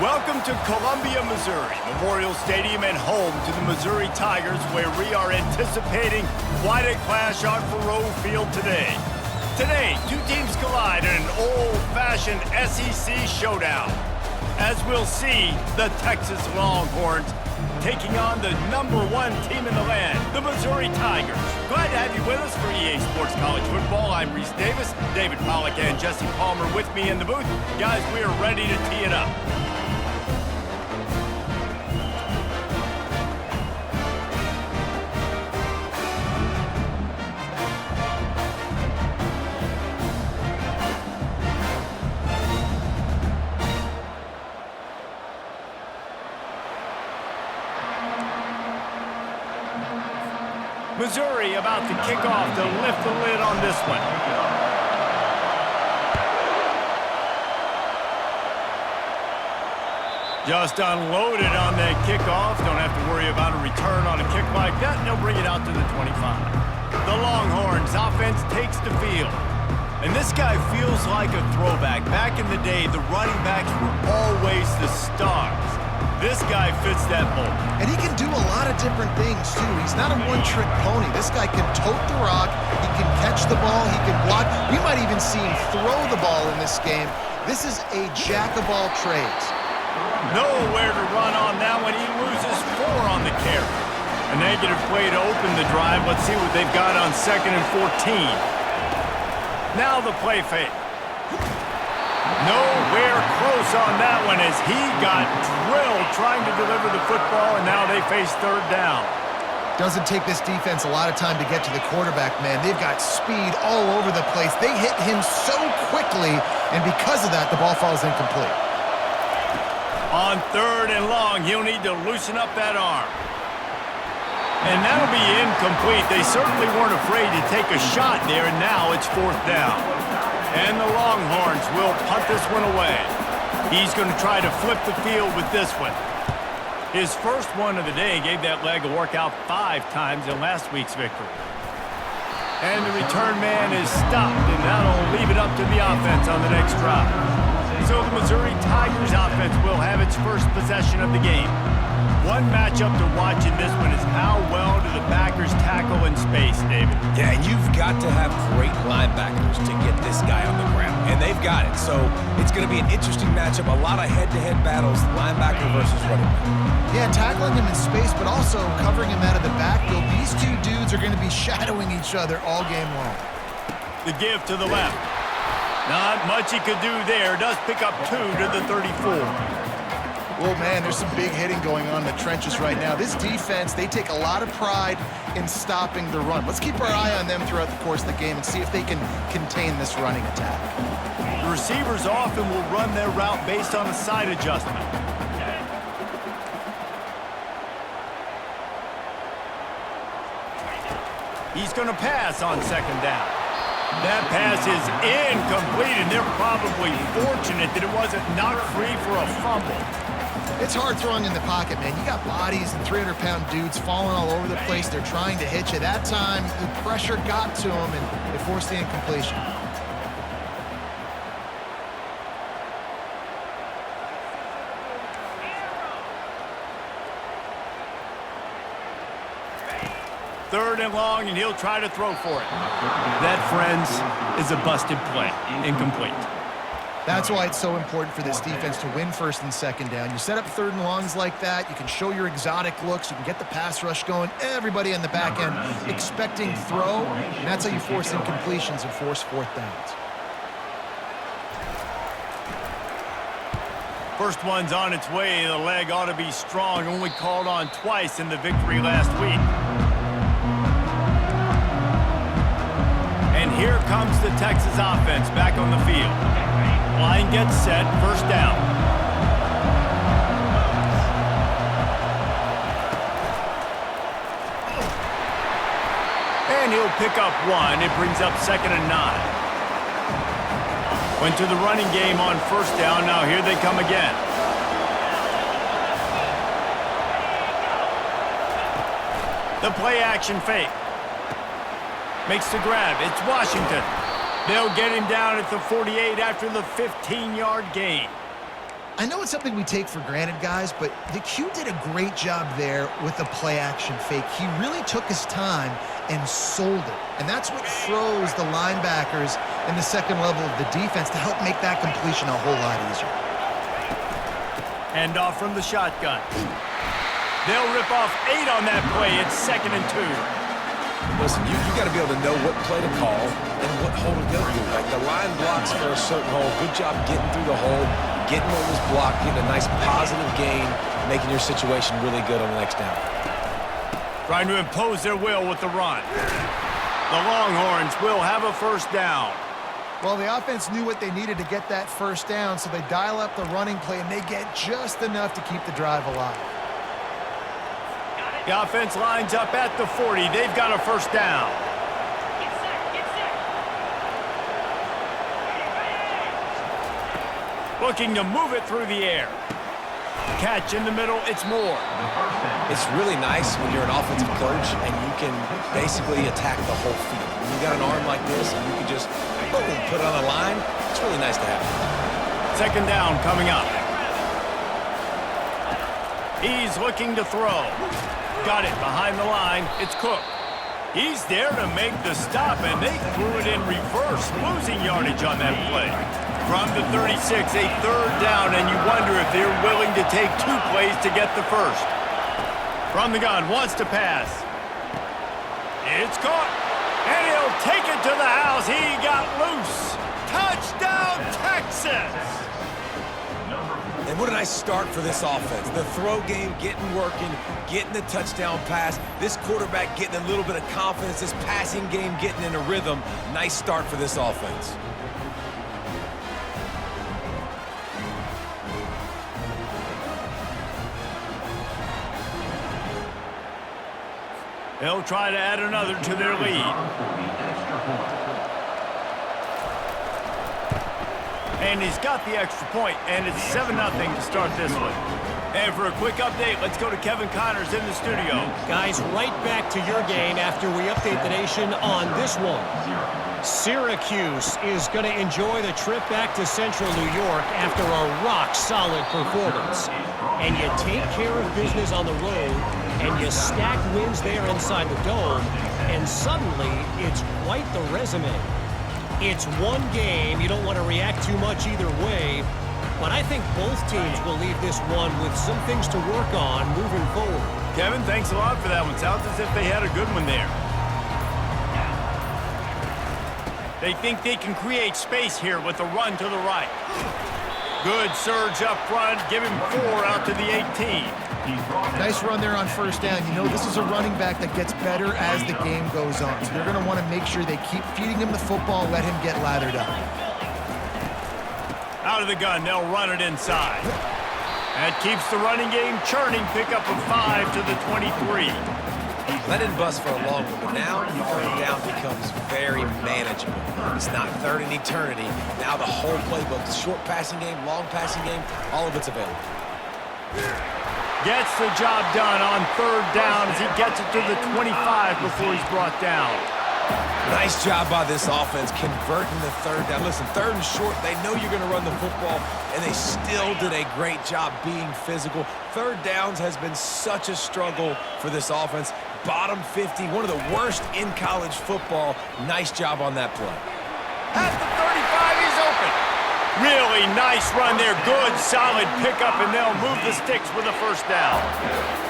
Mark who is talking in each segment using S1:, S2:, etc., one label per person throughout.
S1: Welcome to Columbia, Missouri, Memorial Stadium and home to the Missouri Tigers, where we are anticipating quite a clash on Faurot Field today. Today, two teams collide in an old-fashioned SEC showdown. As we'll see, the Texas Longhorns taking on the #1 team in the land, the Missouri Tigers. Glad to have you with us for EA Sports College Football. I'm Reese Davis, David Pollack and Jesse Palmer with me in the booth. Guys, we are ready to tee it up. Missouri about to kick off to lift the lid on this one. Just unloaded on that kickoff. Don't have to worry about a return on a kick like that. They'll bring it out to the 25. The Longhorns offense takes the field. And this guy feels like a throwback. Back in the day, the running backs were always the stars. This guy fits that mold.
S2: And he can do a lot of different things, too. He's not a one-trick pony. This guy can tote the rock. He can catch the ball. He can block. We might even see him throw the ball in this game. This is a jack-of-all-trades.
S1: Nowhere to run on that one. He loses 4 on the carry. A negative play to open the drive. Let's see what they've got on 2nd and 14. Now the play fake. Nowhere close on that one as he got drilled trying to deliver the football, and now they face 3rd down.
S2: Doesn't take this defense a lot of time to get to the quarterback, man. They've got speed all over the place. They hit him so quickly, and because of that, the ball falls incomplete.
S1: On 3rd and long, he'll need to loosen up that arm. And that'll be incomplete. They certainly weren't afraid to take a shot there, and now it's 4th down. And the Longhorns will punt this one away. He's going to try to flip the field with this one. His first one of the day gave that leg a workout 5 times in last week's victory. And the return man is stopped, and that'll leave it up to the offense on the next drive. So the Missouri Tigers offense will have its first possession of the game. One matchup to watch in this one is how well do the backers tackle in space, David?
S3: Yeah, and you've got to have great linebackers to get this guy on the ground, and they've got it. So it's going to be an interesting matchup, a lot of head-to-head battles, linebacker versus running back.
S2: Yeah, tackling him in space, but also covering him out of the backfield. These two dudes are going to be shadowing each other all game long.
S1: The give to the left. Not much he could do there. Does pick up 2 to the 34.
S2: Oh, man, there's some big hitting going on in the trenches right now. This defense, they take a lot of pride in stopping the run. Let's keep our eye on them throughout the course of the game and see if they can contain this running attack.
S1: The receivers often will run their route based on a side adjustment. He's going to pass on 2nd down. That pass is incomplete, and they're probably fortunate that it wasn't knocked free for a fumble.
S2: It's hard throwing in the pocket, man. You got bodies and 300-pound dudes falling all over the place. They're trying to hit you. That time, the pressure got to them, and they forced the incompletion.
S1: Third and long, and he'll try to throw for it. That, friends, is a busted play. Incomplete.
S2: That's why it's so important for this defense to win 1st and 2nd down. You set up 3rd and longs like that. You can show your exotic looks. You can get the pass rush going. Everybody on the back end expecting throw, and that's how you force incompletions and force 4th downs.
S1: First one's on its way. The leg ought to be strong. Only called on twice in the victory last week. And here comes the Texas offense back on the field. Line gets set, 1st down. And he'll pick up 1. It brings up 2nd and 9. Went to the running game on 1st down. Now here they come again. The play action fake. Makes the grab. It's Washington. They'll get him down at the 48 after the 15-yard gain.
S2: I know it's something we take for granted, guys, but the Q did a great job there with the play-action fake. He really took his time and sold it. And that's what froze the linebackers in the second level of the defense to help make that completion a whole lot easier.
S1: Hand off from the shotgun. They'll rip off 8 on that play. It's 2nd and 2.
S3: Listen, you got to be able to know what play to call and what hole to go through. Like the line blocks for a certain hole. Good job getting through the hole, getting what was blocked, getting a nice positive gain, making your situation really good on the next down.
S1: Trying to impose their will with the run. The Longhorns will have a first down.
S2: Well, the offense knew what they needed to get that first down, so they dial up the running play, and they get just enough to keep the drive alive.
S1: The offense lines up at the 40. They've got a first down. Looking to move it through the air. Catch in the middle, it's Moore.
S3: It's really nice when you're an offensive coach and you can basically attack the whole field. When you got an arm like this and you can just boom, put it on the line, it's really nice to have.
S1: Second down coming up. He's looking to throw. Got it behind the line. It's Cook. He's there to make the stop, and they threw it in reverse, losing yardage on that play. From the 36, a third down, and you wonder if they're willing to take 2 plays to get the first. From the gun, wants to pass. It's caught, and he'll take it to the house. He got loose. Touchdown, Texas!
S3: And what a nice start for this offense. The throw game getting working, getting the touchdown pass. This quarterback getting a little bit of confidence. This passing game getting in a rhythm. Nice start for this offense.
S1: They'll try to add another to their lead. And he's got the extra point, and it's 7-0 to start this one. And for a quick update, let's go to Kevin Connors in the studio.
S4: Guys, right back to your game after we update the nation on this one. Syracuse is going to enjoy the trip back to Central New York after a rock-solid performance. And you take care of business on the road, and you stack wins there inside the Dome, and suddenly it's quite the resume. It's one game. You don't want to react too much either way, but I think both teams will leave this one with some things to work on moving forward.
S1: Kevin, thanks a lot for that one. Sounds as if they had a good one there. They think they can create space here with a run to the right. Good surge up front. Give him 4 out to the 18.
S2: Nice run there on first down. You know, this is a running back that gets better as the game goes on. So they're going to want to make sure they keep feeding him the football, let him get lathered up.
S1: Out of the gun, they'll run it inside. That keeps the running game churning. Pickup of 5 to the 23.
S3: Let it bust for a long one, but now third down becomes very manageable. It's not third in eternity. Now the whole playbook, short passing game, long passing game, all of it's available.
S1: Gets the job done on third down as he gets it to the 25 before he's brought down.
S3: Nice job by this offense converting the third down. Listen, third and short, they know you're going to run the football, and they still did a great job being physical. Third downs has been such a struggle for this offense. Bottom 50, one of the worst in college football. Nice job on that play.
S1: At the 35, he's open. Really nice run there. Good, solid pickup, and they'll move the sticks with a first down.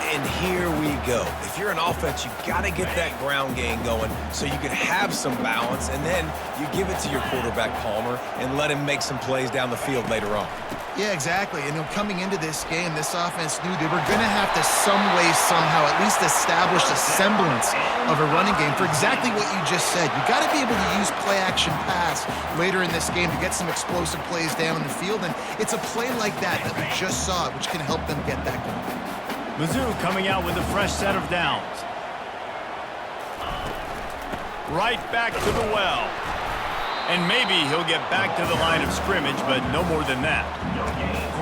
S3: And here we go. If you're an offense, you've got to get that ground game going so you can have some balance, and then you give it to your quarterback, Palmer, and let him make some plays down the field later on.
S2: Yeah, exactly. And coming into this game, this offense knew they were going to have to some way, somehow, at least establish a semblance of a running game for exactly what you just said. You got to be able to use play-action pass later in this game to get some explosive plays down the field, and it's a play like that we just saw, which can help them get that going.
S1: Mizzou coming out with a fresh set of downs. Right back to the well. And maybe he'll get back to the line of scrimmage, but no more than that.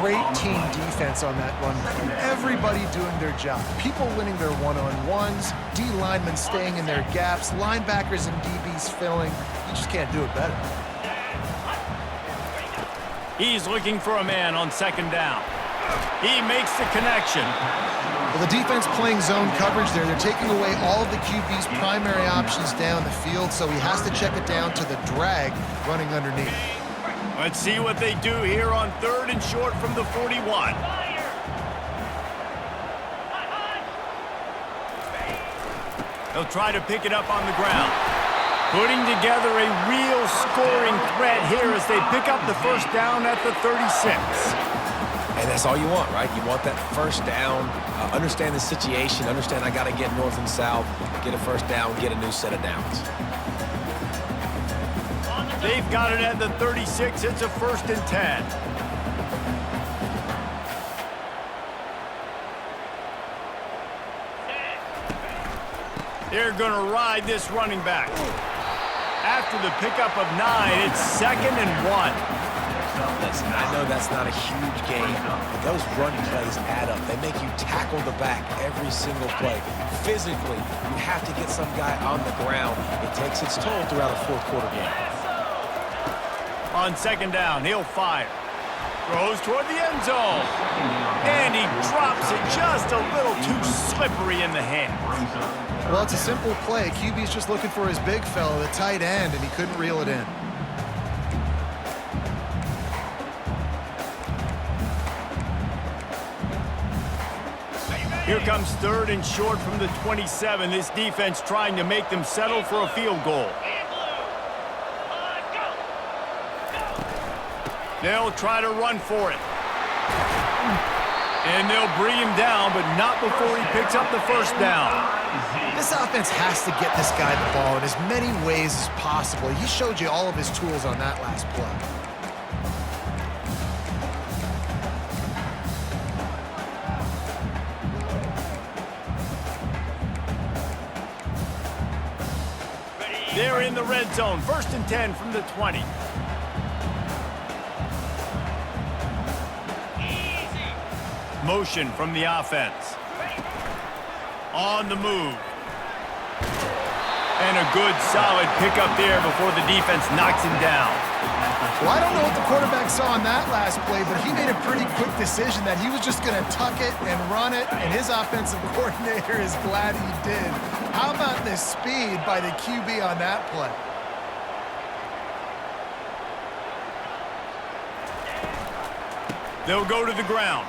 S2: Great team defense on that run. Everybody doing their job. People winning their one-on-ones, D linemen staying in their gaps, linebackers and DBs filling. You just can't do it better.
S1: He's looking for a man on second down. He makes the connection.
S2: Well, the defense playing zone coverage there. They're taking away all of the QB's primary options down the field, so he has to check it down to the drag running underneath.
S1: Let's see what they do here on 3rd and short from the 41. They'll try to pick it up on the ground. Putting together a real scoring threat here as they pick up the first down at the 36.
S3: And that's all you want, right? You want that first down, understand the situation, understand I got to get north and south, get a first down, get a new set of downs.
S1: They've got it at the 36. It's a 1st and 10. They're going to ride this running back. After the pickup of 9, it's 2nd and 1.
S3: Listen, I know that's not a huge game, but those run plays add up. They make you tackle the back every single play. Physically, you have to get some guy on the ground. It takes its toll throughout a fourth-quarter game.
S1: On 2nd down, he'll fire. Throws toward the end zone. And he drops it just a little too slippery in the hand.
S2: Well, it's a simple play. QB's just looking for his big fella, the tight end, and he couldn't reel it in.
S1: Here comes 3rd and short from the 27. This defense trying to make them settle for a field goal. They'll try to run for it. And they'll bring him down, but not before he picks up the first down.
S2: This offense has to get this guy the ball in as many ways as possible. He showed you all of his tools on that last play.
S1: They're in the red zone. 1st and 10 from the 20. Motion from the offense. On the move. And a good, solid pickup there before the defense knocks him down.
S2: Well, I don't know what the quarterback saw on that last play, but he made a pretty quick decision that he was just going to tuck it and run it, and his offensive coordinator is glad he did. How about the speed by the QB on that play?
S1: They'll go to the ground.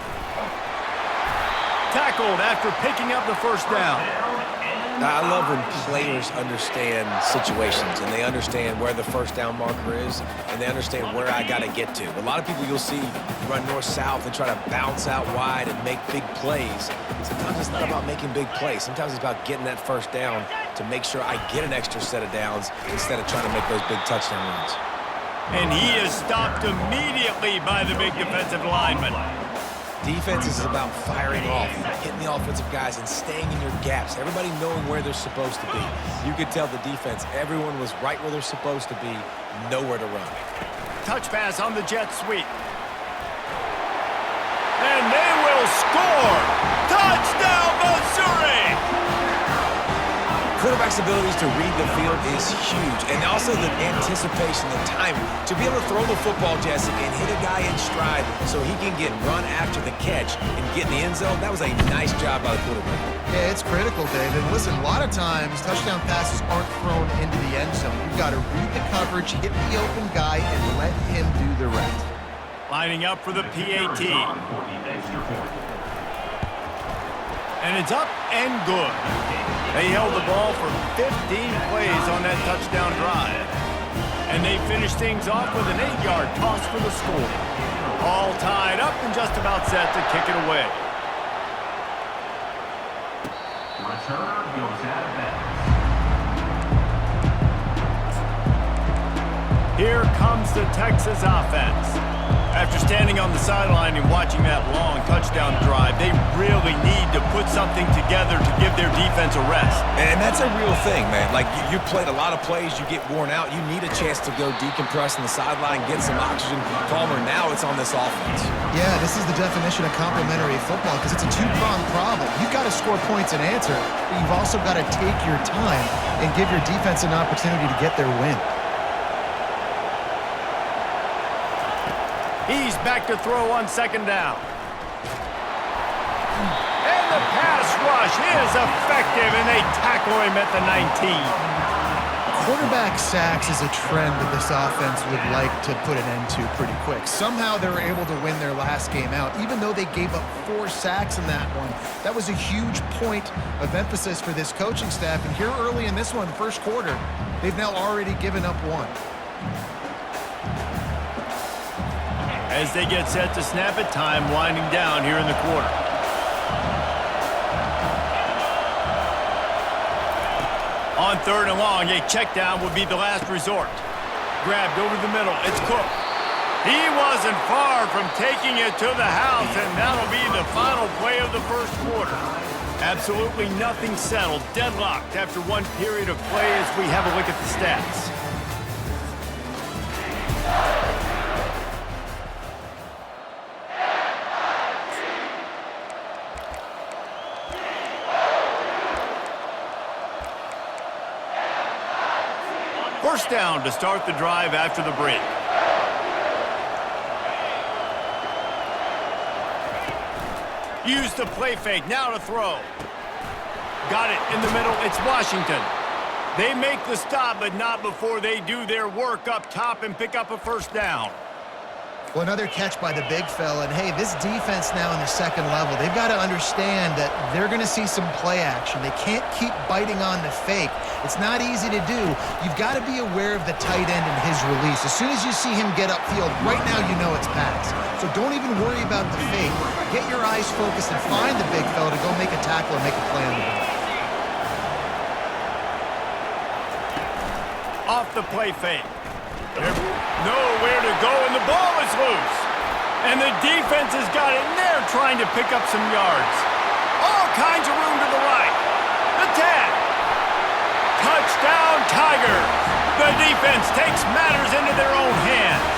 S1: Tackled after picking up the first down.
S3: I love when players understand situations and they understand where the first down marker is and they understand where I got to get to. A lot of people you'll see run north-south and try to bounce out wide and make big plays. Sometimes it's not about making big plays. Sometimes it's about getting that first down to make sure I get an extra set of downs instead of trying to make those big touchdown runs.
S1: And he is stopped immediately by the big defensive lineman.
S3: Defense is about firing off, hitting the offensive guys, and staying in your gaps. Everybody knowing where they're supposed to be. You could tell the defense, everyone was right where they're supposed to be, nowhere to run.
S1: Touch pass on the jet sweep. And they will score! Touchdown, Missouri!
S3: Quarterback's abilities to read the field is huge, and also the anticipation, the timing. To be able to throw the football, Jesse, and hit a guy in stride so he can get run after the catch and get in the end zone, that was a nice job by the quarterback.
S2: Yeah, it's critical, David. Listen, a lot of times touchdown passes aren't thrown into the end zone. You've got to read the coverage, hit the open guy, and let him do the rest.
S1: Lining up for the PAT. And it's up and good. They held the ball for 15 plays on that touchdown drive. And they finished things off with an 8-yard toss for the score. All tied up and just about set to kick it away.
S5: Returner goes out of bounds.
S1: Here comes the Texas offense. After standing on the sideline and watching that long touchdown drive, they really need to put something together to give their defense a rest.
S3: And that's a real thing, man. Like, you played a lot of plays, you get worn out, you need a chance to go decompress on the sideline, get some oxygen. Palmer, now it's on this offense.
S2: Yeah, this is the definition of complementary football because it's a two-pronged problem. You've got to score points and answer, but you've also got to take your time and give your defense an opportunity to get their win.
S1: He's back to throw on second down. And the pass rush is effective, and they tackle him at the 19.
S2: Quarterback sacks is a trend that this offense would like to put an end to pretty quick. Somehow they were able to win their last game out, even though they gave up 4 sacks in that one. That was a huge point of emphasis for this coaching staff. And here early in this one, first quarter, they've now already given up 1.
S1: As they get set to snap it, time winding down here in the quarter. On third and long, a check down would be the last resort. Grabbed over the middle. It's Cook. He wasn't far from taking it to the house, and that'll be the final play of the first quarter. Absolutely nothing settled. Deadlocked after one period of play as we have a look at the stats. First down to start the drive after the break. Use the play fake. Now to throw. Got it in the middle. It's Washington. They make the stop, but not before they do their work up top and pick up a first down.
S2: Well, another catch by the big fella. And, hey, this defense now in the second level, they've got to understand that they're going to see some play action. They can't keep biting on the fake. It's not easy to do. You've got to be aware of the tight end and his release. As soon as you see him get upfield, right now you know it's pass. So don't even worry about the fake. Get your eyes focused and find the big fella to go make a tackle and make a play on the ball.
S1: Off the play fake. Nowhere to go, and the ball is loose. And the defense has got it, and they're trying to pick up some yards. All kinds of room to the right. The tag. Touchdown, Tigers. The defense takes matters into their own hands.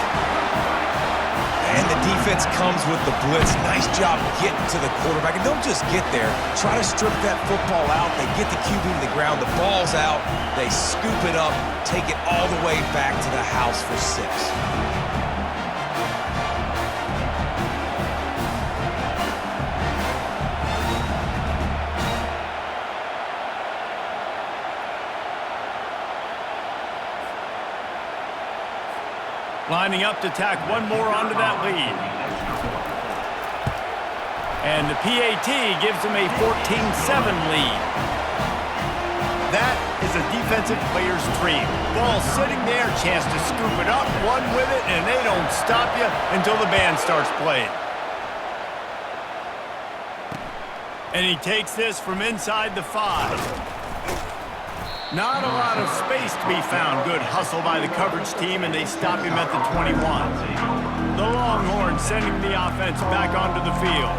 S3: And the defense comes with the blitz. Nice job getting to the quarterback. And don't just get there. Try to strip that football out. They get the QB to the ground. The ball's out. They scoop it up, take it all the way back to the house for 6.
S1: Lining up to tack one more onto that lead. And the PAT gives them a 14-7 lead. That is a defensive player's dream. Ball sitting there, chance to scoop it up, run with it, and they don't stop you until the band starts playing. And he takes this from inside the 5. Not a lot of space to be found. Good hustle by the coverage team, and they stop him at the 21. The Longhorns sending the offense back onto the field.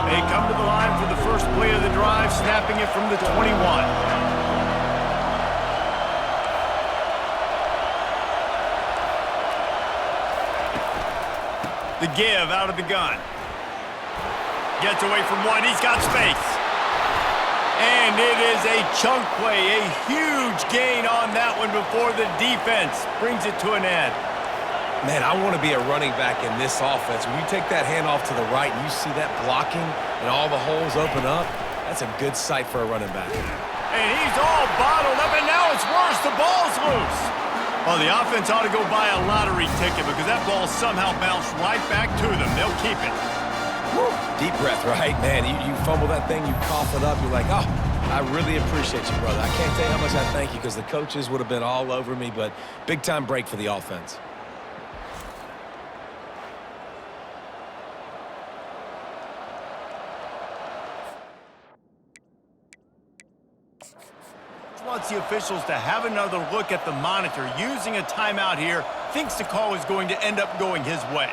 S1: They come to the line for the first play of the drive, snapping it from the 21. The give out of the gun. Gets away from one. He's got space. And it is a chunk play, a huge gain on that one before the defense brings it to an end.
S3: Man, I want to be a running back in this offense. When you take that handoff to the right and you see that blocking and all the holes open up, that's a good sight for a running back.
S1: And he's all bottled up, and now it's worse. The ball's loose. Well, the offense ought to go buy a lottery ticket because that ball somehow bounced right back to them. They'll keep it.
S3: Woo. Deep breath, right? Man, you fumble that thing, you cough it up, you're like, oh, I really appreciate you, brother. I can't tell you how much I thank you because the coaches would have been all over me, but big-time break for the offense.
S1: Wants the officials to have another look at the monitor. Using a timeout here, thinks the call is going to end up going his way.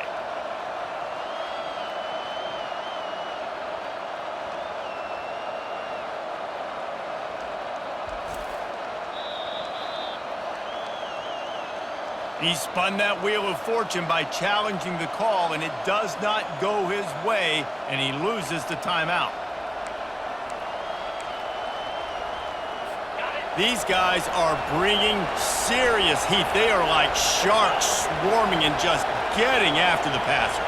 S1: He spun that wheel of fortune by challenging the call, and it does not go his way, and he loses the timeout. These guys are bringing serious heat. They are like sharks swarming and just getting after the passer.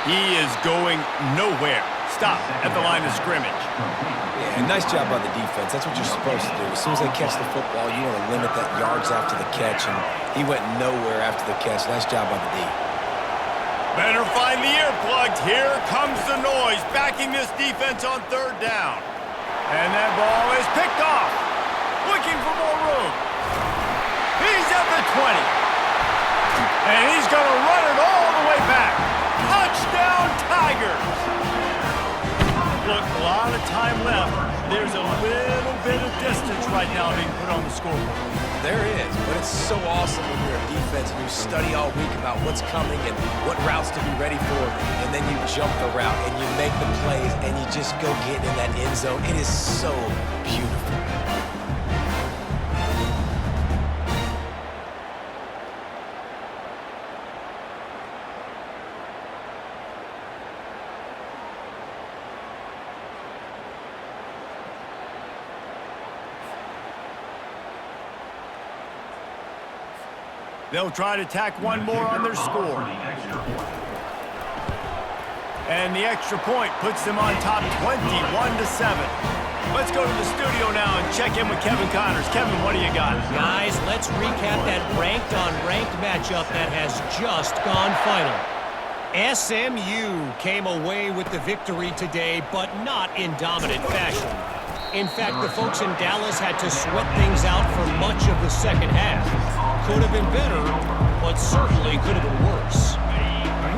S1: He is going nowhere. Stop at the line of scrimmage.
S3: Yeah, nice job by the defense. That's what you're supposed to do. As soon as they catch the football, you want to limit that yards after the catch, and he went nowhere after the catch. Nice job by the D.
S1: Better find the earplugs. Here comes the noise, backing this defense on third down. And that ball is picked off. Looking for more room. He's at the 20. And he's going to run it all the way back. Touchdown, Tigers. Look, a lot of time left. There's a little bit of distance right now being put on the scoreboard.
S3: There is, but it's so awesome when you're a defense and you study all week about what's coming and what routes to be ready for, and then you jump the route and you make the plays and you just go get in that end zone. It is so beautiful.
S1: They'll try to tack one more on their score. And the extra point puts them on top 21-7. Let's go to the studio now and check in with Kevin Connors. Kevin, what do you got?
S4: Guys, let's recap that ranked-on-ranked matchup that has just gone final. SMU came away with the victory today, but not in dominant fashion. In fact, the folks in Dallas had to sweat things out for much of the second half. Could have been better, but certainly could have been worse.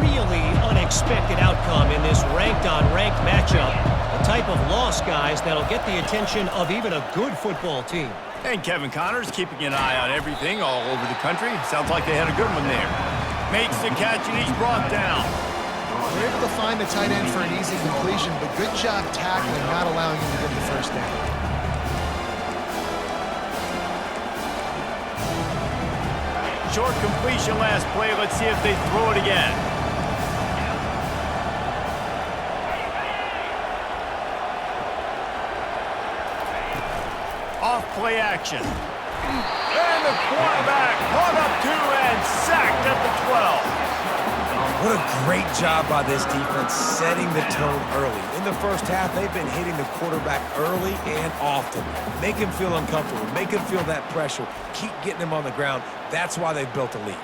S4: Really unexpected outcome in this ranked-on-ranked matchup. A type of loss, guys, that'll get the attention of even a good football team.
S1: And Kevin Connors keeping an eye on everything all over the country. Sounds like they had a good one there. Makes the catch and he's brought down.
S2: They're able to find the tight end for an easy completion, but good job tackling, not allowing him to get the first down.
S1: Short completion last play. Let's see if they throw it again. Off play action. And the quarterback caught up to and sacked at the 12.
S3: What a great job by this defense setting the tone early. In the first half, they've been hitting the quarterback early and often. Make him feel uncomfortable. Make him feel that pressure. Keep getting him on the ground. That's why they've built a lead.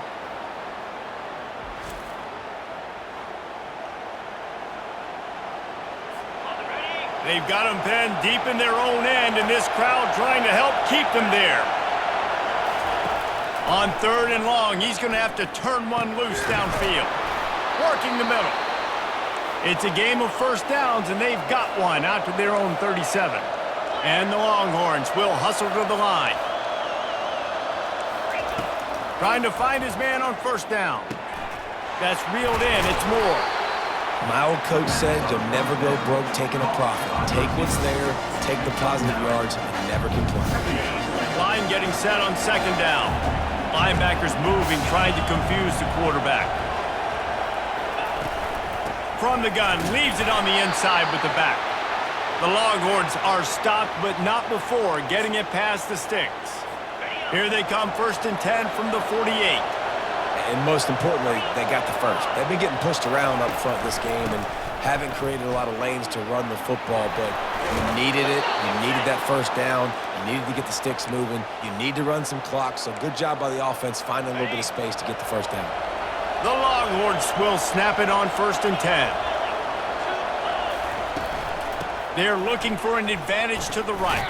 S1: They've got them pinned deep in their own end, and this crowd trying to help keep them there. On third and long, he's going to have to turn one loose downfield. Working the middle. It's a game of first downs, and they've got one out to their own 37. And the Longhorns will hustle to the line. Trying to find his man on first down. That's reeled in. It's Moore.
S3: My old coach said you'll never go broke taking a profit. Take what's there, take the positive yards, and never complain.
S1: Line getting set on second down. Linebackers moving, trying to confuse the quarterback. From the gun, leaves it on the inside with the back. The Longhorns are stopped, but not before getting it past the sticks. Here they come, 1st and 10 from the 48.
S3: And most importantly, they got the first. They've been getting pushed around up front this game and haven't created a lot of lanes to run the football, but you needed it. You needed that first down. You needed to get the sticks moving. You need to run some clock, so good job by the offense finding a little bit of space to get the first down.
S1: The Longhorns will snap it on 1st and 10. They're looking for an advantage to the right.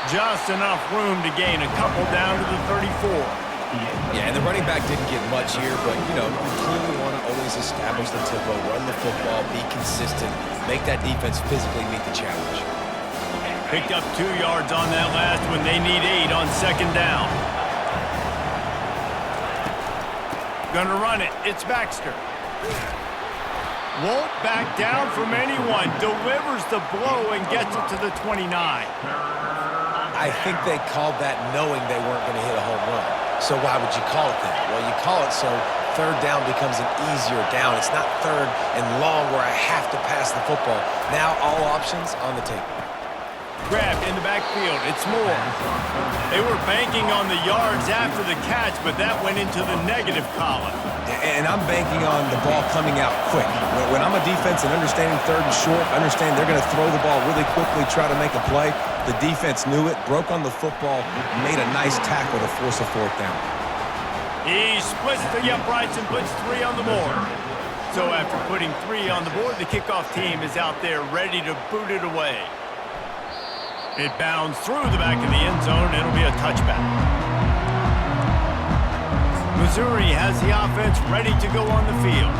S1: Just enough room to gain a couple down to the 34.
S3: Yeah, and the running back didn't get much here, but, you know, you clearly want to always establish the tempo, run the football, be consistent, make that defense physically meet the challenge.
S1: Picked up 2 yards on that last one. They need 8 on second down. Gonna run it. It's Baxter. Won't back down from anyone. Delivers the blow and gets it to the 29.
S3: I think they called that knowing they weren't going to hit a home run. So why would you call it that? Well, you call it so third down becomes an easier down. It's not third and long where I have to pass the football. Now all options on the table.
S1: Grabbed in the backfield. It's Moore. They were banking on the yards after the catch, but that went into the negative column.
S3: And I'm banking on the ball coming out quick. When I'm a defense and understanding third and short, understand they're going to throw the ball really quickly, try to make a play. The defense knew it, broke on the football, made a nice tackle to force a fourth down.
S1: He splits the uprights and puts 3 on the board. So after putting 3 on the board, the kickoff team is out there ready to boot it away. It bounds through the back of the end zone. It'll be a touchback. Missouri has the offense ready to go on the field.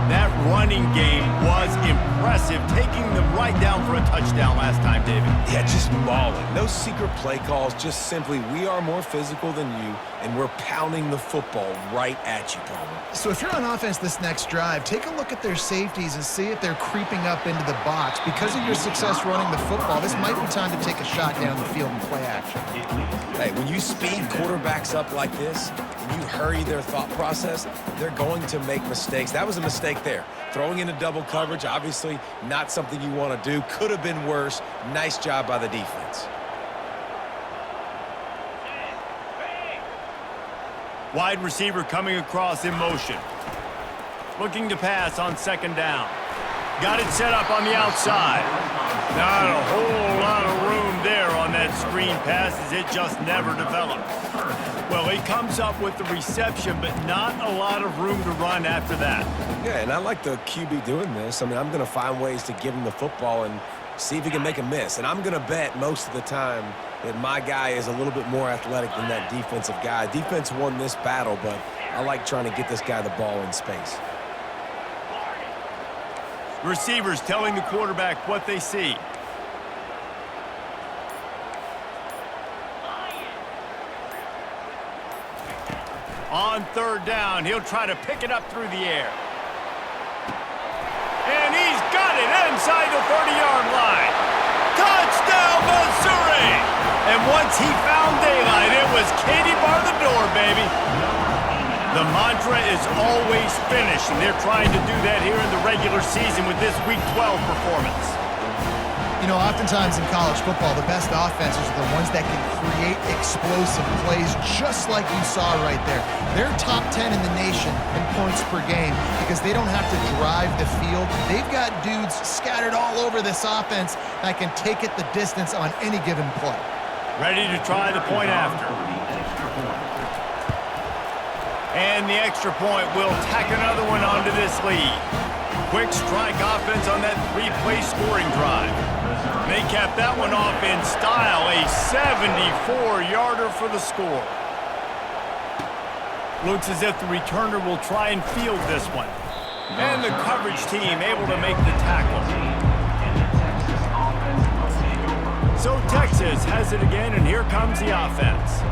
S1: That running game was impressive, taking them right down for a touchdown last time, David.
S3: Yeah, just mauling. No secret play calls, just simply we are more physical than you, and we're pounding the football right at you, Palmer.
S2: So if you're on offense this next drive, take a look at their safeties and see if they're creeping up into the box. Because of your success running the football, this might be time to take a shot down the field and play action.
S3: Hey, when you speed quarterbacks up like this, and you hurry their thought process, they're going to make mistakes. That was a mistake there. Throwing into double coverage, obviously not something you want to do. Could have been worse. Nice job by the defense.
S1: Wide receiver coming across in motion. Looking to pass on second down. Got it set up on the outside. Not a whole lot of room there on that screen pass as it just never developed. Well, he comes up with the reception, but not a lot of room to run after that.
S3: Yeah, and I like the QB doing this. I mean, I'm going to find ways to give him the football and see if he can make a miss. And I'm going to bet most of the time that my guy is a little bit more athletic than that defensive guy. Defense won this battle, but I like trying to get this guy the ball in space.
S1: Receivers telling the quarterback what they see. On third down, he'll try to pick it up through the air. And he's got it inside the 30-yard line. Touchdown, Missouri! And once he found daylight, it was Katie bar the door, baby. The mantra is always finish, and they're trying to do that here in the regular season with this Week 12 performance.
S2: You know, oftentimes in college football, the best offenses are the ones that can create explosive plays just like you saw right there. They're top 10 in the nation in points per game because they don't have to drive the field. They've got dudes scattered all over this offense that can take it the distance on any given play.
S1: Ready to try the point after. And the extra point will tack another one onto this lead. Quick strike offense on that 3-play scoring drive. They capped that one off in style, a 74-yarder for the score. Looks as if the returner will try and field this one. And the coverage team able to make the tackle. So Texas has it again, and here comes the offense.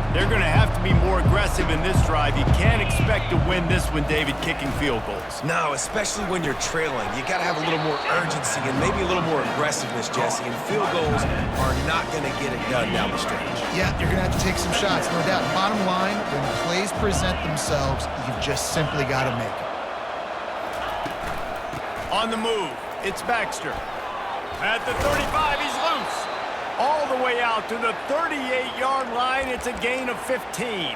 S1: They're going to have to be more aggressive in this drive. You can't expect to win this one, David, kicking field goals.
S3: No, especially when you're trailing. You got to have a little more urgency and maybe a little more aggressiveness, Jesse. And field goals are not going to get it done down the stretch.
S2: Yeah, you're going to have to take some shots, no doubt. Bottom line, when plays present themselves, you've just simply got to make them.
S1: On the move, it's Baxter. At the 35, he's loose. All the way out to the 38-yard line. It's a gain of 15.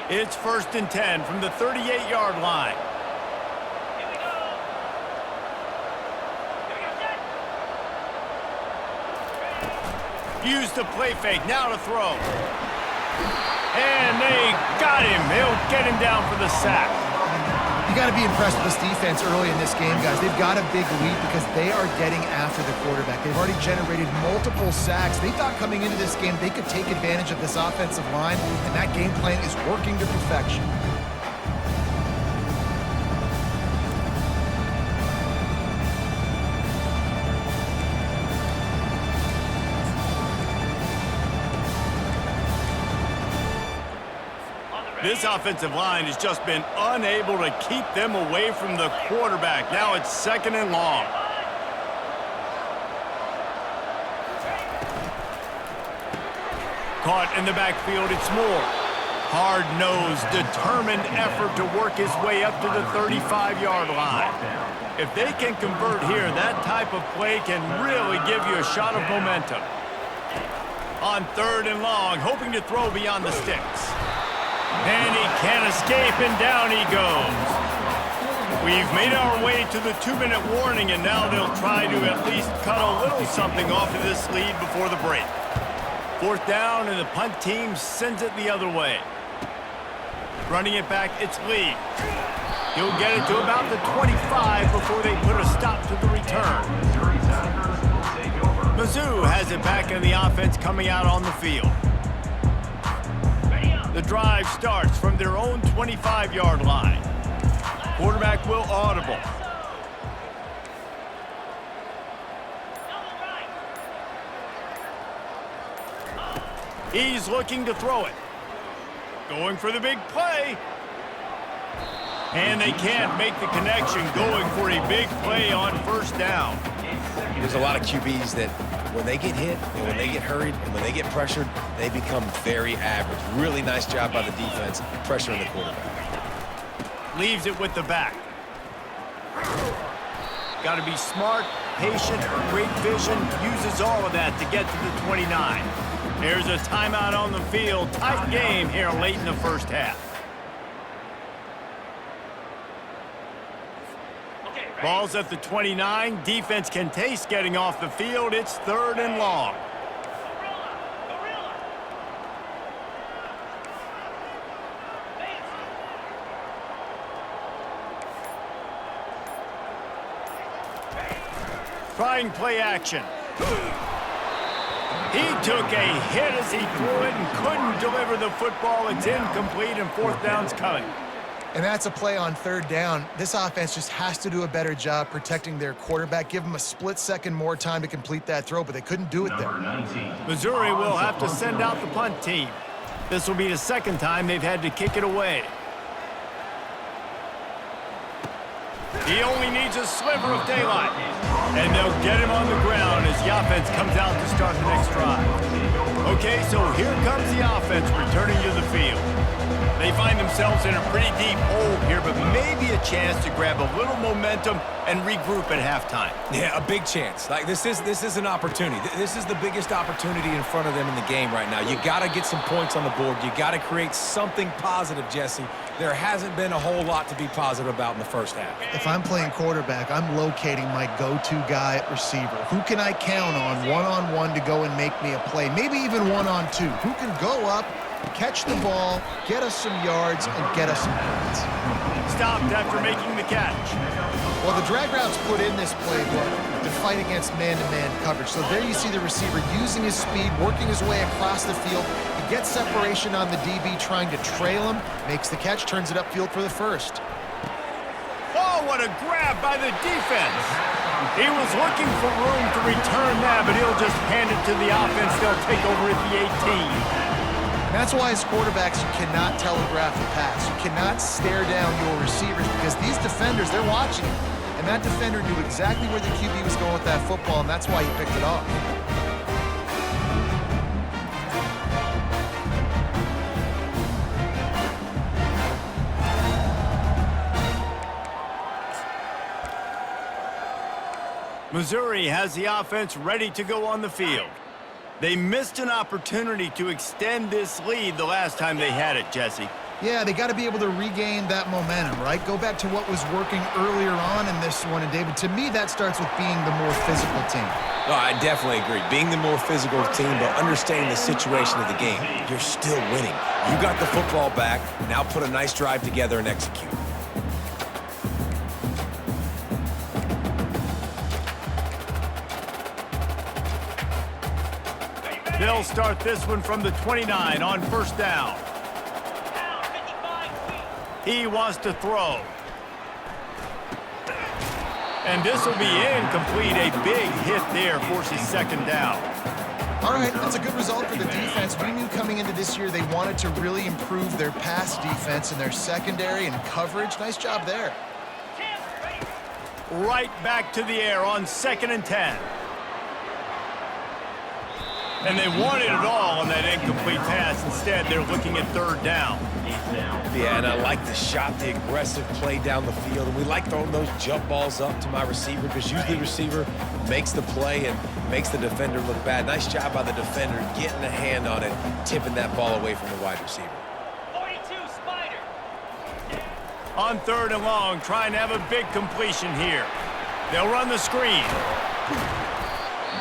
S1: It's 1st and 10 from the 38-yard line. Use the play fake. Now to throw. And they got him. He'll get him down for the sack.
S2: You got to be impressed with this defense early in this game, guys. They've got a big lead because they are getting after the quarterback. They've already generated multiple sacks. They thought coming into this game they could take advantage of this offensive line, and that game plan is working to perfection.
S1: This offensive line has just been unable to keep them away from the quarterback. Now it's 2nd and long. Caught in the backfield, it's Moore. Hard-nosed, determined effort to work his way up to the 35-yard line. If they can convert here, that type of play can really give you a shot of momentum. On 3rd and long, hoping to throw beyond the sticks. And he can't escape, and down he goes. We've made our way to the 2-minute warning, and now they'll try to at least cut a little something off of this lead before the break. 4th down, and the punt team sends it the other way. Running it back, it's Lee. He'll get it to about the 25 before they put a stop to the return. Mizzou has it back in the offense coming out on the field. The drive starts from their own 25-yard line. Quarterback will audible. He's looking to throw it. Going for the big play. And they can't make the connection, going for a big play on 1st down.
S3: There's a lot of QBs that when they get hit and when they get hurried and when they get pressured, they become very average. Really nice job by the defense pressuring the quarterback.
S1: Leaves it with the back. Got to be smart, patient, great vision, uses all of that to get to the 29. There's a timeout on the field. Tight game here late in the 1st half. Ball's at the 29. Defense can taste getting off the field. It's 3rd and long. Trying play action. He took a hit as he threw it and couldn't deliver the football. It's incomplete, and 4th down's coming.
S2: And that's a play on 3rd down. This offense just has to do a better job protecting their quarterback. Give them a split second more time to complete that throw, but they couldn't do it there.
S1: Missouri will have to send out the punt team. This will be the 2nd time they've had to kick it away. He only needs a sliver of daylight. And they'll get him on the ground as the offense comes out to start the next drive. Okay, so here comes the offense returning to the field. They find themselves in a pretty deep hole here, but maybe a chance to grab a little momentum and regroup at halftime.
S3: Yeah, a big chance. Like this is an opportunity. This is the biggest opportunity in front of them in the game right now. You got to get some points on the board. You got to create something positive, Jesse. There hasn't been a whole lot to be positive about in the 1st half.
S2: If I'm playing quarterback, I'm locating my go-to guy at receiver. Who can I count on one-on-one to go and make me a play? Maybe even one-on-two. Who can go up, catch the ball, get us some yards, and get us some points?
S1: Stopped after making the catch.
S2: Well, the drag route's put in this playbook to fight against man-to-man coverage. So there you see the receiver using his speed, working his way across the field. He gets separation on the DB trying to trail him, makes the catch, turns it upfield for the 1st.
S1: Oh, what a grab by the defense. He was looking for room to return that, but he'll just hand it to the offense. They'll take over at the 18.
S2: And that's why as quarterbacks, you cannot telegraph the pass. You cannot stare down your receivers because these defenders, they're watching it. And that defender knew exactly where the QB was going with that football, and that's why he picked it off.
S1: Missouri has the offense ready to go on the field. They missed an opportunity to extend this lead the last time they had it, Jesse.
S2: Yeah, they got to be able to regain that momentum, right? Go back to what was working earlier on in this one. And, David, to me, that starts with being the more physical team.
S3: No, I definitely agree. Being the more physical team, but understanding the situation of the game. You're still winning. You got the football back. Now put a nice drive together and execute.
S1: They'll start this one from the 29 on 1st down. He wants to throw. And this will be incomplete. A big hit there forces 2nd down.
S2: All right, that's a good result for the defense. We knew coming into this year they wanted to really improve their pass defense and their secondary and coverage. Nice job there. Right
S1: back to the air on 2nd and 10. And they wanted it all on that incomplete pass. Instead, they're looking at third down.
S3: Yeah, and I like the shot, the aggressive play down the field. And we like throwing those jump balls up to my receiver because usually the receiver makes the play and makes the defender look bad. Nice job by the defender getting a hand on it, tipping that ball away from the wide receiver.
S5: 42 Spider.
S1: On third and long, trying to have a big completion here. They'll run the screen.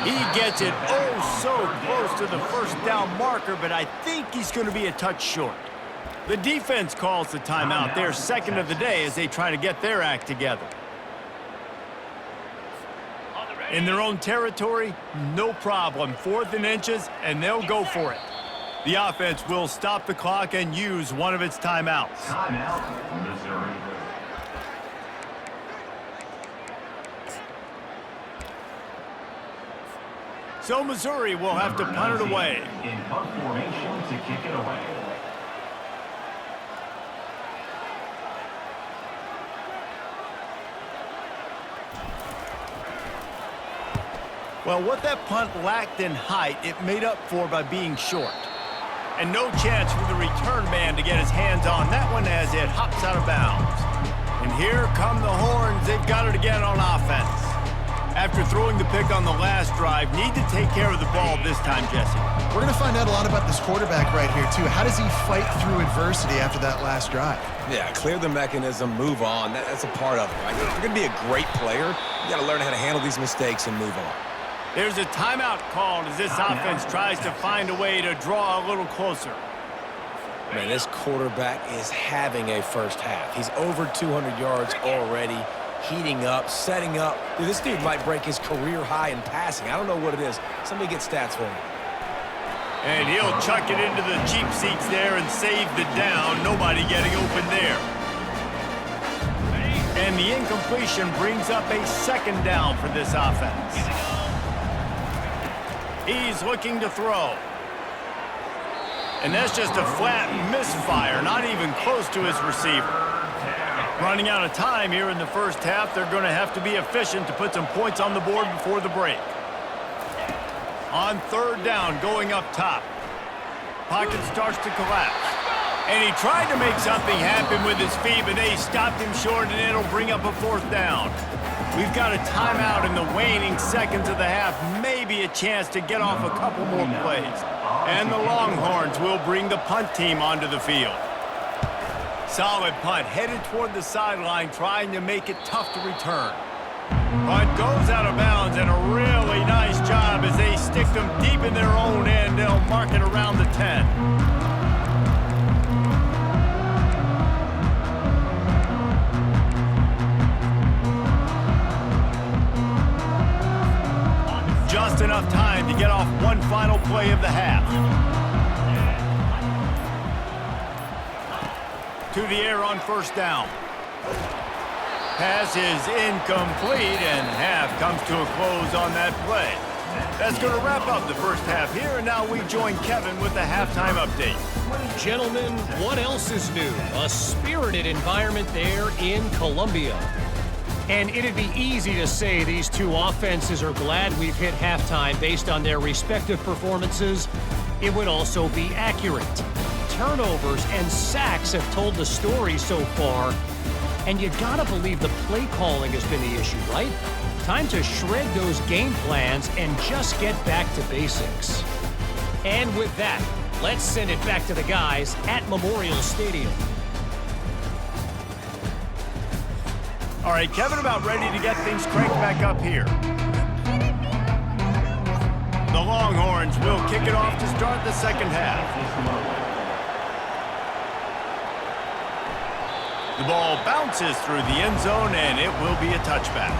S1: He gets it oh so close to the first down marker, but I think he's going to be a touch short. The defense calls the timeout. They're second of the day as they try to get their act together. In their own territory, no problem. 4th and inches, and they'll go for it. The offense will stop the clock and use one of its timeouts.
S5: Timeout, Missouri.
S1: So Missouri will have to punt it away.
S5: In punt formation to kick it away.
S1: Well, what that punt lacked in height, it made up for by being short. And no chance for the return man to get his hands on that one as it hops out of bounds. And here come the Horns. They've got it again on offense. After throwing the pick on the last drive, need to take care of the ball this time, Jesse.
S2: We're going to find out a lot about this quarterback right here, too. How does he fight through adversity after that last drive?
S3: Yeah, clear the mechanism, move on. That's a part of it, right? If you're going to be a great player, you got to learn how to handle these mistakes and move on.
S1: There's a timeout called as this offense tries to find a way to draw a little closer.
S3: Man, this quarterback is having a first half. He's over 200 yards already, heating up, setting up. Dude, this dude might break his career high in passing. I don't know what it is. Somebody get stats for him.
S1: And he'll chuck it into the cheap seats there and save the down. Nobody getting open there. And the incompletion brings up a second down for this offense. He's looking to throw. And that's just a flat misfire, not even close to his receiver. Running out of time here in the first half, they're going to have to be efficient to put some points on the board before the break. On third down, going up top. Pocket starts to collapse. And he tried to make something happen with his feet, but they stopped him short, and it'll bring up a fourth down. We've got a timeout in the waning seconds of the half, maybe a chance to get off a couple more plays. And the Longhorns will bring the punt team onto the field. Solid punt, headed toward the sideline, trying to make it tough to return. Punt goes out of bounds, and a really nice job as they stick them deep in their own end. They'll mark it around the 10. Just enough time to get off one final play of the half. To the air on first down. Pass is incomplete, and half comes to a close on that play. That's going to wrap up the first half here, and now we join Kevin with the halftime update.
S4: Gentlemen, what else is new? A spirited environment there in Columbia. And it'd be easy to say these two offenses are glad we've hit halftime based on their respective performances. It would also be accurate. Turnovers and sacks have told the story so far. And you gotta believe the play calling has been the issue, right? Time to shred those game plans and just get back to basics. And with that, let's send it back to the guys at Memorial Stadium.
S1: All right, Kevin, about ready to get things cranked back up here. The Longhorns will kick it off to start the second half. The ball bounces through the end zone, and it will be a touchback.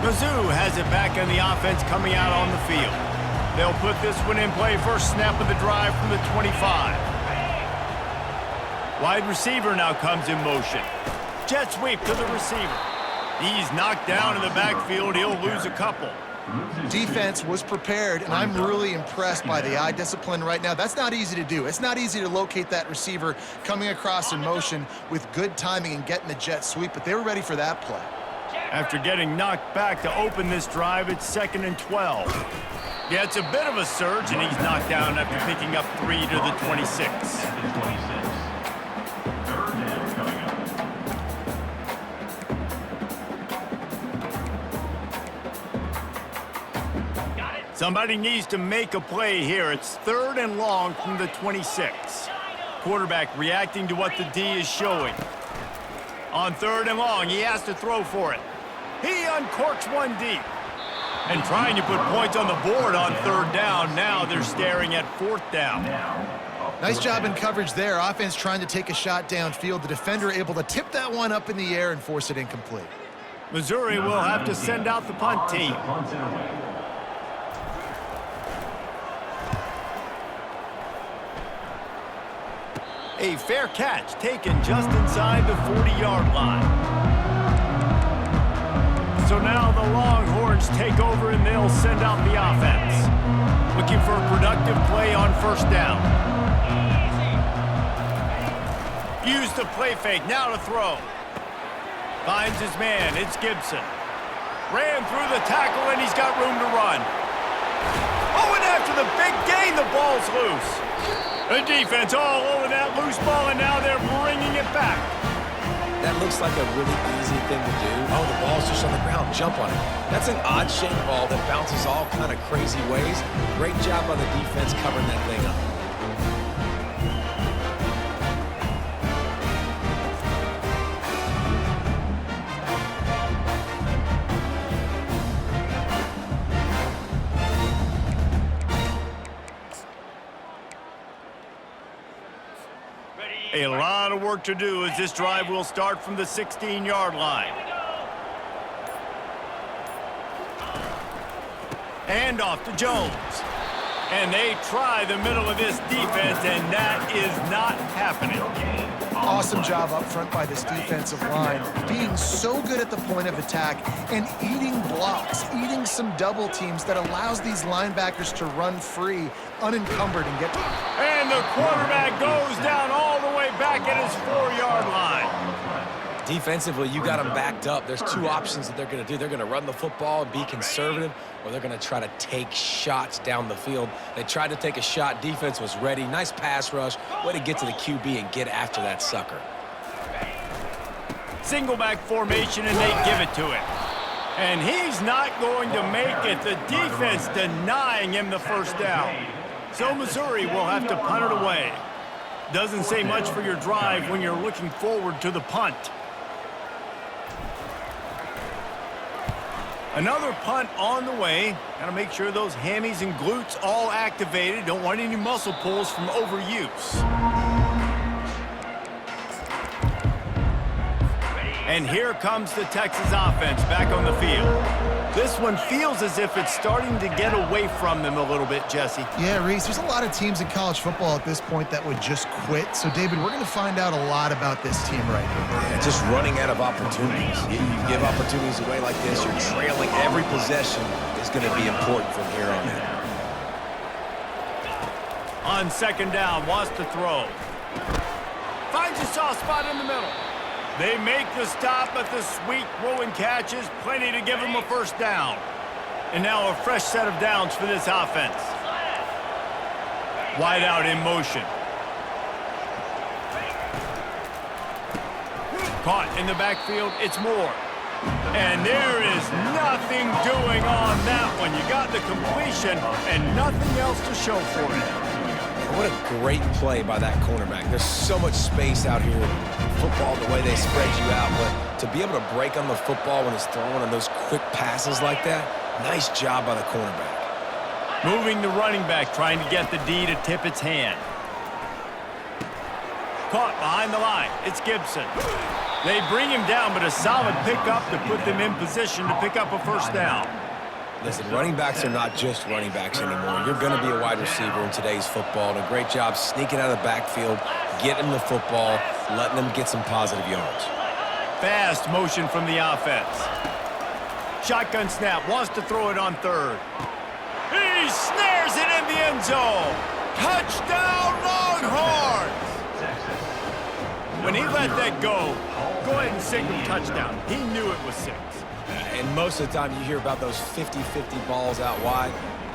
S1: Mizzou has it back on the offense coming out on the field. They'll put this one in play first snap of the drive from the 25. Wide receiver now comes in motion. Jet sweep to the receiver. He's knocked down in the backfield. He'll lose a couple.
S2: Defense was prepared, and I'm really impressed by the eye discipline right now. That's not easy to do. It's not easy to locate that receiver coming across in motion with good timing and getting the jet sweep, but they were ready for that play.
S1: After getting knocked back to open this drive, it's 2nd and 12. Yeah, it's a bit of a surge, and he's knocked down after picking up 3 to the 26.
S5: At the 26. Third down coming up.
S1: Somebody needs to make a play here. It's 3rd and long from the 26. Quarterback reacting to what the D is showing. On 3rd and long, he has to throw for it. He uncorks one deep. And trying to put points on the board on 3rd down. Now they're staring at 4th down.
S2: Nice job in coverage there. Offense trying to take a shot downfield. The defender able to tip that one up in the air and force it incomplete.
S1: Missouri will have to send out the punt team.
S5: Punt it away.
S1: A fair catch taken just inside the 40-yard line. So now the Longhorns take over and they'll send out the offense. Looking for a productive play on 1st down. Used the play fake, now to throw. Finds his man, it's Gibson. Ran through the tackle and he's got room to run. Oh, and after the big gain, the ball's loose. The defense all over that loose ball, and now they're bringing it back.
S3: That looks like a really easy thing to do. Oh, the ball's just on the ground. Jump on it. That's an odd-shaped ball that bounces all kind of crazy ways. Great job by the defense covering that thing up.
S1: A lot of work to do as this drive will start from the 16-yard line. And off to Jones. And they try the middle of this defense, and that is not happening.
S2: Awesome job up front by this defensive line, being so good at the point of attack and eating blocks, eating some double teams that allows these linebackers to run free, unencumbered, and get to...
S1: And the quarterback goes down all the way back at his 4-yard line.
S3: Defensively, you got them backed up. There's two options that they're going to do. They're going to run the football and be conservative, or they're going to try to take shots down the field. They tried to take a shot. Defense was ready. Nice pass rush. Way to get to the QB and get after that sucker.
S1: Single back formation, and they give it to him. And he's not going to make it. The defense denying him the 1st down. So Missouri will have to punt it away. Doesn't say much for your drive when you're looking forward to the punt. Another punt on the way. Got to make sure those hammies and glutes all activated. Don't want any muscle pulls from overuse. And here comes the Texas offense back on the field. This one feels as if it's starting to get away from them a little bit, Jesse.
S2: Yeah, Reese, there's a lot of teams in college football at this point that would just quit. So, David, we're going to find out a lot about this team right now.
S3: Yeah, just running out of opportunities. You give opportunities away like this, you're trailing. Every possession is going to be important from here on in.
S1: On 2nd down, wants to throw. Finds a soft spot in the middle. They make the stop, but the sweet throw and catch is plenty to give them a 1st down. And now a fresh set of downs for this offense. Wide out in motion. Caught in the backfield, it's Moore. And there is nothing doing on that one. You got the completion and nothing else to show for it.
S3: What a great play by that cornerback. There's so much space out here in football, the way they spread you out. But to be able to break on the football when it's thrown on those quick passes like that, nice job by the cornerback.
S1: Moving the running back, trying to get the D to tip its hand. Caught behind the line. It's Gibson. They bring him down, but a solid pickup to put them in position to pick up a 1st down.
S3: Listen, running backs are not just running backs anymore. You're going to be a wide receiver in today's football. And a great job sneaking out of the backfield, getting the football, letting them get some positive yards.
S1: Fast motion from the offense. Shotgun snap, wants to throw it on 3rd. He snares it in the end zone. Touchdown, Longhorns! When he let that go ahead and signal touchdown. He knew it was 6.
S3: And most of the time you hear about those 50-50 balls out wide.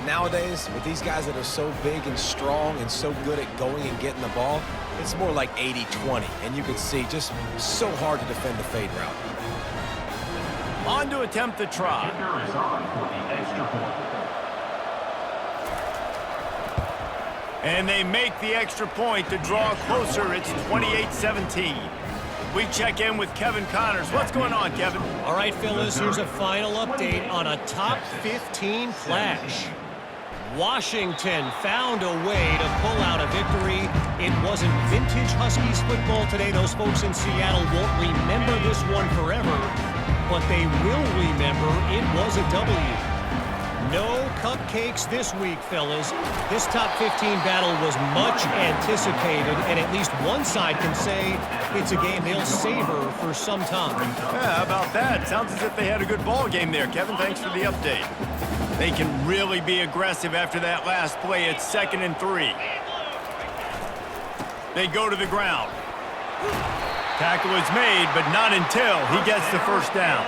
S3: nowadays, with these guys that are so big and strong and so good at going and getting the ball, it's more like 80-20. And you can see just so hard to defend the fade route.
S1: On to attempt the try.
S5: Kicker is on for the extra point.
S1: And they make the extra point to draw closer. It's 28-17. We check in with Kevin Connors. What's going on, Kevin?
S4: All right, fellas, here's a final update on a top 15 clash. Washington found a way to pull out a victory. It wasn't vintage Huskies football today. Those folks in Seattle won't remember this one forever, but they will remember it was a W. No cupcakes this week, fellas. This top 15 battle was much anticipated, and at least one side can say it's a game they'll savor for some time.
S1: Yeah, how about that? Sounds as if they had a good ball game there, Kevin. Thanks for the update. They can really be aggressive after that last play. It's 2nd and 3. They go to the ground. Tackle is made, but not until he gets the first down.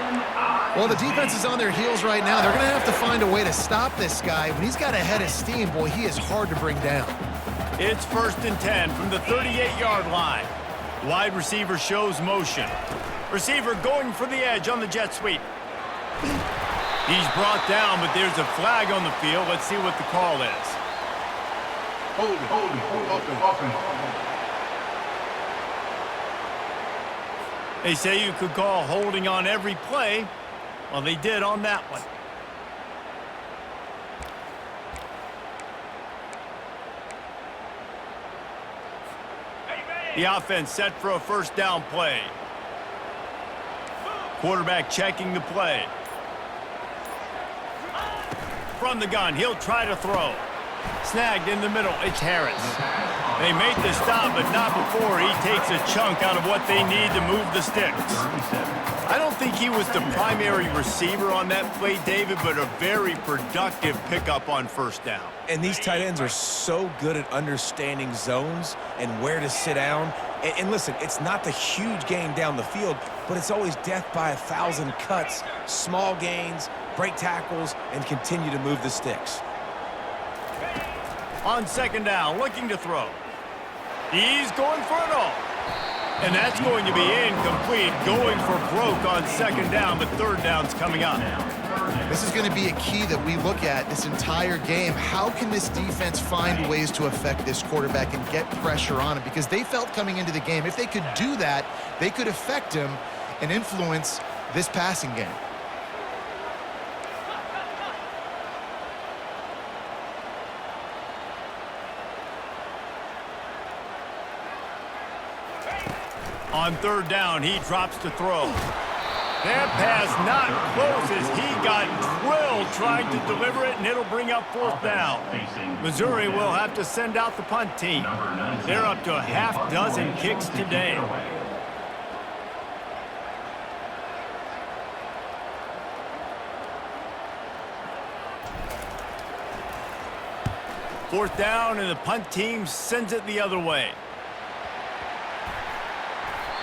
S2: Well, the defense is on their heels right now. They're going to have to find a way to stop this guy. When he's got a head of steam, boy, he is hard to bring down.
S1: It's 1st and 10 from the 38-yard line. Wide receiver shows motion. Receiver going for the edge on the jet sweep. He's brought down, but there's a flag on the field. Let's see what the call is. They say you could call holding on every play. Well, they did on that one. The offense set for a first down play. Quarterback checking the play. From the gun, he'll try to throw. Snagged in the middle, it's Harris. They make the stop, but not before he takes a chunk out of what they need to move the sticks. I don't think he was the primary receiver on that play, David, but a very productive pickup on first down.
S3: And these tight ends are so good at understanding zones and where to sit down. And listen, it's not the huge gain down the field, but it's always death by 1,000 cuts, small gains, break tackles, and continue to move the sticks.
S1: On 2nd down, looking to throw. He's going for it all. And that's going to be incomplete, going for broke on 2nd down, but 3rd down's coming up.
S2: This is going to be a key that we look at this entire game. How can this defense find ways to affect this quarterback and get pressure on him? Because they felt coming into the game, if they could do that, they could affect him and influence this passing game.
S1: On 3rd down, he drops to throw. That pass not close as he got drilled trying to deliver it, and it'll bring up 4th down. Missouri will have to send out the punt team. They're up to a half-dozen kicks today. Fourth down, and the punt team sends it the other way.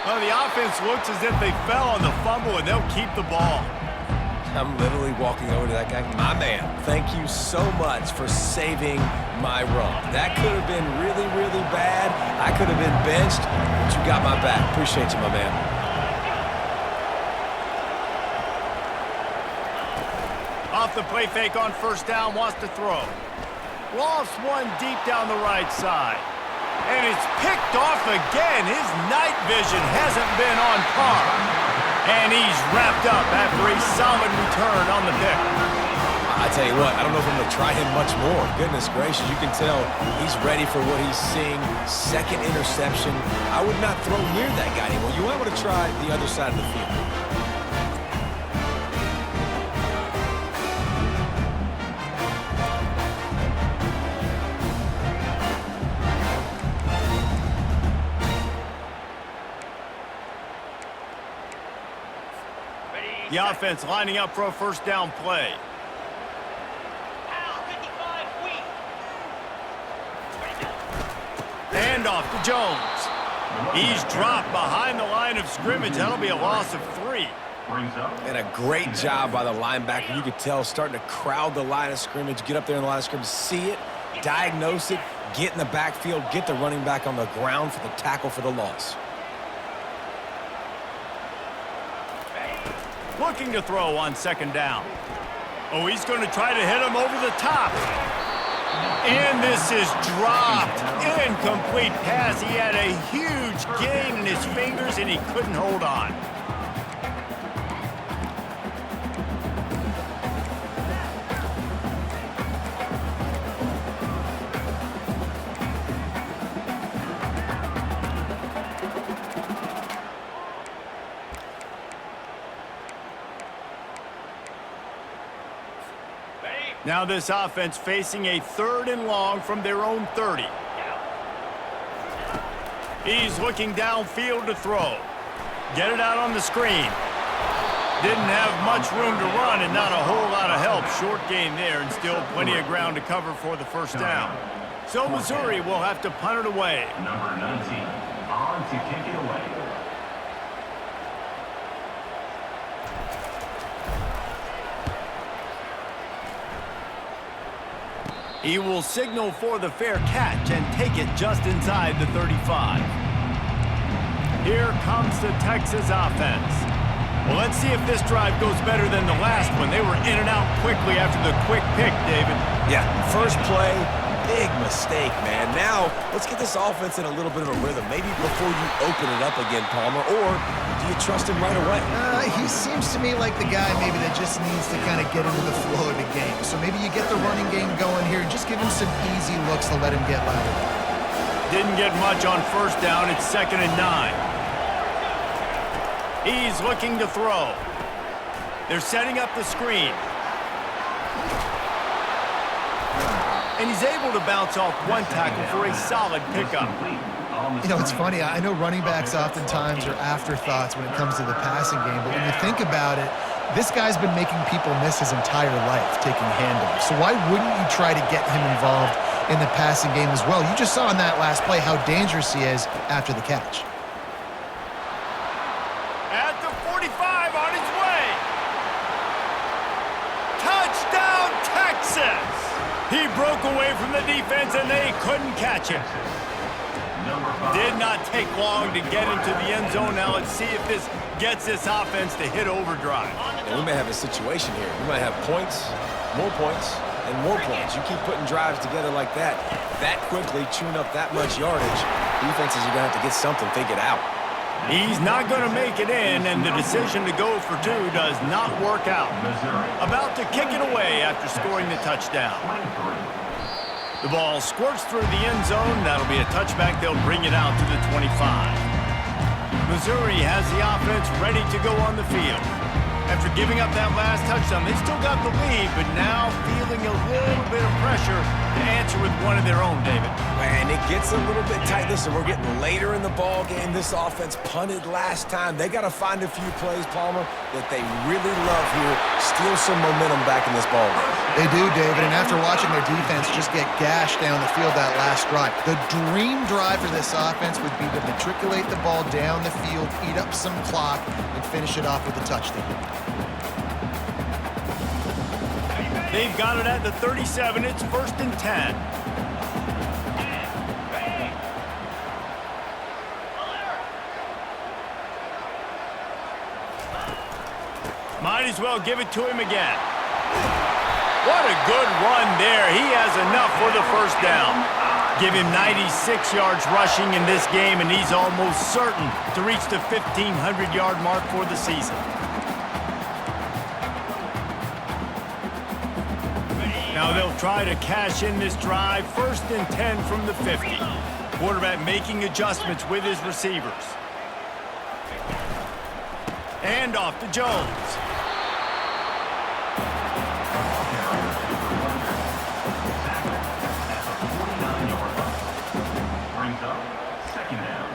S1: Well, the offense looks as if they fell on the fumble, and they'll keep the ball.
S3: I'm literally walking over to that guy. My man, thank you so much for saving my run. That could have been really, really bad. I could have been benched, but you got my back. Appreciate you, my man.
S1: Off the play fake on 1st down, wants to throw. Lost one deep down the right side. And it's picked off again. His night vision hasn't been on par. And he's wrapped up after a solid return on the pick.
S3: I tell you what, I don't know if I'm going to try him much more. Goodness gracious, you can tell he's ready for what he's seeing. 2nd interception. I would not throw near that guy anymore. You might want to try the other side of the field.
S1: The offense lining up for a 1st down play. Handoff to Jones. He's dropped behind the line of scrimmage. That'll be a loss of 3.
S5: Brings up.
S3: And a great job by the linebacker. You could tell starting to crowd the line of scrimmage, get up there in the line of scrimmage, see it, diagnose it, get in the backfield, get the running back on the ground for the tackle for the loss.
S1: Looking to throw on second down. Oh, he's going to try to hit him over the top. And this is dropped. Incomplete pass. He had a huge gain in his fingers, and he couldn't hold on. Now this offense facing a 3rd and long from their own 30. He's looking downfield to throw. Get it out on the screen. Didn't have much room to run and not a whole lot of help. Short gain there and still plenty of ground to cover for the first down. So Missouri will have to punt it away.
S5: Number 19 on to kick it away.
S1: He will signal for the fair catch and take it just inside the 35. Here comes the Texas offense. Well, let's see if this drive goes better than the last one. They were in and out quickly after the quick pick, David.
S3: Yeah, first play, big mistake, man. Now, let's get this offense in a little bit of a rhythm. Maybe before you open it up again, Palmer, or do you trust him right away?
S2: He seems to me like the guy maybe that just needs to kind of get into the flow of the game. So maybe you get the running game going here and just give him some easy looks to let him get lateral.
S1: Didn't get much on first down. It's 2nd and 9. He's looking to throw. They're setting up the screen. And he's able to bounce off one tackle for a solid pickup.
S2: You know, it's funny. I know running backs oftentimes are afterthoughts when it comes to the passing game, but when you think about it, this guy's been making people miss his entire life taking handoffs. So why wouldn't you try to get him involved in the passing game as well? You just saw in that last play how dangerous he is after the catch.
S1: At the 45 on his way. Touchdown, Texas! He broke away from the defense and they couldn't catch him. Did not take long to get into the end zone. Now let's see if this gets this offense to hit overdrive.
S3: And we may have a situation here. We might have points, and more points. You keep putting drives together like that quickly, chewing up that much yardage, defenses are going to have to get something figured out.
S1: He's not going to make it in, and the decision to go for 2 does not work out. About to kick it away after scoring the touchdown. The ball squirts through the end zone. That'll be a touchback. They'll bring it out to the 25. Missouri has the offense ready to go on the field. After giving up that last touchdown, they still got the lead, but now feeling a little bit of pressure to answer with one of their own, David.
S3: And it gets a little bit tight. Listen, we're getting later in the ball game. This offense punted last time. They got to find a few plays, Palmer, that they really love here. Steal some momentum back in this ball game.
S2: They do, David, and after watching their defense just get gashed down the field that last drive, the dream drive for this offense would be to matriculate the ball down the field, eat up some clock, and finish it off with a touchdown.
S1: They've got it at the 37. It's 1st and 10. Might as well give it to him again. What a good run there. He has enough for the first down. Give him 96 yards rushing in this game, and he's almost certain to reach the 1,500-yard mark for the season. Now they'll try to cash in this drive. 1st and 10 from the 50. Quarterback making adjustments with his receivers. And off to Jones.
S5: Brings up 2nd down.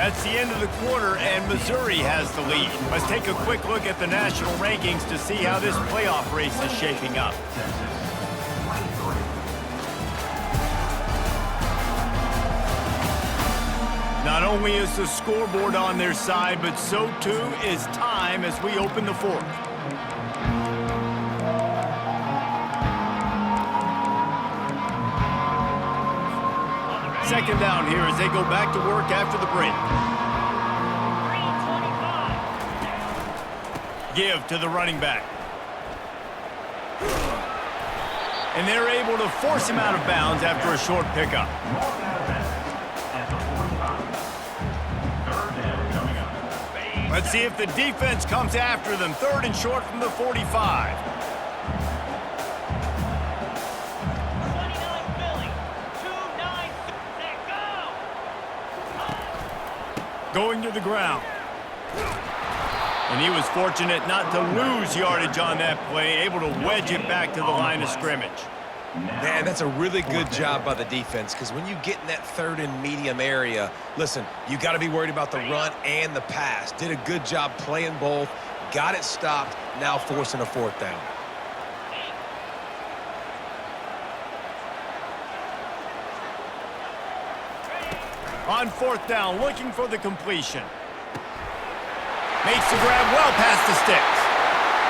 S1: That's the end of the quarter, and Missouri has the lead. Let's take a quick look at the national rankings to see how this playoff race is shaping up. Not only is the scoreboard on their side, but so too is time as we open the fourth. Second down here as they go back to work after the break. Give to the running back. And they're able to force him out of bounds after a short pickup. Let's see if the defense comes after them. Third and short from the 45. Going to the ground. And he was fortunate not to lose yardage on that play, able to wedge it back to the line of scrimmage.
S3: Man, that's a really good job by the defense, because when you get in that third and medium area, listen, you got to be worried about the run and the pass. Did a good job playing both, got it stopped, now forcing a fourth down.
S1: On fourth down, looking for the completion. Makes the grab well past the sticks.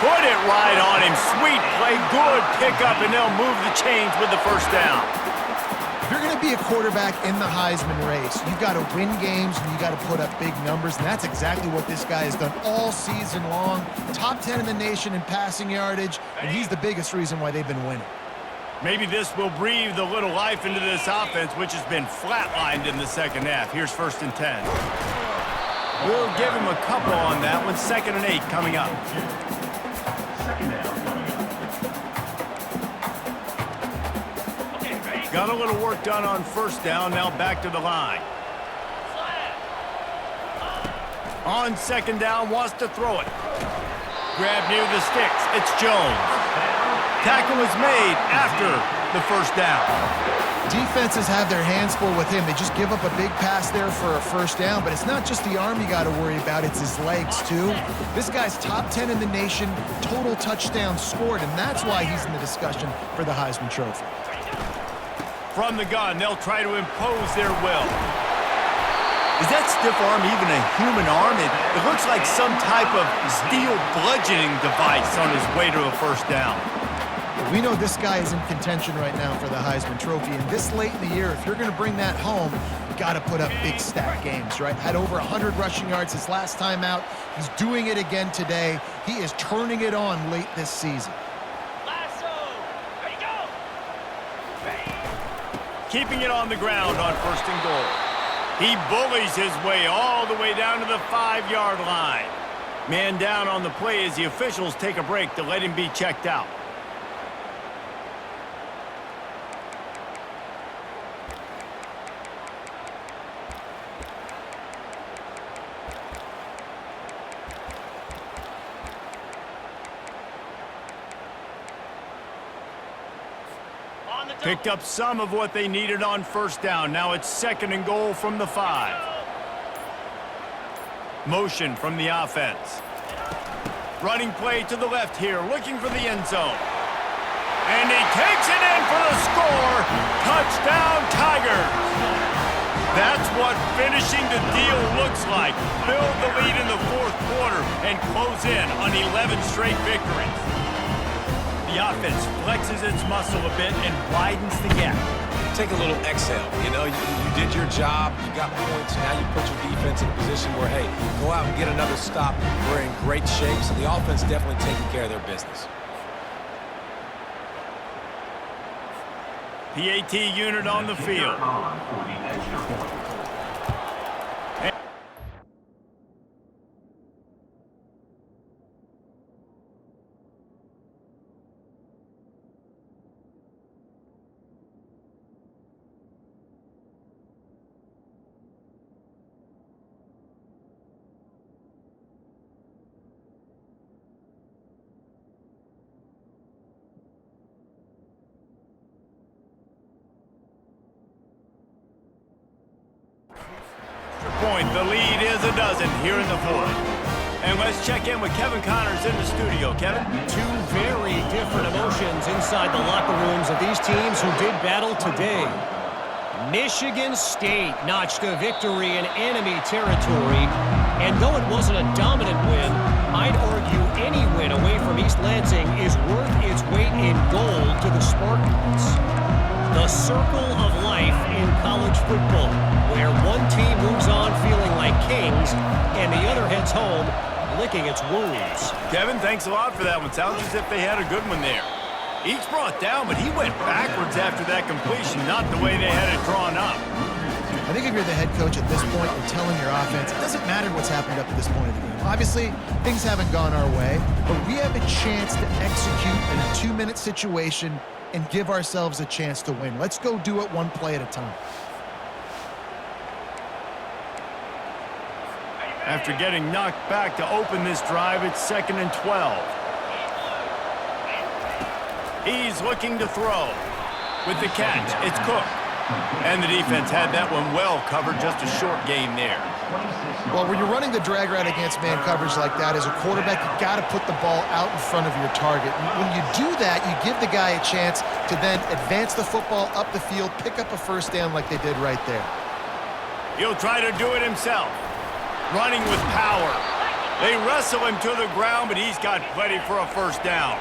S1: Put it right on him. Sweet play, good pickup, and they'll move the chains with the first down.
S2: If you're going to be a quarterback in the Heisman race, you've got to win games and you got to put up big numbers, and that's exactly what this guy has done all season long. Top 10 in the nation in passing yardage, and he's the biggest reason why they've been winning.
S1: Maybe this will breathe a little life into this offense, which has been flatlined in the second half. Here's 1st and 10. We'll give him a couple on that one. 2nd and 8 coming up. Got a little work done on first down. Now back to the line. On 2nd down, wants to throw it. Grab near the sticks. It's Jones. Tackle was made after the first down.
S2: Defenses have their hands full with him. They just give up a big pass there for a first down, but it's not just the arm you got to worry about, it's his legs too. This guy's top 10 in the nation, total touchdowns scored, and that's why he's in the discussion for the Heisman Trophy.
S1: From the gun, they'll try to impose their will. Is that stiff arm even a human arm? It looks like some type of steel bludgeoning device on his way to a first down.
S2: We know this guy is in contention right now for the Heisman Trophy, and this late in the year, if you're going to bring that home, you got to put up big stat games, right? Had over 100 rushing yards his last time out. He's doing it again today. He is turning it on late this season.
S1: Keeping it on the ground on 1st and goal. He bullies his way all the way down to the 5-yard line. Man down on the play as the officials take a break to let him be checked out. Picked up some of what they needed on first down. Now it's 2nd and goal from the 5. Motion from the offense. Running play to the left here, looking for the end zone. And he takes it in for the score. Touchdown, Tigers. That's what finishing the deal looks like. Build the lead in the 4th quarter and close in on 11 straight victories. The offense flexes its muscle a bit and widens the gap.
S3: Take a little exhale. You know, you did your job. You got points. Now you put your defense in a position where, hey, go out and get another stop. We're in great shape. So the offense definitely taking care of their business.
S1: PAT unit on the field. point, the lead is a dozen here in the fourth. And let's check in with Kevin Connors in the studio. Kevin?
S4: Two very different emotions inside the locker rooms of these teams who did battle today. Michigan State notched a victory in enemy territory, and though it wasn't a dominant win, I'd argue any win away from East Lansing is worth its weight in gold to the Spartans. The circle of life in college football, where one team moves on feeling like kings, and the other heads home licking its wounds.
S1: Kevin, thanks a lot for that one. Sounds as if they had a good one there. Each brought down, but he went backwards after that completion, not the way they had it drawn up.
S2: I think if you're the head coach at this point, you're telling your offense, it doesn't matter what's happened up to this point of the game. Obviously, things haven't gone our way, but we have a chance to execute in a 2-minute situation and give ourselves a chance to win. Let's go do it one play at a time.
S1: After getting knocked back to open this drive, it's 2nd and 12. He's looking to throw. With the catch, it's Cook. And the defense had that one well covered, just a short gain there.
S2: Well, when you're running the drag route against man coverage like that, as a quarterback, you got to put the ball out in front of your target. When you do that, you give the guy a chance to then advance the football up the field, pick up a first down like they did right there.
S1: He'll try to do it himself. Running with power. They wrestle him to the ground, but he's got plenty for a first down.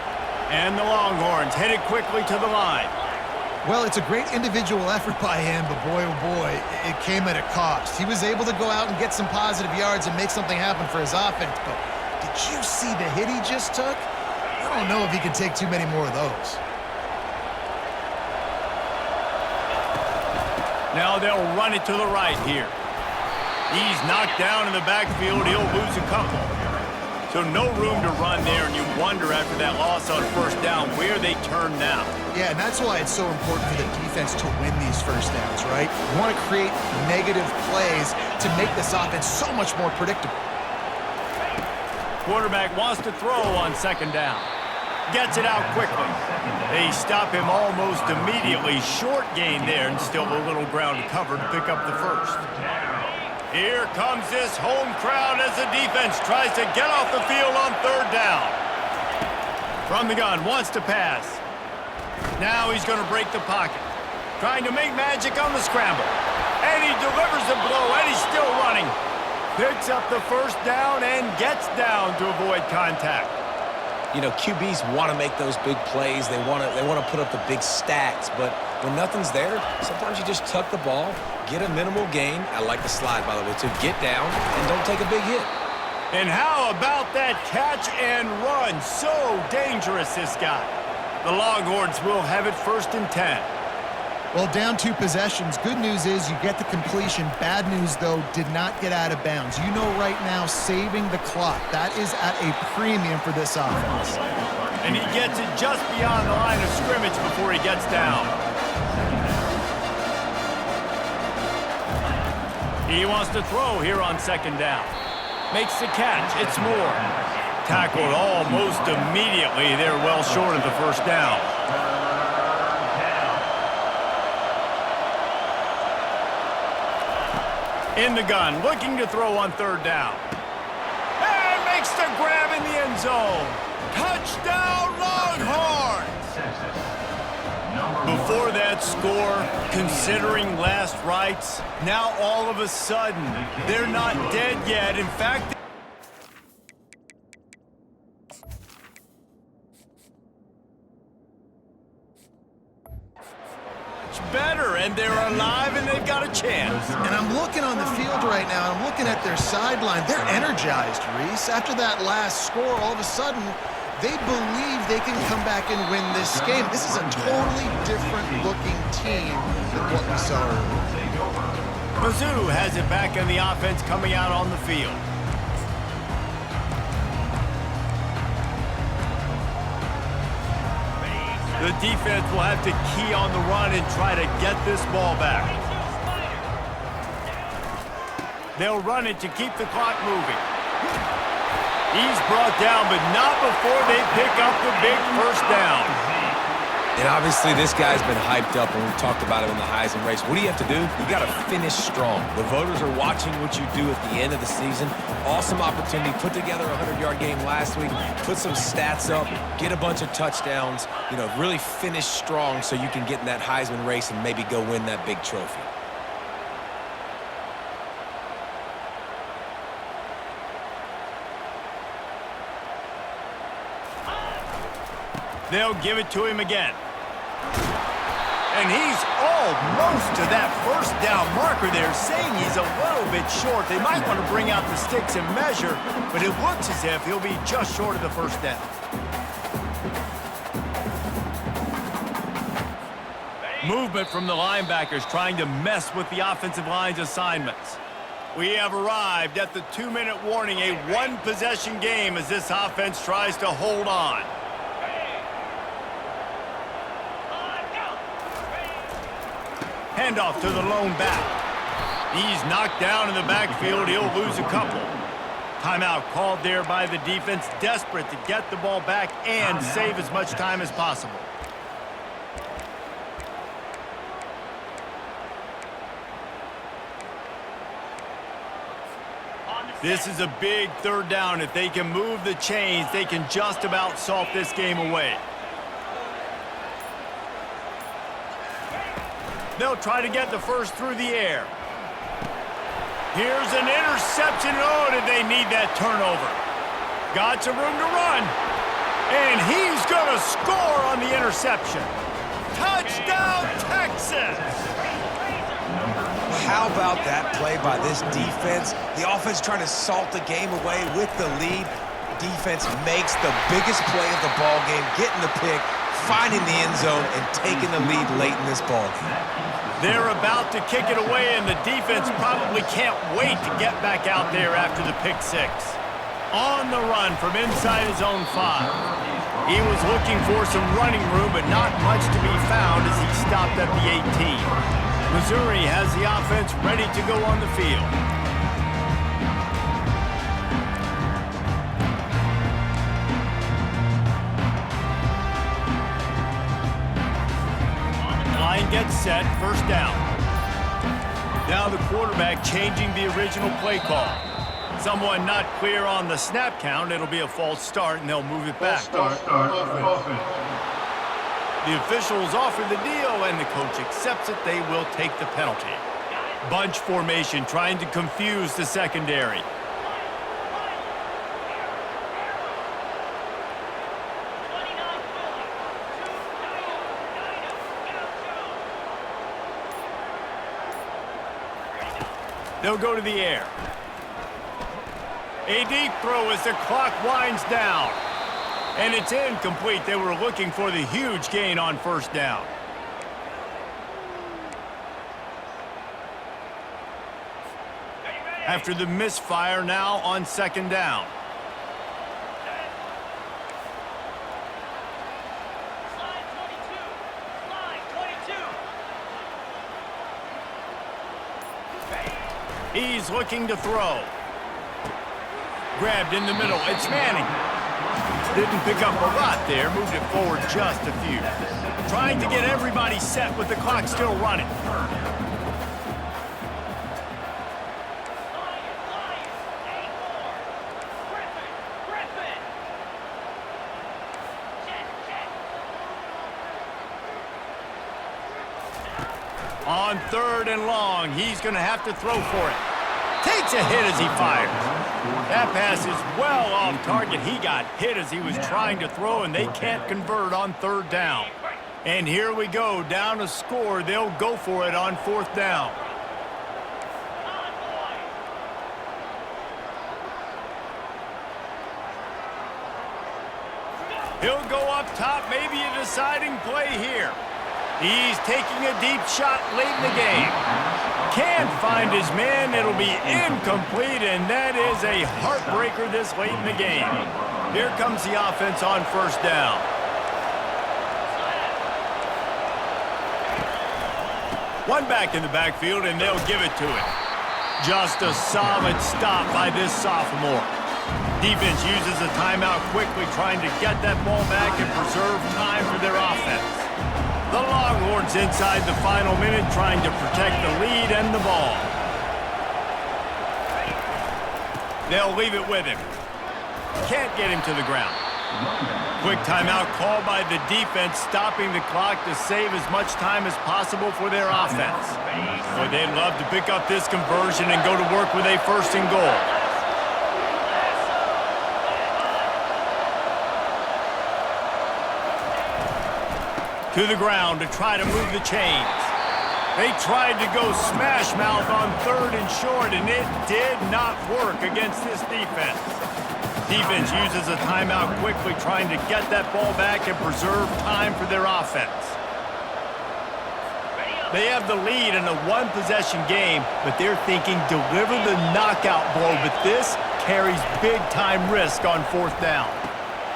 S1: And the Longhorns headed quickly to the line.
S2: Well, it's a great individual effort by him, but boy, oh boy, it came at a cost. He was able to go out and get some positive yards and make something happen for his offense, but did you see the hit he just took? I don't know if he can take too many more of those.
S1: Now they'll run it to the right here. He's knocked down in the backfield. He'll lose a couple. So no room to run there, and you wonder after that loss on first down where they turn now.
S2: Yeah, and that's why it's so important for the defense to win these first downs, right? You want to create negative plays to make this offense so much more predictable.
S1: Quarterback wants to throw on 2nd down. Gets it out quickly. They stop him almost immediately. Short gain there, and still a little ground to cover to pick up the first. Here comes this home crowd as the defense tries to get off the field on 3rd down. From the gun, wants to pass. Now he's going to break the pocket. Trying to make magic on the scramble. And he delivers the blow, and he's still running. Picks up the first down and gets down to avoid contact.
S3: You know, QBs want to make those big plays. They want to put up the big stats, but when nothing's there, sometimes you just tuck the ball, get a minimal gain. I like the slide, by the way, too. Get down and don't take a big hit.
S1: And how about that catch and run? So dangerous, this guy. The Longhorns will have it 1st and 10.
S2: Well, down 2 possessions. Good news is you get the completion. Bad news, though, did not get out of bounds. You know right now, saving the clock. That is at a premium for this offense.
S1: And he gets it just beyond the line of scrimmage before he gets down. He wants to throw here on 2nd down. Makes the catch. It's Moore. Tackled almost immediately. They're well short of the first down. In the gun, looking to throw on 3rd down. And makes the grab in the end zone. Touchdown, Longhorns! Before that score, considering last rites, now all of a sudden, they're not dead yet. In fact, better, and they're alive, and they've got a chance.
S2: And I'm looking on the field right now, and I'm looking at their sideline. They're energized, Reese. After that last score, all of a sudden, they believe they can come back and win this game. This is a totally different-looking team than what we saw earlier.
S1: Mizzou has it back in the offense coming out on the field. The defense will have to key on the run and try to get this ball back. They'll run it to keep the clock moving. He's brought down, but not before they pick up the big first down.
S3: And obviously, this guy's been hyped up, and we've talked about him in the Heisman race. What do you have to do? You got to finish strong. The voters are watching what you do at the end of the season. Awesome opportunity. Put together a 100-yard game last week. Put some stats up. Get a bunch of touchdowns. You know, really finish strong so you can get in that Heisman race and maybe go win that big trophy.
S1: They'll give it to him again. And he's almost to that first down marker there, saying he's a little bit short. They might want to bring out the sticks and measure, but it looks as if he'll be just short of the first down. Movement from the linebackers trying to mess with the offensive line's assignments. We have arrived at the 2-minute warning, a one-possession game as this offense tries to hold on. Handoff to the lone back. He's knocked down in the backfield. He'll lose a couple. Timeout called there by the defense, desperate to get the ball back and save as much time as possible. This is a big third down. If they can move the chains, they can just about salt this game away. They'll try to get the first through the air. Here's an interception. Oh, did they need that turnover? Got some room to run. And he's going to score on the interception. Touchdown, Texas!
S3: How about that play by this defense? The offense trying to salt the game away with the lead. Defense makes the biggest play of the ball game, getting the pick, finding the end zone, and taking the lead late in this ball game.
S1: They're about to kick it away, and the defense probably can't wait to get back out there after the pick six. On the run from inside his own 5. He was looking for some running room, but not much to be found as he stopped at the 18. Missouri has the offense ready to go on the field. Line gets set, first down. Now the quarterback changing the original play call. Someone not clear on the snap count. It'll be a false start, and they'll move it back. The officials offer the deal, and the coach accepts it. They will take the penalty. Bunch formation trying to confuse the secondary. They'll go to the air. A deep throw as the clock winds down. And it's incomplete. They were looking for the huge gain on first down. After the misfire, now on second down. He's looking to throw. Grabbed in the middle. It's Manning. Didn't pick up a lot there. Moved it forward just a few. Trying to get everybody set with the clock still running. On third and long, he's going to have to throw for it. Takes a hit as he fires. That pass is well off target. He got hit as he was trying to throw, and they can't convert on third down. And here we go, down a score. They'll go for it on fourth down. He'll go up top, maybe a deciding play here. He's taking a deep shot late in the game. Can't find his man. It'll be incomplete, and that is a heartbreaker this late in the game. Here comes the offense on first down. One back in the backfield, and they'll give it to him. Just a solid stop by this sophomore. Defense uses a timeout quickly, trying to get that ball back and preserve time for their offense. The Longhorns inside the final minute trying to protect the lead and the ball. They'll leave it with him. Can't get him to the ground. Quick timeout called by the defense, stopping the clock to save as much time as possible for their offense. Boy, they'd love to pick up this conversion and go to work with a first and goal. To the ground to try to move the chains. They tried to go smash mouth on third and short, and it did not work against this defense. Defense uses a timeout quickly, trying to get that ball back and preserve time for their offense. They have the lead in a one-possession game, but they're thinking deliver the knockout blow, but this carries big-time risk on fourth down.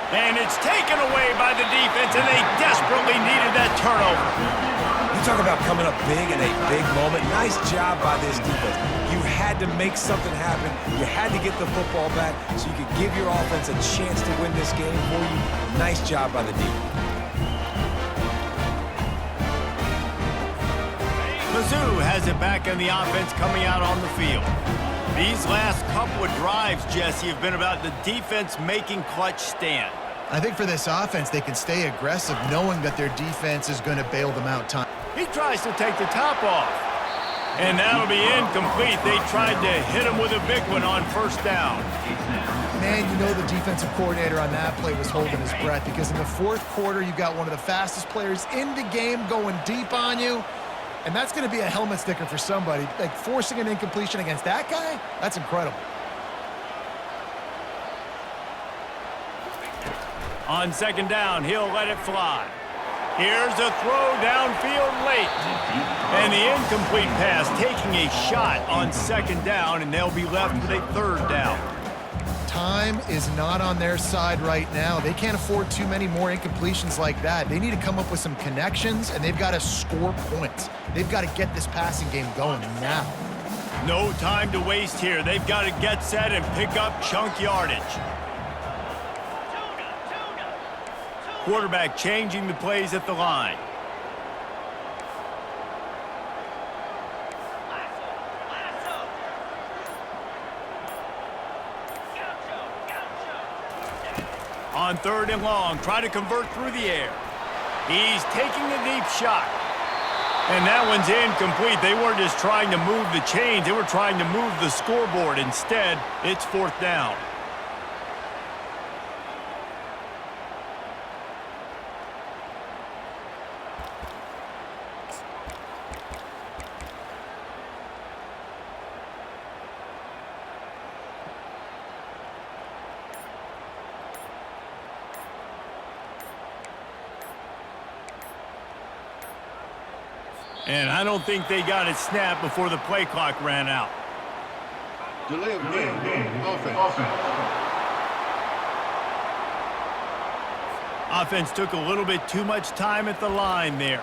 S1: And it's taken away by the defense, and they desperately needed that turnover.
S3: You talk about coming up big in a big moment. Nice job by this defense. You had to make something happen. You had to get the football back so you could give your offense a chance to win this game for you. Nice job by the defense.
S1: Mizzou has it back in the offense coming out on the field. These last couple of drives, Jesse, have been about the defense making clutch stand.
S2: I think for this offense, they can stay aggressive knowing that their defense is going to bail them out time.
S1: He tries to take the top off. And that'll be incomplete. They tried to hit him with a big one on first down.
S2: Man, you know the defensive coordinator on that play was holding his breath because in the fourth quarter, you got one of the fastest players in the game going deep on you. And that's going to be a helmet sticker for somebody. Like, forcing an incompletion against that guy, that's incredible.
S1: On second down, he'll let it fly. Here's a throw downfield late. And the incomplete pass taking a shot on second down, and they'll be left with a third down.
S2: Time is not on their side right now. They can't afford too many more incompletions like that. They need to come up with some connections, and they've got to score points. They've got to get this passing game going now.
S1: No time to waste here. They've got to get set and pick up chunk yardage. Quarterback changing the plays at the line. On third and long, try to convert through the air. He's taking a deep shot. And that one's incomplete. They weren't just trying to move the chains. They were trying to move the scoreboard. Instead, it's fourth down. And I don't think they got it snapped before the play clock ran out.
S6: Delay of game. Offense.
S1: Offense took a little bit too much time at the line there.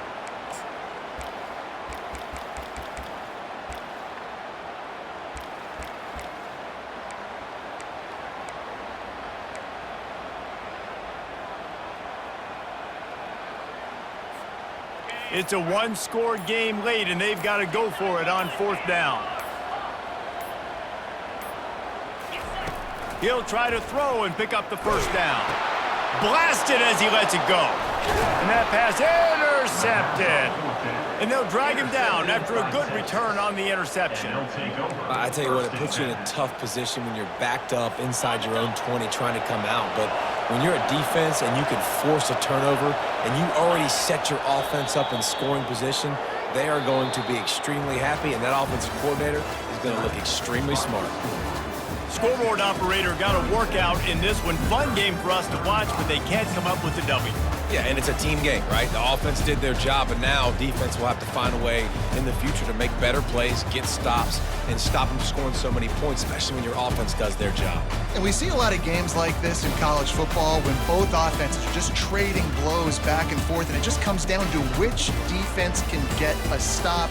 S1: It's a one-score game late, and they've got to go for it on fourth down. He'll try to throw and pick up the first down. Blasted as he lets it go. And that pass intercepted. And they'll drag him down after a good return on the interception.
S3: I tell you what, it puts you in a tough position when you're backed up inside your own 20 trying to come out. But when you're a defense and you can force a turnover and you already set your offense up in scoring position, they are going to be extremely happy, and that offensive coordinator is going to look extremely smart.
S1: Scoreboard operator got a workout in this one. Fun game for us to watch, but they can't come up with a W.
S3: Yeah, and it's a team game, right? The offense did their job, but now defense will have to find a way in the future to make better plays, get stops, and stop them scoring so many points, especially when your offense does their job.
S2: And we see a lot of games like this in college football when both offenses are just trading blows back and forth, and it just comes down to which defense can get a stop.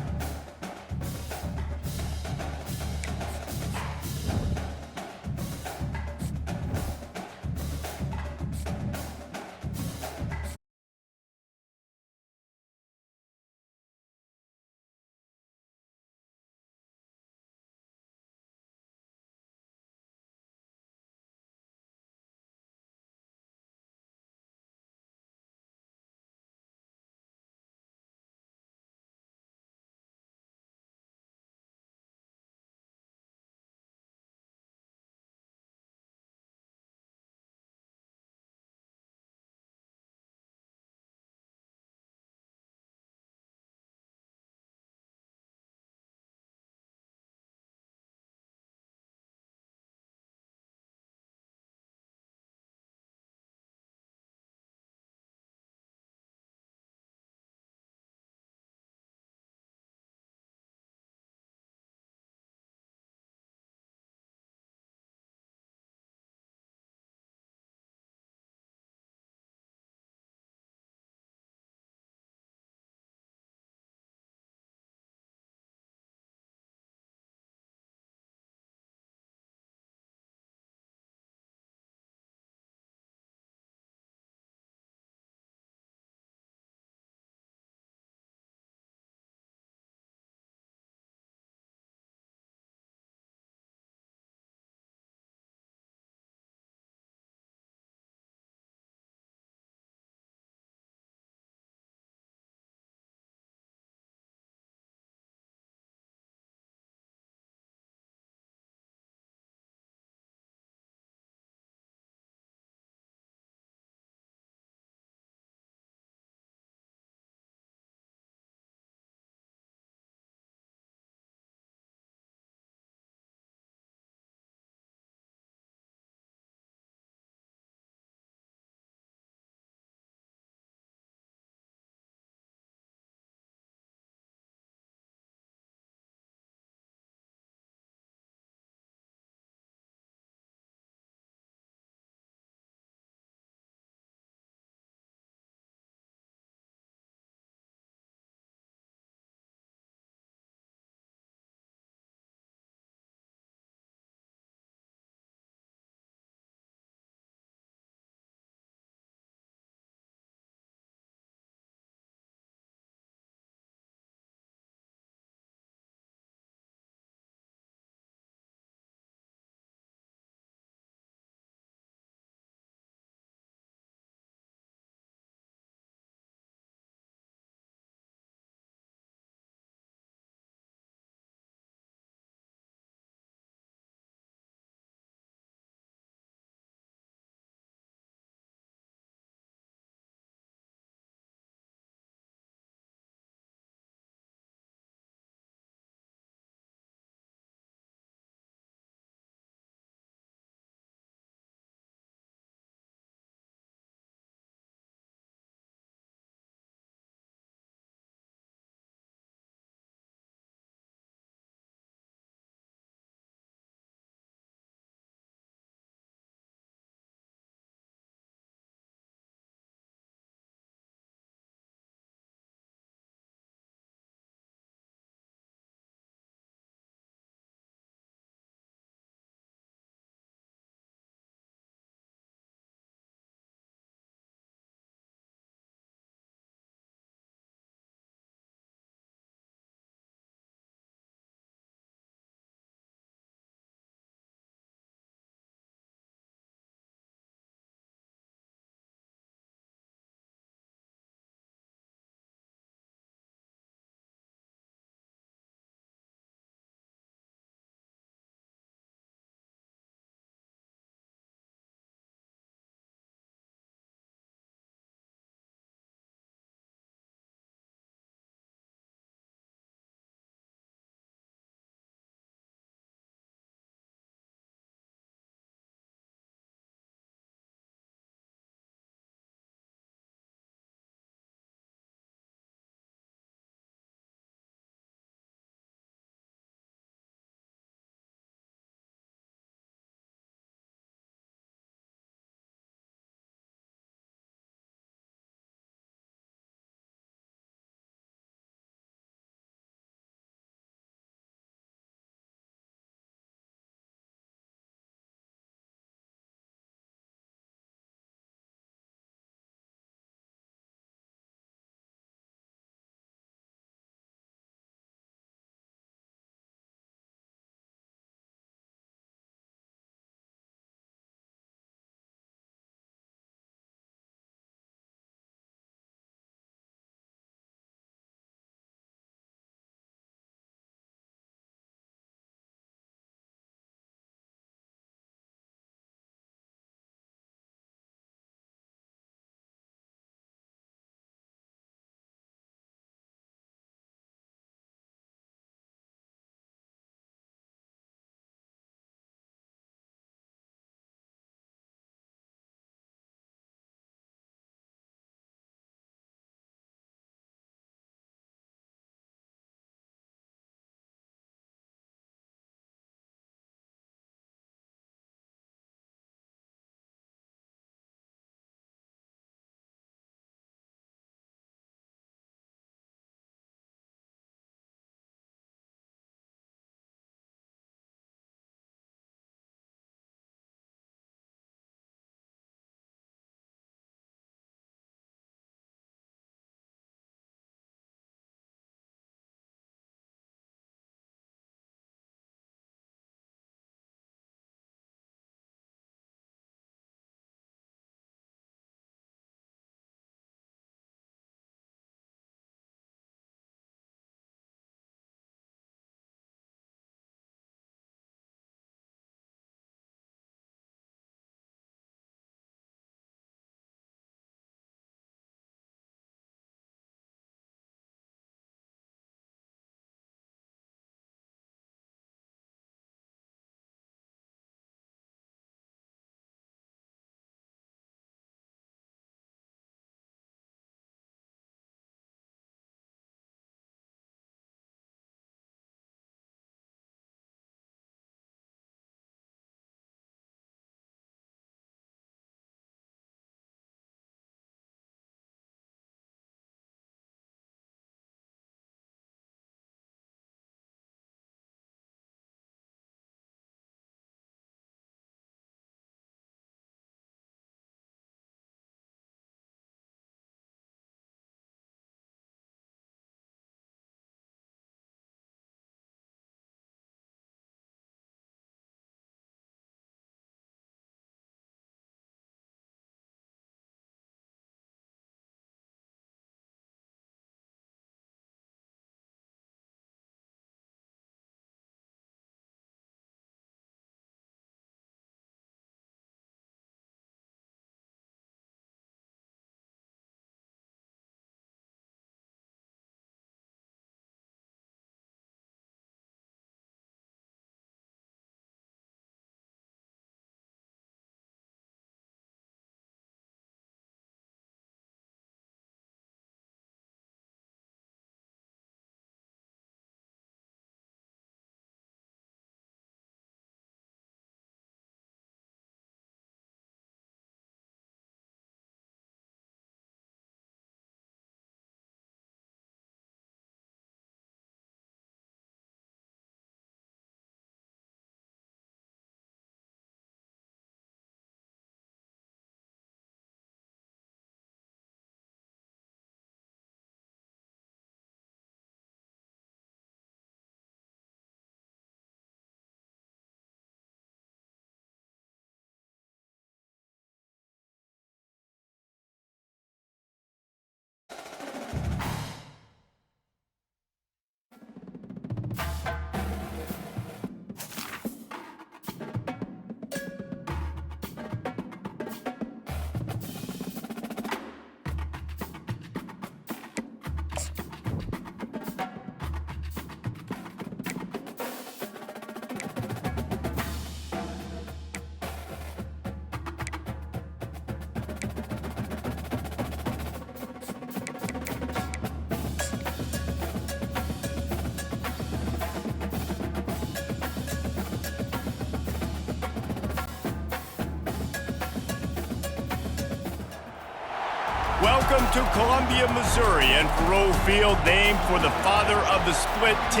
S1: Welcome to Columbia, Missouri, and Faurot Field, named for the father of the split T,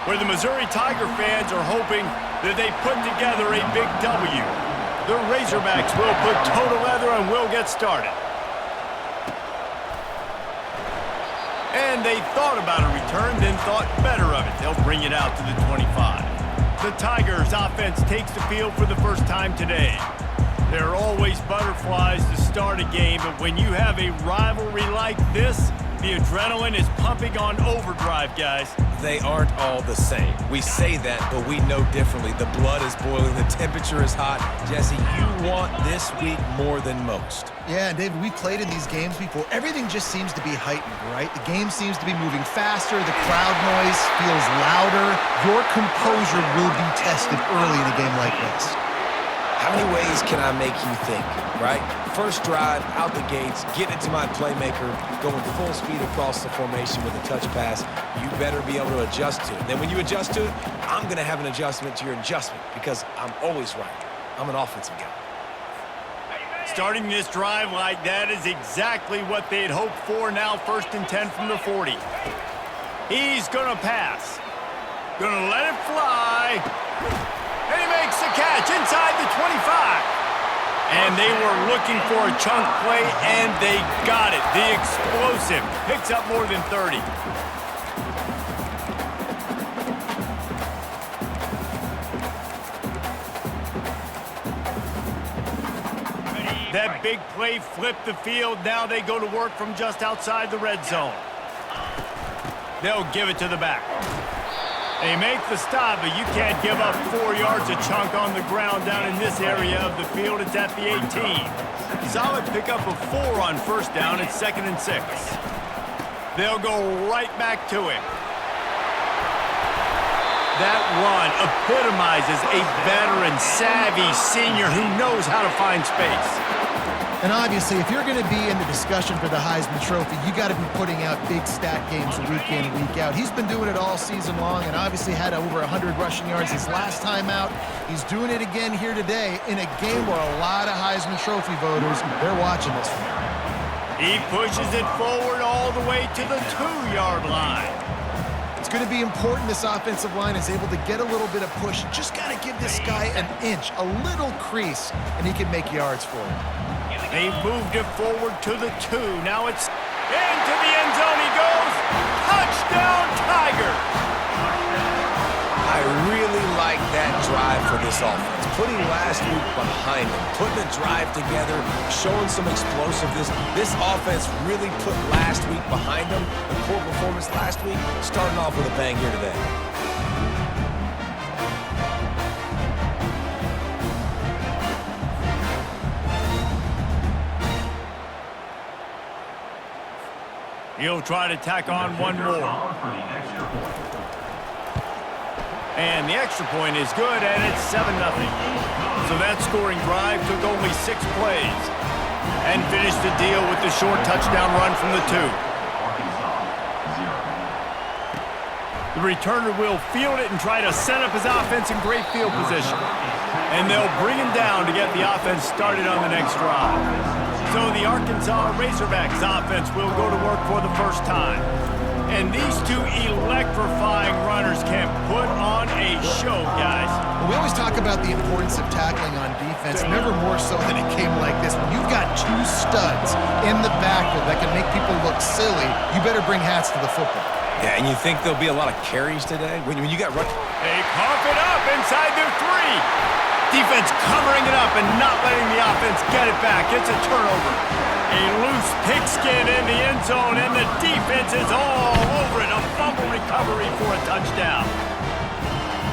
S1: where the Missouri Tiger fans are hoping that they put together a big W. The Razorbacks will put total leather and will get started. And they thought about a return, then thought better of it. They'll bring it out to the 25. The Tigers offense takes the field for the first time today. There are always butterflies to start a game, but when you have a rivalry like this, the adrenaline is pumping on overdrive, guys.
S3: They aren't all the same. We say that, but we know differently. The blood is boiling. The temperature is hot. Jesse, you want this week more than most.
S2: Yeah, and David, we've played in these games before. Everything just seems to be heightened, right? The game seems to be moving faster. The crowd noise feels louder. Your composure will be tested early in a game like this.
S3: How many ways can I make you think, right? First drive, out the gates, get it to my playmaker, going full speed across the formation with a touch pass. You better be able to adjust to it. Then when you adjust to it, I'm going to have an adjustment to your adjustment because I'm always right. I'm an offensive guy.
S1: Starting this drive like that is exactly what they'd hoped for. Now 1st and 10 from the 40. He's going to pass. Going to let it fly. And he makes the catch inside the 25. And they were looking for a chunk play, and they got it. The explosive picks up more than 30. That big play flipped the field. Now they go to work from just outside the red zone. They'll give it to the back. They make the stop, but you can't give up 4 yards a chunk on the ground down in this area of the field. It's at the 18. Solid pickup of 4 on 1st down. It's 2nd and 6. They'll go right back to it. That run epitomizes a veteran, savvy senior who knows how to find space.
S2: And obviously, if you're going to be in the discussion for the Heisman Trophy, you got to be putting out big stat games week in and week out. He's been doing it all season long and obviously had over 100 rushing yards his last time out. He's doing it again here today in a game where a lot of Heisman Trophy voters, they're watching this one.
S1: He pushes it forward all the way to the 2-yard line.
S2: It's going to be important this offensive line is able to get a little bit of push. Just got to give this guy an inch, a little crease, and he can make yards for him.
S1: They've moved it forward to the 2. Now it's into the end zone he goes. Touchdown, Tiger!
S3: I really like that drive for this offense. Putting last week behind them, putting a drive together, showing some explosiveness. This offense really put last week behind them. The poor performance last week, starting off with a bang here today.
S1: He'll try to tack on one more. And the extra point is good, and it's 7-0. So that scoring drive took only 6 plays and finished the deal with the short touchdown run from the 2. The returner will field it and try to set up his offense in great field position. And they'll bring him down to get the offense started on the next drive. So the Arkansas Razorbacks offense will go to work for the first time. And these 2 electrifying runners can put on a show, guys.
S2: Well, we always talk about the importance of tackling on defense, never more so than a game like this. When you've got 2 studs in the backfield that can make people look silly, you better bring hats to the football.
S3: Yeah, and you think there'll be a lot of carries today? When you got run.
S1: They pump it up inside their 3. Defense covering it up and not letting the offense get it back. It's a turnover. A loose pigskin in the end zone, and the defense is all over it. A fumble recovery for a touchdown.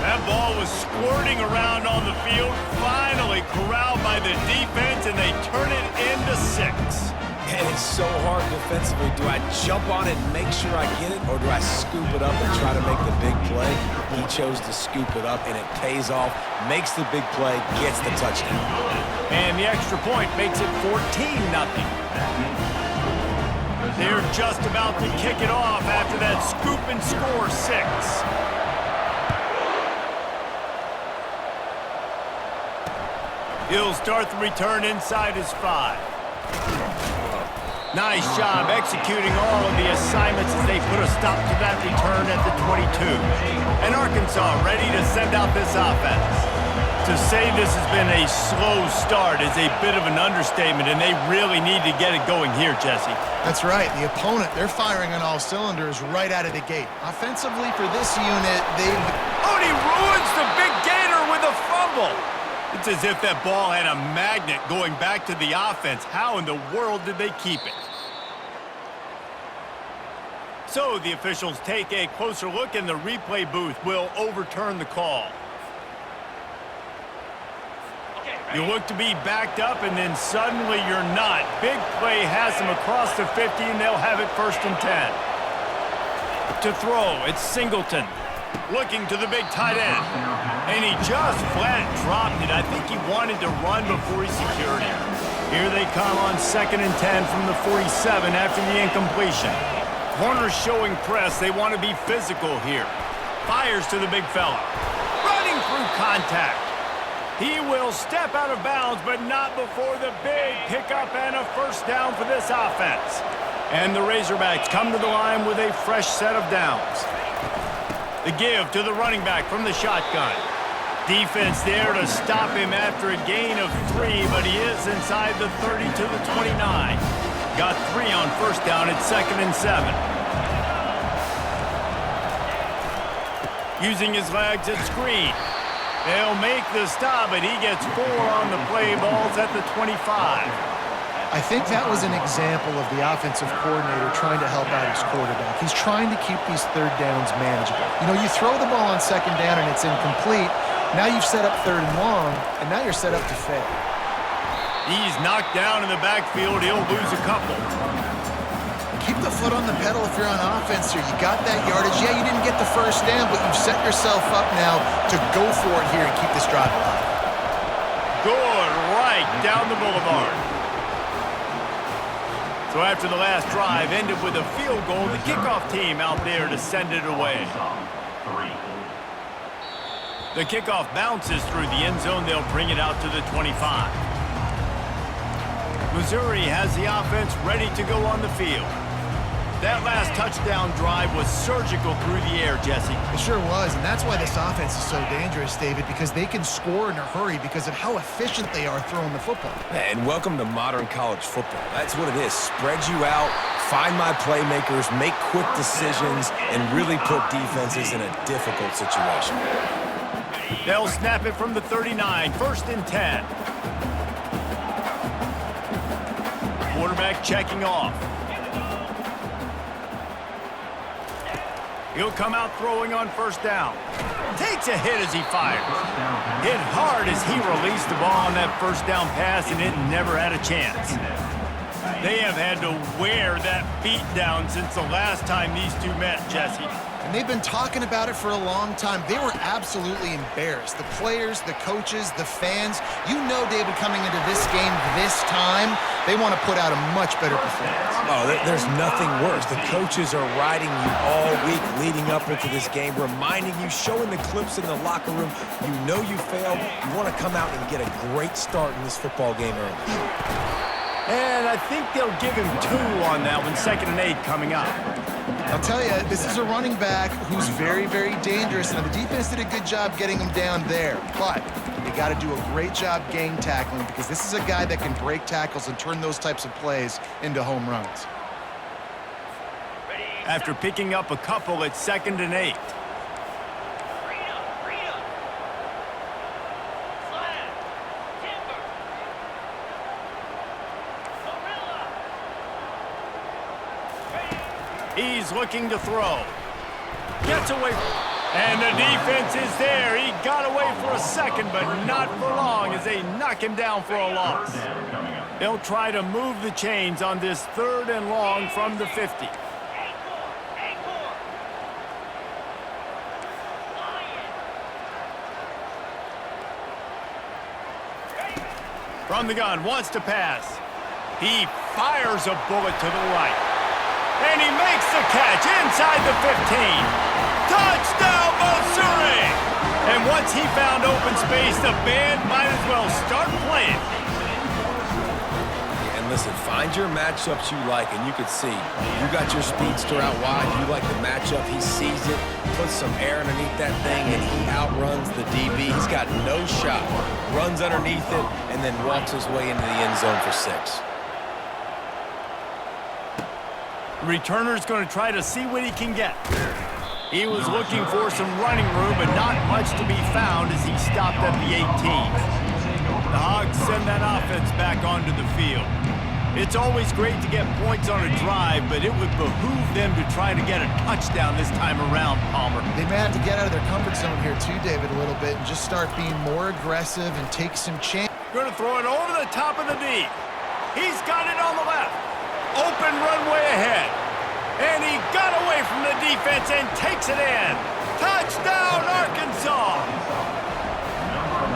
S1: That ball was squirting around on the field, finally corralled by the defense, and they turn it into 6.
S3: And it's so hard defensively. Do I jump on it and make sure I get it, or do I scoop it up and try to make the big play? He chose to scoop it up, and it pays off, makes the big play, gets the touchdown.
S1: And the extra point makes it 14-0. They're just about to kick it off after that scoop and score 6. He'll start the return inside his 5. Nice job executing all of the assignments as they put a stop to that return at the 22. And Arkansas ready to send out this offense. To say this has been a slow start is a bit of an understatement, and they really need to get it going here, Jesse.
S2: That's right. The opponent, they're firing on all cylinders right out of the gate. Offensively for this unit, they've...
S1: Oh, and he ruins the big gator with a fumble. It's as if that ball had a magnet going back to the offense. How in the world did they keep it? So the officials take a closer look, and the replay booth will overturn the call. You look to be backed up, and then suddenly you're not. Big play has them across the 50, and they'll have it 1st and 10. To throw, it's Singleton. Looking to the big tight end. And he just flat dropped it. I think he wanted to run before he secured it. Here they come on 2nd and 10 from the 47 after the incompletion. Corners showing press. They want to be physical here. Fires to the big fella. Running through contact. He will step out of bounds, but not before the big pickup and a 1st down for this offense. And the Razorbacks come to the line with a fresh set of downs. The give to the running back from the shotgun. Defense there to stop him after a gain of 3, but he is inside the 30 to the 29. Got 3 on 1st down at 2nd and 7. Using his legs at screen. They'll make the stop, but he gets 4 on the play. Balls at the 25.
S2: I think that was an example of the offensive coordinator trying to help out his quarterback. He's trying to keep these 3rd downs manageable. You know, you throw the ball on 2nd down and it's incomplete. Now you've set up 3rd and long, and now you're set up to fail.
S1: He's knocked down in the backfield. He'll lose a couple.
S2: Keep the foot on the pedal if you're on offense here. You got that yardage. Yeah, you didn't get the 1st down, but you've set yourself up now to go for it here and keep this drive alive.
S1: Good right down the boulevard. So after the last drive ended with a field goal, the kickoff team out there to send it away. The kickoff bounces through the end zone. They'll bring it out to the 25. Missouri has the offense ready to go on the field. That last touchdown drive was surgical through the air, Jesse.
S2: It sure was, and that's why this offense is so dangerous, David, because they can score in a hurry because of how efficient they are throwing the football.
S3: And welcome to modern college football. That's what it is. Spread you out, find my playmakers, make quick decisions, and really put defenses in a difficult situation.
S1: They'll snap it from the 39, 1st and 10. Quarterback checking off. He'll come out throwing on 1st down. Takes a hit as he fires. Hit hard as he released the ball on that 1st down pass, and it never had a chance. They have had to wear that beat down since the last time these two met, Jesse.
S2: And they've been talking about it for a long time. They were absolutely embarrassed. The players, the coaches, the fans. You know, David, coming into this game this time, they want to put out a much better performance.
S3: Oh, there's nothing worse. The coaches are riding you all week leading up into this game, reminding you, showing the clips in the locker room. You know you failed. You want to come out and get a great start in this football game early.
S1: And I think they'll give him 2 on that one, 2nd and 8 coming up.
S2: I'll tell you, this is a running back who's very, very dangerous, and the defense did a good job getting him down there. But you got to do a great job gang tackling because this is a guy that can break tackles and turn those types of plays into home runs.
S1: After picking up a couple at 2nd and 8. He's looking to throw. Gets away. And the defense is there. He got away for a second, but not for long as they knock him down for a loss. They'll try to move the chains on this 3rd and long from the 50. From the gun, wants to pass. He fires a bullet to the right. And he makes the catch inside the 15. Touchdown, Missouri! And once he found open space, the band might as well start playing.
S3: And listen, Listen, find your matchups you like, and you can see. You got your speedster out wide. You like the matchup. He sees it, puts some air underneath that thing, and he outruns the DB. He's got no shot. Runs underneath it, and then walks his way into the end zone for 6.
S1: Returner's going to try to see what he can get. He was looking for some running room, but not much to be found as he stopped at the 18. The Hogs send that offense back onto the field. It's always great to get points on a drive, but it would behoove them to try to get a touchdown this time around, Palmer.
S2: They may have to get out of their comfort zone here too, David, a little bit and just start being more aggressive and take some chances.
S1: Going to throw it over the top of the D. He's got it on the left. Open runway ahead. And he got away from the defense and takes it in. Touchdown, Arkansas!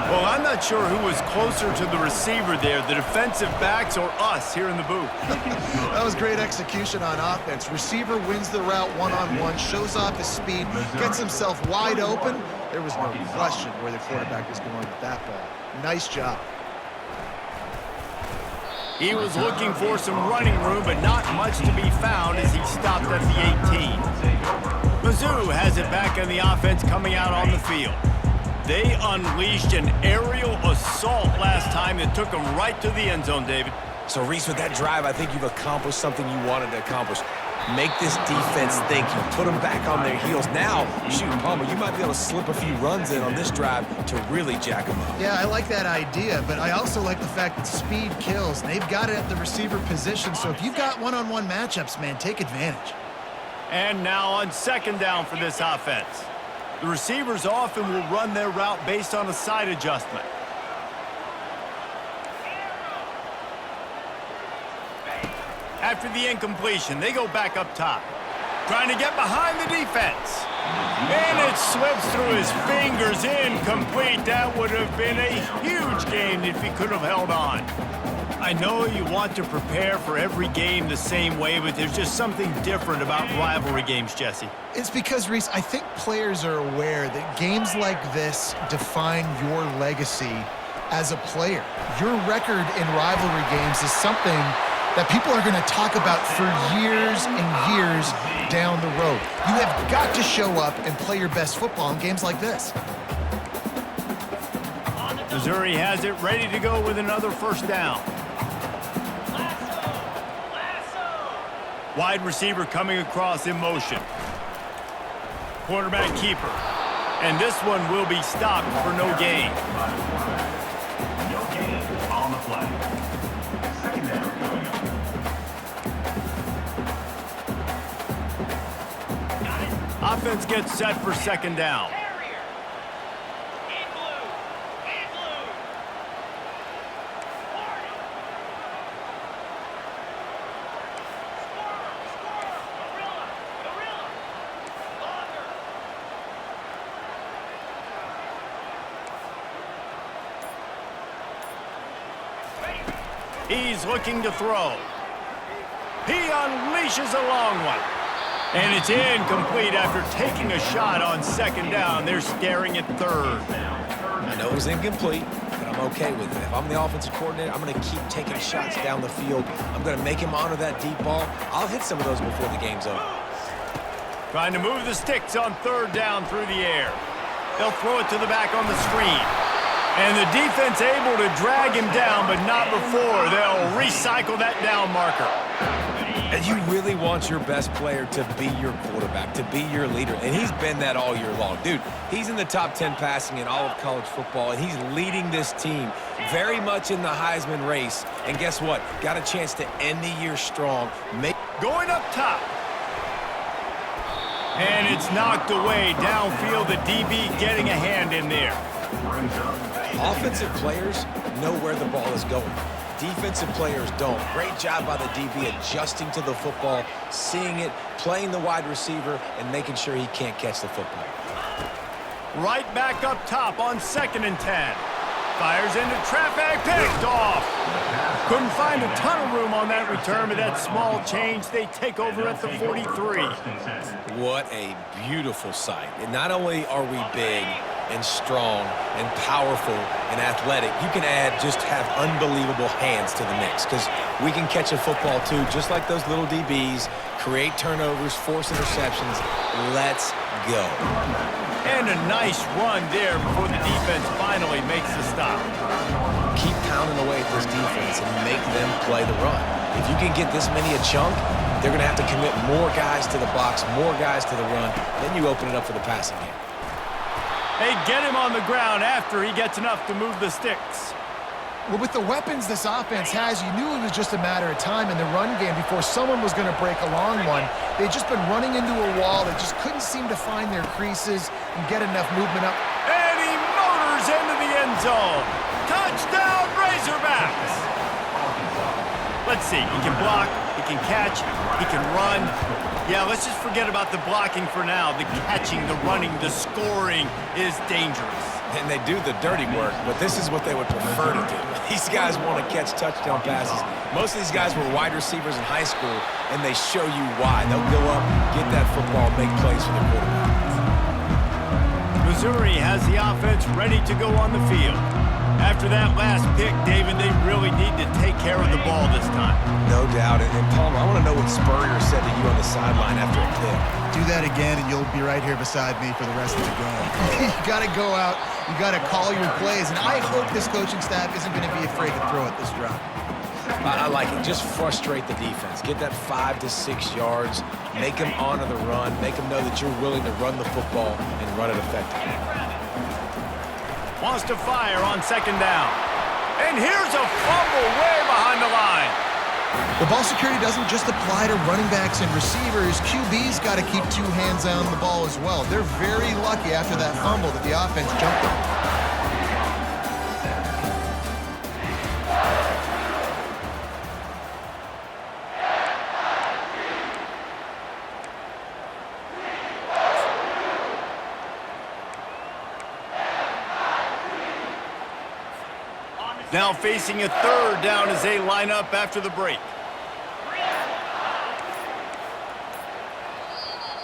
S1: Well, I'm not sure who was closer to the receiver there, the defensive backs or us here in the booth.
S2: That was great execution on offense. Receiver wins the route one-on-one, shows off his speed, gets himself wide open. There was no question where the quarterback was going with that ball. Nice job.
S1: He was looking for some running room, but not much to be found as he stopped at the 18. Mizzou has it back on the offense coming out on the field. They unleashed an aerial assault last time that took them right to the end zone, David.
S3: So, Reese, with that drive, I think you've accomplished something you wanted to accomplish. Make this defense think. You put them back on their heels. Now, shoot, Palmer, you might be able to slip a few runs in on this drive to really jack them up.
S2: Yeah, I like that idea, but I also like the fact that speed kills. And they've got it at the receiver position, so if you've got one-on-one matchups, man, take advantage.
S1: And now on second down for this offense. The receivers often will run their route based on a side adjustment. After the incompletion, they go back up top. Trying to get behind the defense. And it slips through his fingers, incomplete. That would have been a huge gain if he could have held on. I know you want to prepare for every game the same way, but there's just something different about rivalry games, Jesse.
S2: It's because, Reese, I think players are aware that games like this define your legacy as a player. Your record in rivalry games is something that people are going to talk about for years and years down the road. You have got to show up and play your best football in games like this.
S1: Missouri has it ready to go with another first down. Wide receiver coming across in motion. Quarterback keeper. And this one will be stopped for no gain.
S5: No gain on the play. Second down coming up.
S1: Offense gets set for second down. He's looking to throw. He unleashes a long one. And it's incomplete after taking a shot on second down. They're staring at third.
S3: I know it was incomplete, but I'm okay with it. If I'm the offensive coordinator, I'm going to keep taking shots down the field. I'm going to make him honor that deep ball. I'll hit some of those before the game's over.
S1: Trying to move the sticks on third down through the air. They'll throw it to the back on the screen. And the defense able to drag him down, but not before. They'll recycle that down marker.
S3: And you really want your best player to be your quarterback, to be your leader. And he's been that all year long. Dude, he's in the top 10 passing in all of college football, and he's leading this team very much in the Heisman race. And guess what? Got a chance to end the year strong.
S1: Going up top. And it's knocked away downfield. The DB getting a hand in there.
S3: Offensive players know where the ball is going. Defensive players don't. Great job by the DB adjusting to the football, seeing it, playing the wide receiver, and making sure he can't catch the football.
S1: Right back up top on 2nd and 10. Fires into traffic, picked off. Couldn't find a ton of room on that return, but that small change, they take over at the 43.
S3: What a beautiful sight. And not only are we big, and strong and powerful and athletic, you can have unbelievable hands to the mix, because we can catch a football too, just like those little DBs, create turnovers, force interceptions. Let's go.
S1: And a nice run there before the defense finally makes the stop.
S3: Keep pounding away at this defense and make them play the run. If you can get this many a chunk, they're going to have to commit more guys to the box, more guys to the run. Then you open it up for the passing game.
S1: They get him on the ground after he gets enough to move the sticks.
S2: Well, with the weapons this offense has, you knew it was just a matter of time in the run game before someone was going to break a long one. They'd just been running into a wall. They just couldn't seem to find their creases and get enough movement up.
S1: And he motors into the end zone. Touchdown, Razorbacks! Let's see. He can block, he can catch, he can run. Yeah, let's just forget about the blocking for now. The catching, the running, the scoring is dangerous.
S3: And they do the dirty work, but this is what they would prefer to do. These guys want to catch touchdown passes. Most of these guys were wide receivers in high school, and they show you why. They'll go up, get that football, make plays for the quarterback.
S1: Missouri has the offense ready to go on the field. After that last pick, David, they really need to take care of the ball this time.
S3: No doubt. And Palmer, I want to know what Spurrier said to you on the sideline after a pick.
S2: Do that again, and you'll be right here beside me for the rest of the game. You got to go out. You got to call your plays. And I hope this coaching staff isn't going to be afraid to throw at this drop.
S3: I like it. Just frustrate the defense. Get that 5 to 6 yards. Make them honor the run. Make them know that you're willing to run the football and run it effectively.
S1: Wants to fire on second down. And here's a fumble way behind the line.
S2: The ball security doesn't just apply to running backs and receivers. QB's got to keep 2 hands on the ball as well. They're very lucky after that fumble that the offense jumped them.
S1: Now facing a third down as they line up after the break.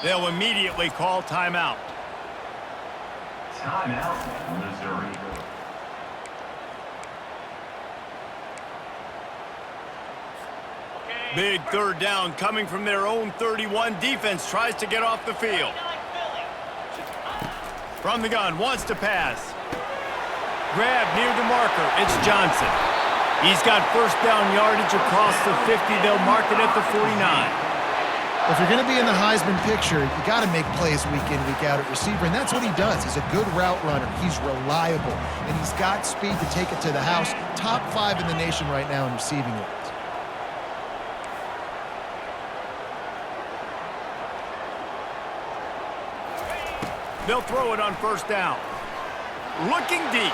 S1: They'll immediately call timeout.
S5: Timeout, Missouri.
S1: Big third down coming from their own 31. Defense tries to get off the field. From the gun, wants to pass. Grab near the marker. It's Johnson. He's got first down yardage across the 50. They'll mark it at the 49.
S2: If you're going to be in the Heisman picture, you got to make plays week in, week out at receiver, and that's what he does. He's a good route runner. He's reliable, and he's got speed to take it to the house. Top 5 in the nation right now in receiving yards.
S1: They'll throw it on first down. Looking deep.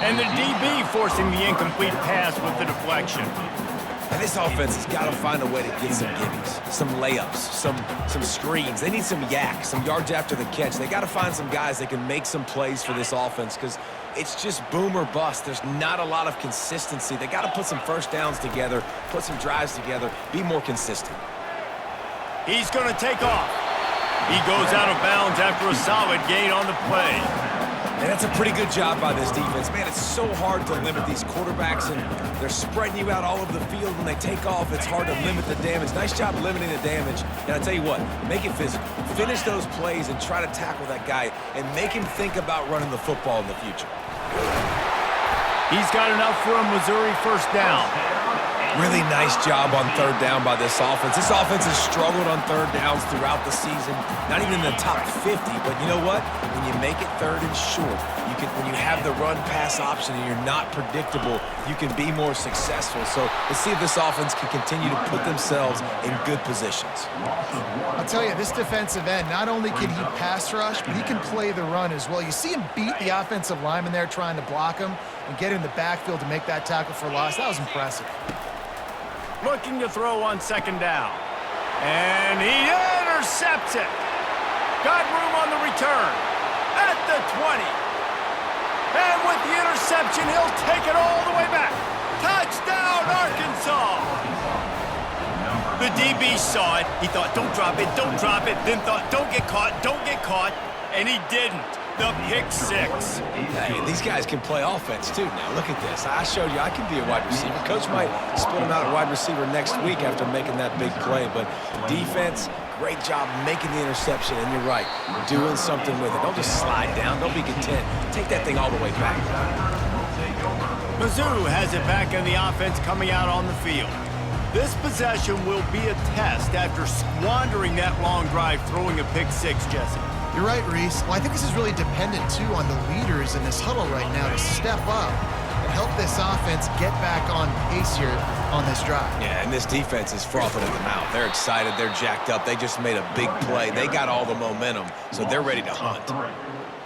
S1: And the DB forcing the incomplete pass with the deflection.
S3: And this offense has got to find a way to get some gimmies, some layups, some screens. They need some yak, some yards after the catch. They got to find some guys that can make some plays for this offense, because it's just boom or bust. There's not a lot of consistency. They got to put some first downs together, put some drives together, be more consistent.
S1: He's going to take off. He goes out of bounds after a solid gain on the play.
S3: And that's a pretty good job by this defense. Man, it's so hard to limit these quarterbacks, and they're spreading you out all over the field. When they take off, it's hard to limit the damage. Nice job limiting the damage. And I tell you what, make it physical. Finish those plays and try to tackle that guy and make him think about running the football in the future.
S1: He's got enough for a Missouri first down.
S3: Really nice job on third down by this offense. This offense has struggled on third downs throughout the season. Not even in the top 50, but you know what? When you make it third and short, when you have the run-pass option and you're not predictable, you can be more successful. So let's see if this offense can continue to put themselves in good positions.
S2: I'll tell you, this defensive end, not only can he pass rush, but he can play the run as well. You see him beat the offensive lineman there trying to block him and get in the backfield to make that tackle for loss. That was impressive.
S1: Looking to throw on second down. And he intercepts it. Got room on the return. At the 20. And with the interception, he'll take it all the way back. Touchdown, Arkansas. The DB saw it. He thought, don't drop it, don't drop it. Then thought, don't get caught, don't get caught. and he didn't. The pick six.
S3: Hey, these guys can play offense, too, now. Look at this. I showed you I can be a wide receiver. Coach might split him out at wide receiver next week after making that big play. But defense, great job making the interception. And you're right, doing something with it. Don't just slide down. Don't be content. Take that thing all the way back.
S1: Mizzou has it back in the offense coming out on the field. This possession will be a test after squandering that long drive throwing a pick six, Jesse.
S2: You're right, Reese. Well, I think this is really dependent, too, on the leaders in this huddle right now to step up and help this offense get back on pace here on this drive.
S3: Yeah, and this defense is frothing at the mouth. They're excited. They're jacked up. They just made a big play. They got all the momentum, so they're ready to hunt.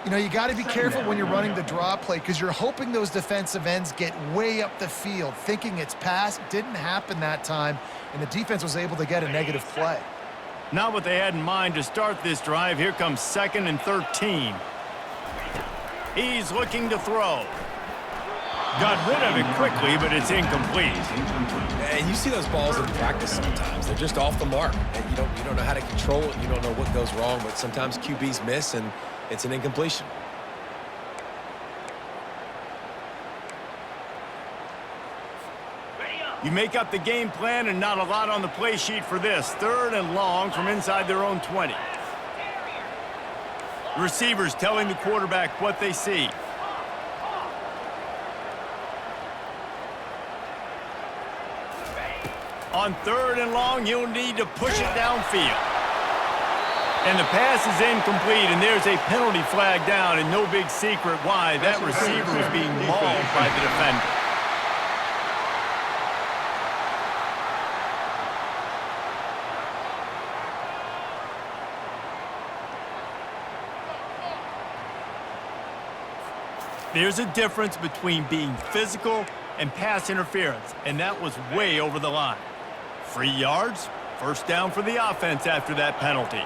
S2: You know, you got to be careful when you're running the draw play because you're hoping those defensive ends get way up the field, thinking it's pass. Didn't happen that time, and the defense was able to get a negative play.
S1: Not what they had in mind to start this drive. Here comes 2nd and 13. He's looking to throw. Got rid of it quickly, but it's incomplete.
S3: And you see those balls in practice sometimes. They're just off the mark. And you don't know how to control it. You don't know what goes wrong, but sometimes QBs miss, and it's an incompletion.
S1: You make up the game plan and not a lot on the play sheet for this. 3rd and long from inside their own 20. The receivers telling the quarterback what they see. On 3rd and long, you'll need to push it downfield. And the pass is incomplete, and there's a penalty flag down, and no big secret why. That receiver was being mauled by the defender. There's a difference between being physical and pass interference, and that was way over the line. 3 yards, 1st down for the offense after that penalty.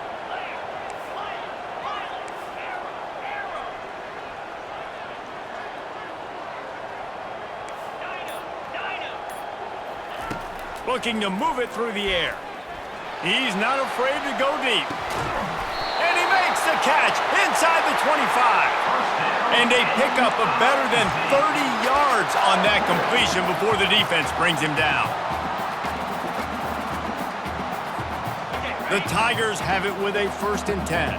S1: Looking to move it through the air. He's not afraid to go deep. And he makes the catch inside the 25. And a pickup of better than 30 yards on that completion before the defense brings him down. The Tigers have it with a 1st and 10.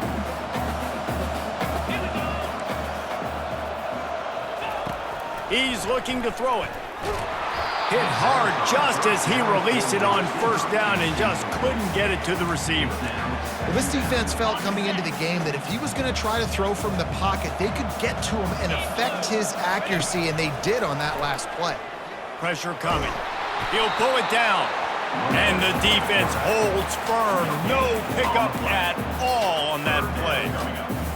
S1: He's looking to throw it. Hit hard just as he released it on 1st down and just couldn't get it to the receiver.
S2: Well, this defense felt coming into the game that if he was going to try to throw from the pocket, they could get to him and affect his accuracy, and they did on that last play.
S1: Pressure coming. He'll pull it down. And the defense holds firm. No pickup at all on that play.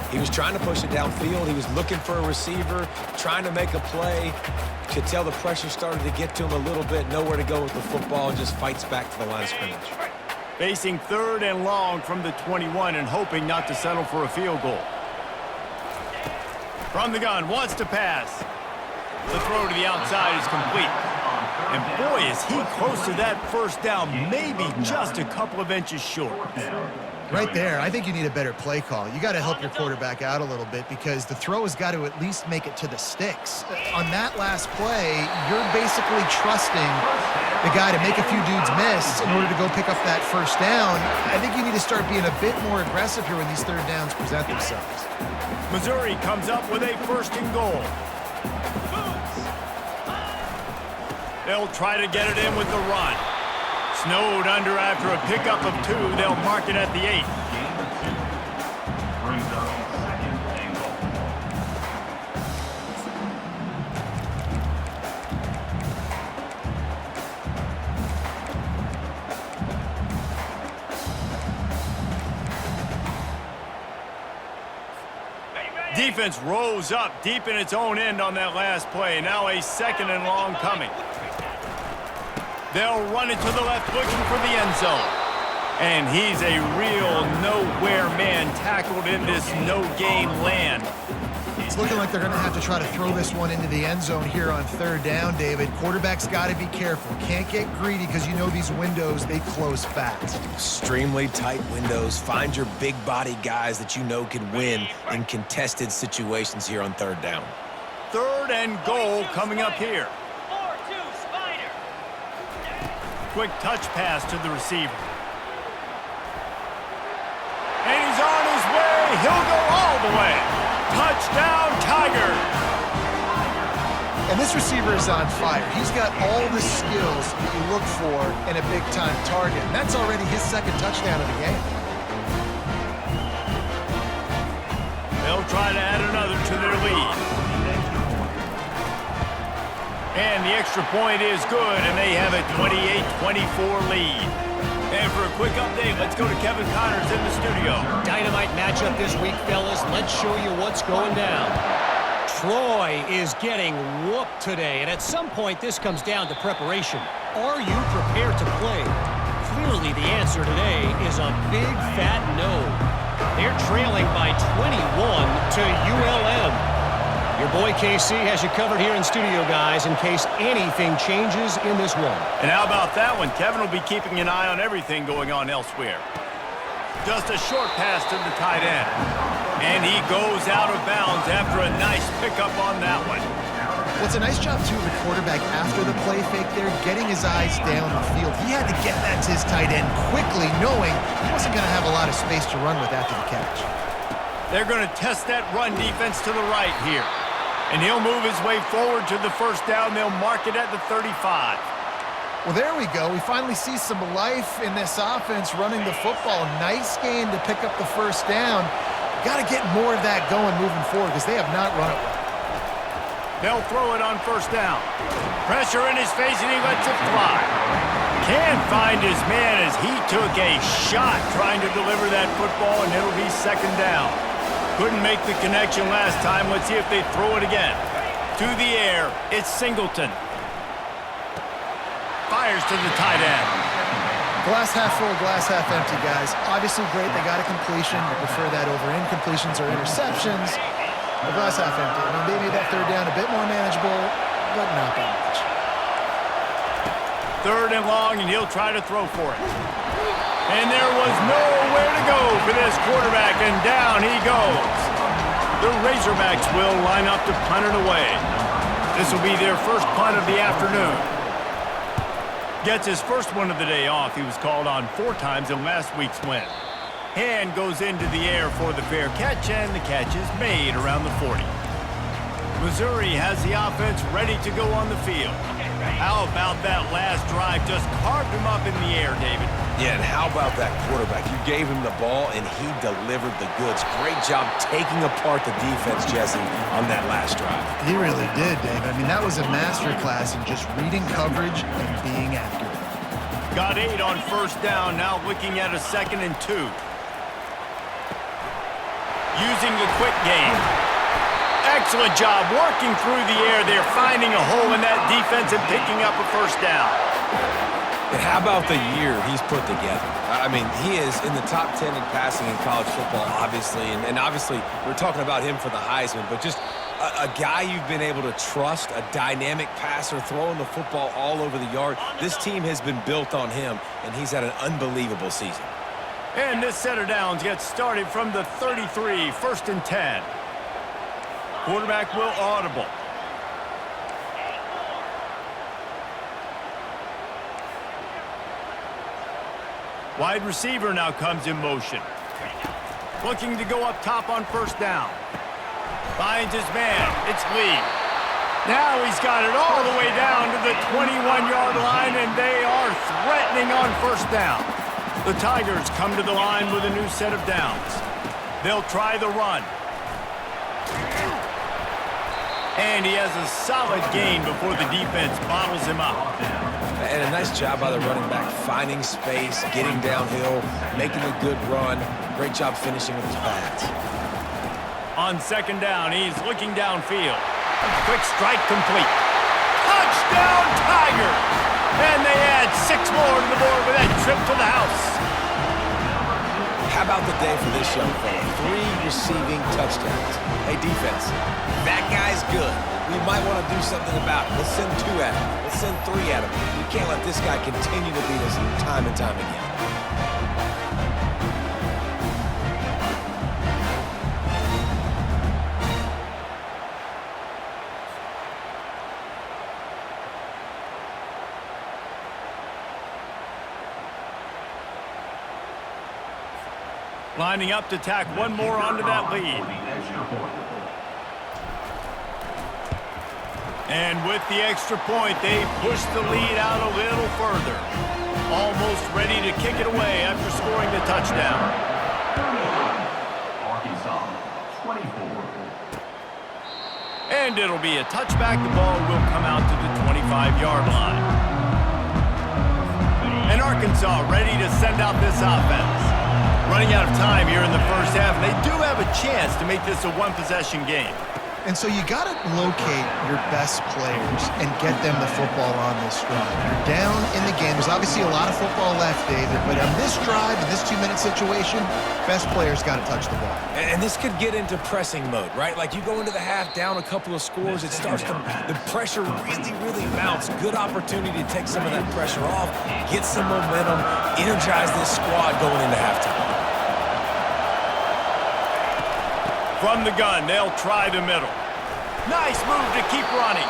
S3: He was trying to push it downfield. He was looking for a receiver, trying to make a play. You could tell the pressure started to get to him a little bit. Nowhere to go with the football, and just fights back to the line of scrimmage.
S1: Facing 3rd and long from the 21 and hoping not to settle for a field goal. From the gun, wants to pass. The throw to the outside is complete. And boy, is he close to that 1st down, maybe just a couple of inches short.
S2: Right there, I think you need a better play call. You got to help your quarterback out a little bit because the throw has got to at least make it to the sticks. On that last play, you're basically trusting the guy to make a few dudes miss in order to go pick up that 1st down. I think you need to start being a bit more aggressive here when these 3rd downs present themselves.
S1: Missouri comes up with a 1st and goal. They'll try to get it in with the run. Snowed under after a pickup of 2. They'll mark it at the 8.
S5: Brings up 2nd and goal.
S1: Defense rose up deep in its own end on that last play. Now a 2nd and long coming. They'll run it to the left looking for the end zone. And he's a real nowhere man tackled in this no-gain land.
S2: It's looking like they're going to have to try to throw this one into the end zone here on third down, David. Quarterback's got to be careful. Can't get greedy because you know these windows, they close fast.
S3: Extremely tight windows. Find your big body guys that you know can win in contested situations here on third down.
S1: Third and goal coming up here. Quick touch pass to the receiver. And he's on his way. He'll go all the way. Touchdown, Tiger.
S2: And this receiver is on fire. He's got all the skills that you look for in a big-time target. And that's already his second touchdown of the game.
S1: They'll try to add another to their lead. And the extra point is good, and they have a 28-24 lead. And for a quick update, let's go to Kevin Connors in the studio.
S4: Dynamite matchup this week, fellas. Let's show you what's going down. Troy is getting whooped today, and at some point this comes down to preparation. Are you prepared to play? Clearly the answer today is a big fat no. They're trailing by 21 to ULM. Your boy KC has you covered here in studio, guys, in case anything changes in this one.
S1: And how about that one? Kevin will be keeping an eye on everything going on elsewhere. Just a short pass to the tight end. And he goes out of bounds after a nice pickup on that one.
S2: Well, it's a nice job, too, of the quarterback after the play fake there, getting his eyes down the field. He had to get that to his tight end quickly, knowing he wasn't going to have a lot of space to run with after the catch.
S1: They're going to test that run defense to the right here. And he'll move his way forward to the first down. They'll mark it at the 35.
S2: Well, there we go. We finally see some life in this offense running the football. Nice game to pick up the first down. Got to get more of that going moving forward because they have not run it well.
S1: They'll throw it on first down. Pressure in his face, and he lets it fly. Can't find his man as he took a shot trying to deliver that football, and it'll be second down. Couldn't make the connection last time. Let's see if they throw it again. To the air, it's Singleton. Fires to the tight end.
S2: Glass half full, glass half empty, guys. Obviously great, they got a completion. I prefer that over incompletions or interceptions. The glass half empty. I mean, maybe that third down a bit more manageable, but not that much.
S1: Third and long, and he'll try to throw for it. And there was nowhere to go for this quarterback, and down he goes. The Razorbacks will line up to punt it away. This will be their first punt of the afternoon. Gets his first one of the day off. He was called on 4 times in last week's win. Hand goes into the air for the fair catch, and the catch is made around the 40. Missouri has the offense ready to go on the field. How about that last drive? Just carved him up in the air, David.
S3: Yeah, and how about that quarterback? You gave him the ball, and he delivered the goods. Great job taking apart the defense, Jesse, on that last drive.
S2: He really did, Dave. I mean, that was a masterclass in just reading coverage and being accurate.
S1: Got 8 on first down, now looking at a 2nd and 2. Using the quick game. Excellent job working through the air. They're finding a hole in that defense and picking up a first down.
S3: And how about the year he's put together? I mean, he is in the top 10 in passing in college football, obviously. And obviously, we're talking about him for the Heisman, but just a guy you've been able to trust, a dynamic passer, throwing the football all over the yard. This team has been built on him, and he's had an unbelievable season.
S1: And this set of downs gets started from the 33, 1st and 10. Quarterback will audible. Wide receiver now comes in motion. Looking to go up top on first down. Finds his man. It's Lee. Now he's got it all the way down to the 21-yard line, and they are threatening on first down. The Tigers come to the line with a new set of downs. They'll try the run. And he has a solid gain before the defense bottles him up.
S3: And a nice job by the running back, finding space, getting downhill, making a good run. Great job finishing with his pads.
S1: On second down, he's looking downfield. Quick strike complete. Touchdown, Tiger! And they add 6 more to the board with that trip to the house.
S3: How about the day for this young fella? 3 receiving touchdowns. Hey, defense, that guy's good. We might want to do something about it. Let's send 2 at him. Let's send 3 at him. We can't let this guy continue to beat us time and time again.
S1: Lining up to tack one more onto that lead. And with the extra point, they push the lead out a little further. Almost ready to kick it away after scoring the touchdown.
S5: Arkansas, 24.
S1: And it'll be a touchback. The ball will come out to the 25-yard line. And Arkansas ready to send out this offense. Running out of time here in the first half, and they do have a chance to make this a one-possession game.
S2: And so you got to locate your best players and get them the football on this drive. You're down in the game. There's obviously a lot of football left, David, but on this drive, in this 2-minute situation, best players got to touch the ball.
S3: And this could get into pressing mode, right? Like you go into the half down a couple of scores, it starts to, the pressure really mounts. Good opportunity to take some of that pressure off, get some momentum, energize this squad going into halftime.
S1: From the gun, they'll try the middle. Nice move to keep running.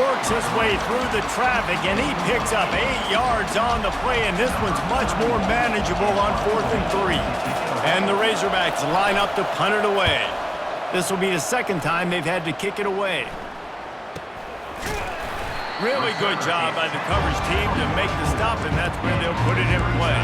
S1: Works his way through the traffic, and he picks up 8 yards on the play, and this one's much more manageable on 4th and 3. And the Razorbacks line up to punt it away. This will be the second time they've had to kick it away. Really good job by the coverage team to make the stop, and that's where they'll put it in play.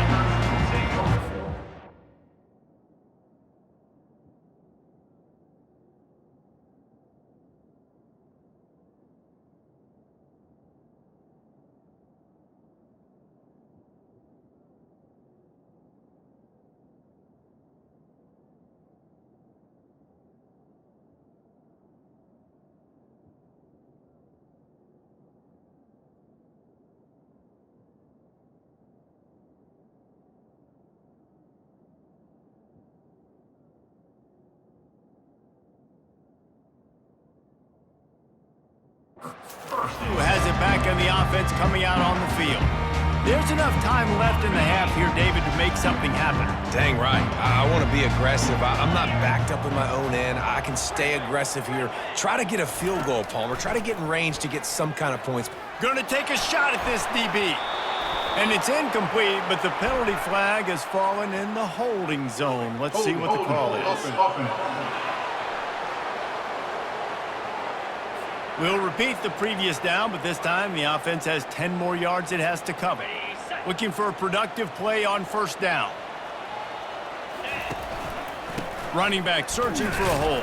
S1: Who has it back in the offense coming out on the field. There's enough time left in the half here, David, to make something happen.
S3: Dang right. I want to be aggressive. I'm not backed up in my own end. I can stay aggressive here. Try to get a field goal, Palmer. Try to get in range to get some kind of points.
S1: Gonna take a shot at this DB. And it's incomplete, but the penalty flag has fallen in the holding zone. Let's see what the call is. We'll repeat the previous down, but this time the offense has 10 more yards it has to cover. Looking for a productive play on first down. Running back searching for a hole.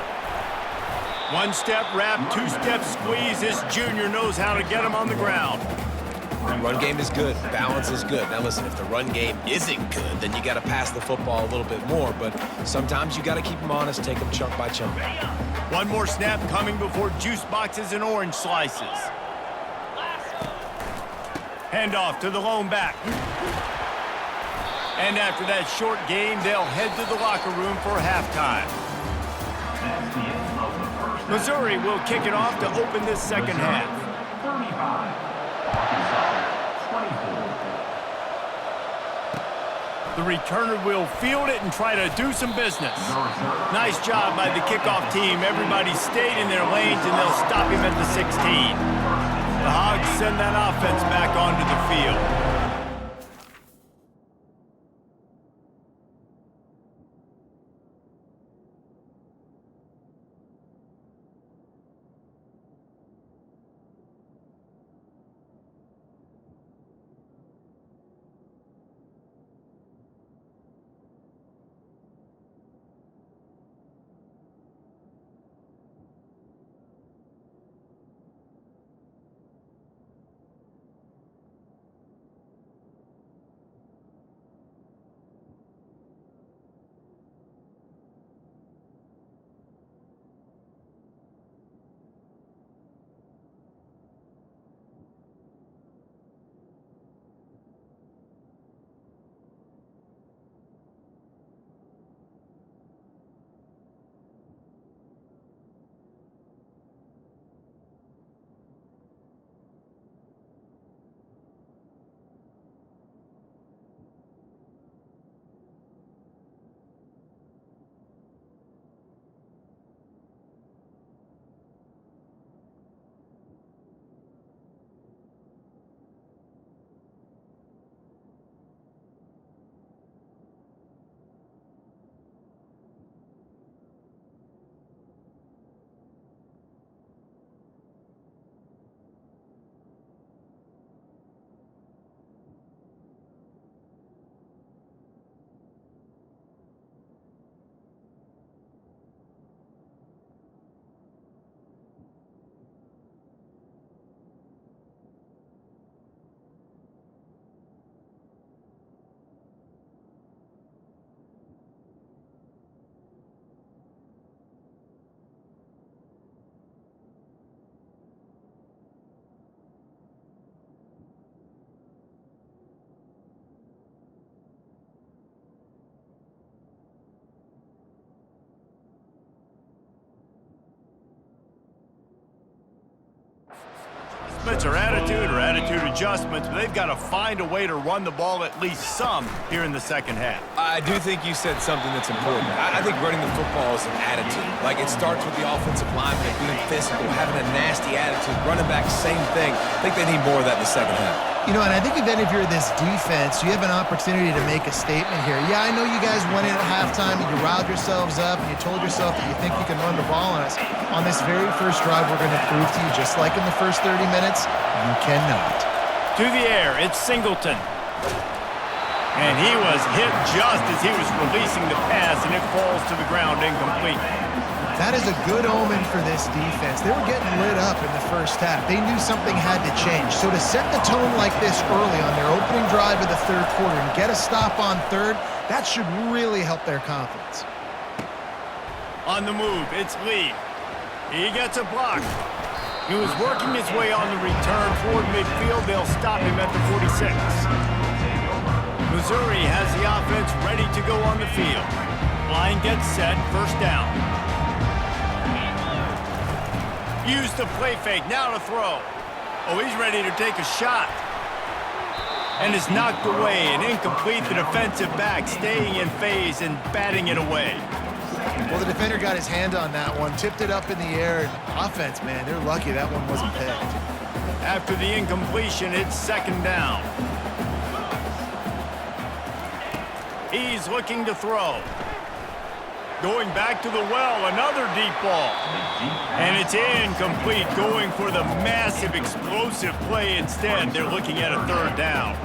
S1: 1-step wrap, 2-step squeeze. This junior knows how to get him on the ground.
S3: Run game is good. Balance is good. Now listen, if the run game isn't good, then you got to pass the football a little bit more. But sometimes you got to keep them honest, take them chunk by chunk.
S1: One more snap coming before juice boxes and orange slices. Handoff to the lone back. And after that short game, they'll head to the locker room for halftime. Missouri will kick it off to open this second half.
S5: 35. Arkansas, 24.
S1: The returner will field it and try to do some business. Nice job by the kickoff team. Everybody stayed in their lanes, and they'll stop him at the 16. The Hogs send that offense back onto the field. adjustments or attitude adjustments, but they've got to find a way to run the ball at least some here in the second half.
S3: I do think you said something that's important. I think running the football is an attitude. Like, it starts with the offensive lineman being physical, having a nasty attitude. Running back, same thing. I think they need more of that in the second half.
S2: You know, and I think even if you're this defense, you have an opportunity to make a statement here. Yeah, I know you guys went in at halftime and you riled yourselves up and you told yourself that you think you can run the ball on us. On this very first drive, we're going to prove to you, just like in the first 30 minutes, you cannot.
S1: To the air, it's Singleton. And he was hit just as he was releasing the pass, and it falls to the ground incomplete.
S2: That is a good omen for this defense. They were getting lit up in the first half. They knew something had to change. So to set the tone like this early on their opening drive of the third quarter and get a stop on third, that should really help their confidence.
S1: On the move, it's Lee. He gets a block. He was working his way on the return toward midfield. They'll stop him at the 46. Missouri has the offense ready to go on the field. Line gets set, first down. Use the play fake, now to throw. Oh, he's ready to take a shot. And is knocked away and incomplete. The defensive back staying in phase and batting it away.
S2: Well, the defender got his hand on that one, tipped it up in the air. And offense, man, they're lucky that one wasn't picked.
S1: After the incompletion, it's second down. He's looking to throw. Going back to the well, another deep ball. And it's incomplete, going for the massive explosive play instead. They're looking at a third down.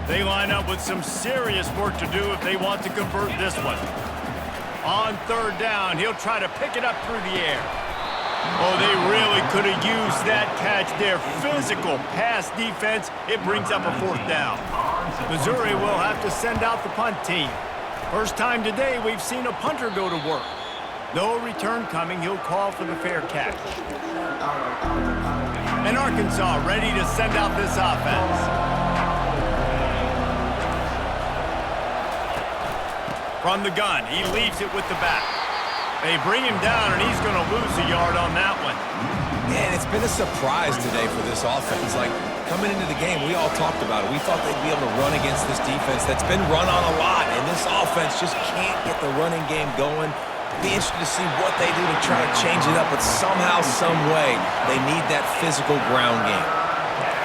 S1: They line up with some serious work to do if they want to convert this one. On third down, he'll try to pick it up through the air. Oh, they really could have used that catch. Their physical pass defense, it brings up a fourth down. Missouri will have to send out the punt team. First time today we've seen a punter go to work. No return coming. He'll call for the fair catch. And Arkansas ready to send out this offense. From the gun, he leaves it with the back. They bring him down, and he's going to lose a yard on that one.
S3: Man, it's been a surprise today for this offense. Like, coming into the game, we all talked about it. We thought they'd be able to run against this defense that's been run on a lot, and this offense just can't get the running game going. Be interested to see what they do to try to change it up, but somehow, some way, they need that physical ground game.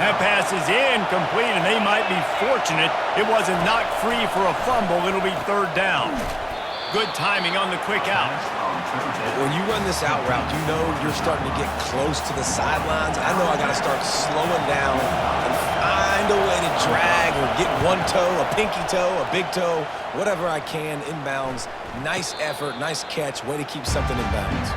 S1: That pass is incomplete, and they might be fortunate it wasn't knocked free for a fumble. It'll be third down. Good timing on the quick out.
S3: When you run this out route, you know you're starting to get close to the sidelines. I know I got to start slowing down and find a way to drag or get one toe, a pinky toe, a big toe, whatever I can inbounds. Nice effort, nice catch, way to keep something in bounds.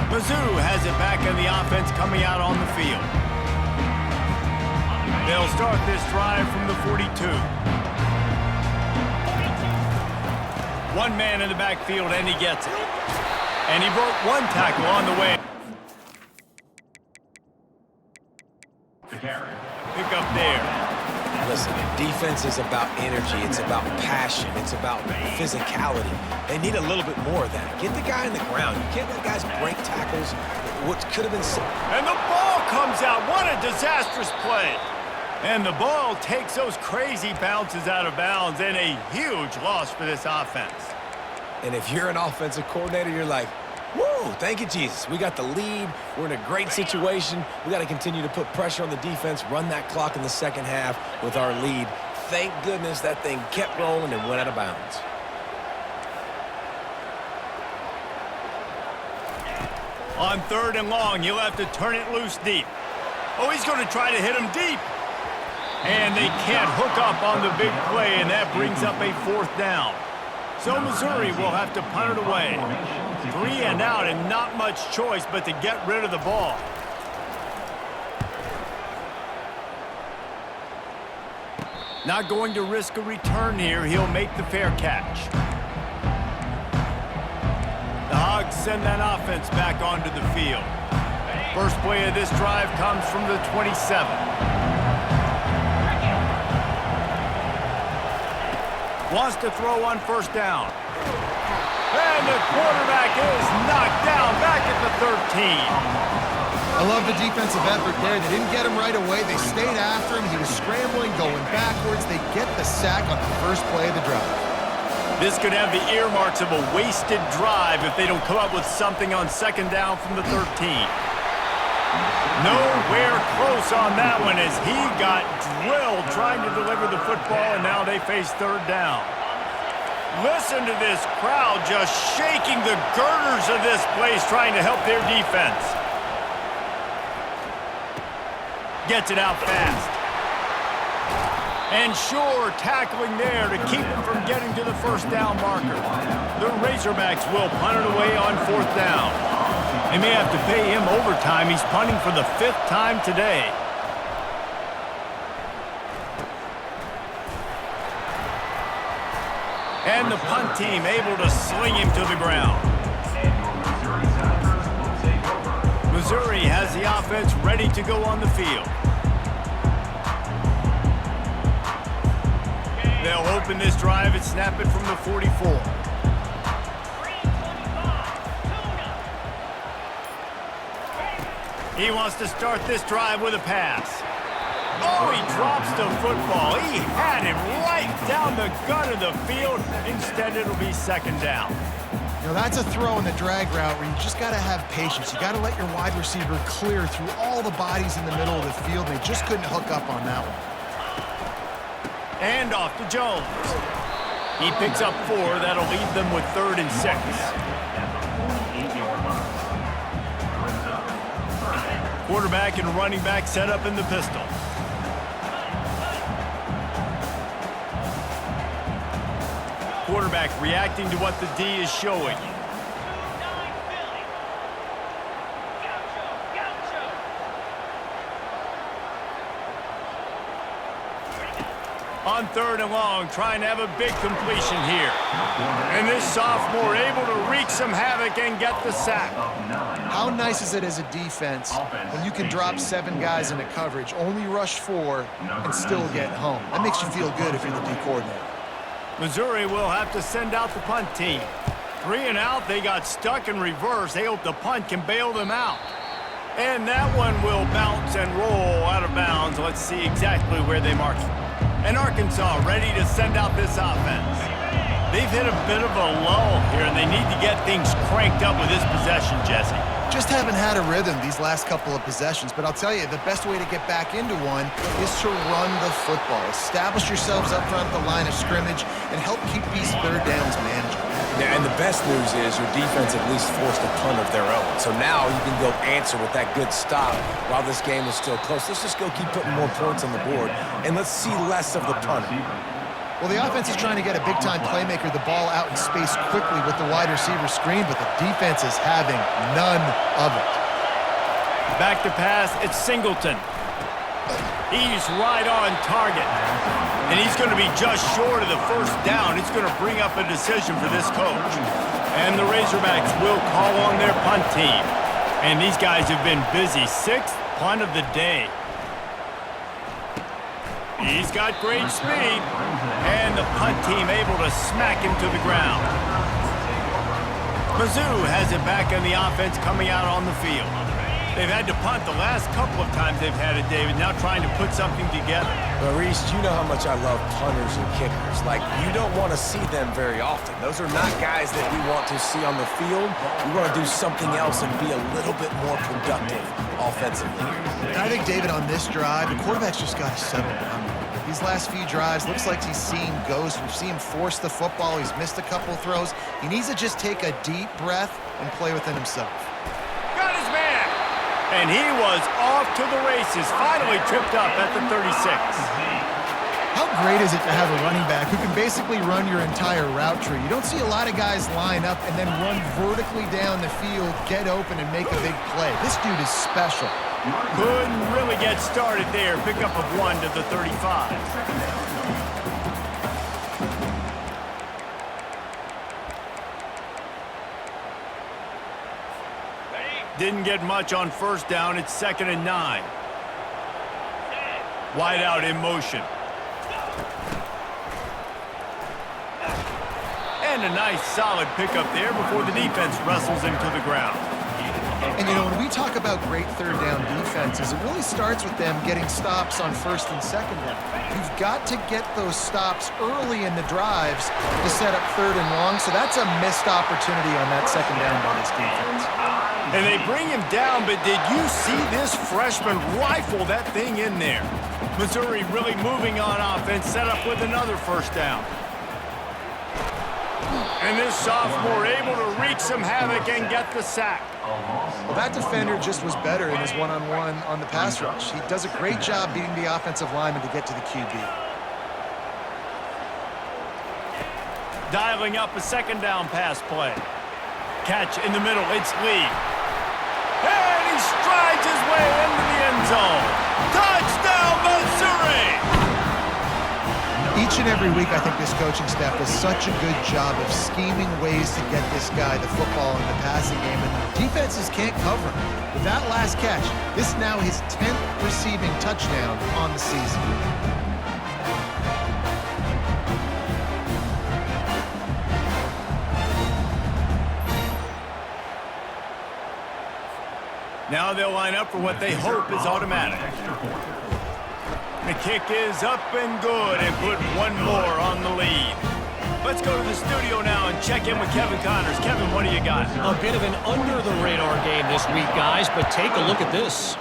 S1: Mizzou has it back in the offense coming out on the field. They'll start this drive from the 42. One man in the backfield, and he gets it. And he broke one tackle on the way. Pick up there.
S3: Listen, defense is about energy. It's about passion. It's about physicality. They need a little bit more of that. Get the guy in the ground. You can't let guys break tackles. What could have been...
S1: And the ball comes out. What a disastrous play. And the ball takes those crazy bounces out of bounds, and a huge loss for this offense.
S3: And if you're an offensive coordinator, you're like, woo, thank you, Jesus. We got the lead. We're in a great situation. We got to continue to put pressure on the defense, run that clock in the second half with our lead. Thank goodness that thing kept rolling and went out of bounds.
S1: On third and long, he'll have to turn it loose deep. Oh, he's going to try to hit him deep. And they can't hook up on the big play, and that brings up a fourth down. So Missouri will have to punt it away. 3 and out, and not much choice but to get rid of the ball. Not going to risk a return here. He'll make the fair catch. The Hogs send that offense back onto the field. First play of this drive comes from the 27. Wants to throw on first down. And the quarterback is knocked down back at the 13.
S2: I love the defensive effort there. They didn't get him right away. They stayed after him. He was scrambling, going backwards. They get the sack on the first play of the drive.
S1: This could have the earmarks of a wasted drive if they don't come up with something on second down from the 13. Nowhere close on that one as he got drilled trying to deliver the football, and now they face third down. Listen to this crowd just shaking the girders of this place trying to help their defense. Gets it out fast. And sure, tackling there to keep him from getting to the first down marker. The Razorbacks will punt it away on fourth down. They may have to pay him overtime. He's punting for the 5th time today. And the punt team able to sling him to the ground. Missouri has the offense ready to go on the field. They'll open this drive and snap it from the 44. He wants to start this drive with a pass. Oh, he drops the football. He had him right down the gut of the field. Instead, it'll be second down.
S2: You know, that's a throw in the drag route where you just got to have patience. You got to let your wide receiver clear through all the bodies in the middle of the field. They just couldn't hook up on that one.
S1: And off to Jones. He picks up 4. That'll leave them with 3rd and 6. Quarterback and running back set up in the pistol. Quarterback reacting to what the D is showing. On 3rd and long, trying to have a big completion here. And this sophomore able to wreak some havoc and get the sack.
S2: How nice is it as a defense when you can drop 7 guys into coverage, only rush 4, and still get home? That makes you feel good if you're the D coordinator.
S1: Missouri will have to send out the punt team. 3 and out, they got stuck in reverse. They hope the punt can bail them out. And that one will bounce and roll out of bounds. Let's see exactly where they mark it. And Arkansas ready to send out this offense. They've hit a bit of a lull here, and they need to get things cranked up with this possession, Jesse.
S2: Just haven't had a rhythm these last couple of possessions, but I'll tell you, the best way to get back into one is to run the football. Establish yourselves up front at the line of scrimmage and help keep these third downs manageable.
S3: Yeah, and the best news is your defense at least forced a punt of their own. So now you can go answer with that good stop while this game is still close. Let's just go keep putting more points on the board, and let's see less of the punter.
S2: Well, the offense is trying to get a big-time playmaker the ball out in space quickly with the wide receiver screen, but the defense is having none of it.
S1: Back to pass, it's Singleton. He's right on target. And he's going to be just short of the first down. It's going to bring up a decision for this coach. And the Razorbacks will call on their punt team. And these guys have been busy. 6th punt of the day. He's got great speed. And the punt team able to smack him to the ground. Mizzou has it back on the offense coming out on the field. They've had to punt the last couple of times they've had it, David, now trying to put something together.
S3: But Reese, you know how much I love punters and kickers. Like, you don't want to see them very often. Those are not guys that we want to see on the field. We want to do something else and be a little bit more productive offensively.
S2: And I think, David, on this drive, the quarterback's just got to settle down. These last few drives, looks like he's seen ghosts. We've seen him force the football. He's missed a couple of throws. He needs to just take a deep breath and play within himself.
S1: Got his man! And he was off to the races, finally tripped up at the 36.
S2: How great is it to have a running back who can basically run your entire route tree? You don't see a lot of guys line up and then run vertically down the field, get open, and make a big play. This dude is special.
S1: Couldn't really get started there. Pick up of 1 to the 35. Didn't get much on first down. It's 2nd and 9. Wide out in motion. And And a nice solid pickup there before the defense wrestles him to the ground.
S2: And, you know, when we talk about great third down defenses, it really starts with them getting stops on first and second down. You've got to get those stops early in the drives to set up third and long, so that's a missed opportunity on that second down by this defense.
S1: And they bring him down, but did you see this freshman rifle that thing in there? Missouri really moving on offense, set up with another first down. And this sophomore able to wreak some havoc and get the sack.
S2: Well, that defender just was better in his one-on-one on the pass rush. He does a great job beating the offensive lineman to get to the QB.
S1: Dialing up a second down pass play. Catch in the middle, it's Lee. And he strides his way into the end zone. Touchdown, Missouri!
S2: Each and every week, I think this coaching staff does such a good job of scheming ways to get this guy the football in the passing game, and defenses can't cover him. With that last catch, this is now his 10th receiving touchdown on the season.
S1: Now they'll line up for what they hope is automatic. The kick is up and good and put one more on the lead. Let's go to the studio now and check in with Kevin Connors. Kevin, what do you got?
S4: A bit of an under-the-radar game this week, guys, but take a look at this.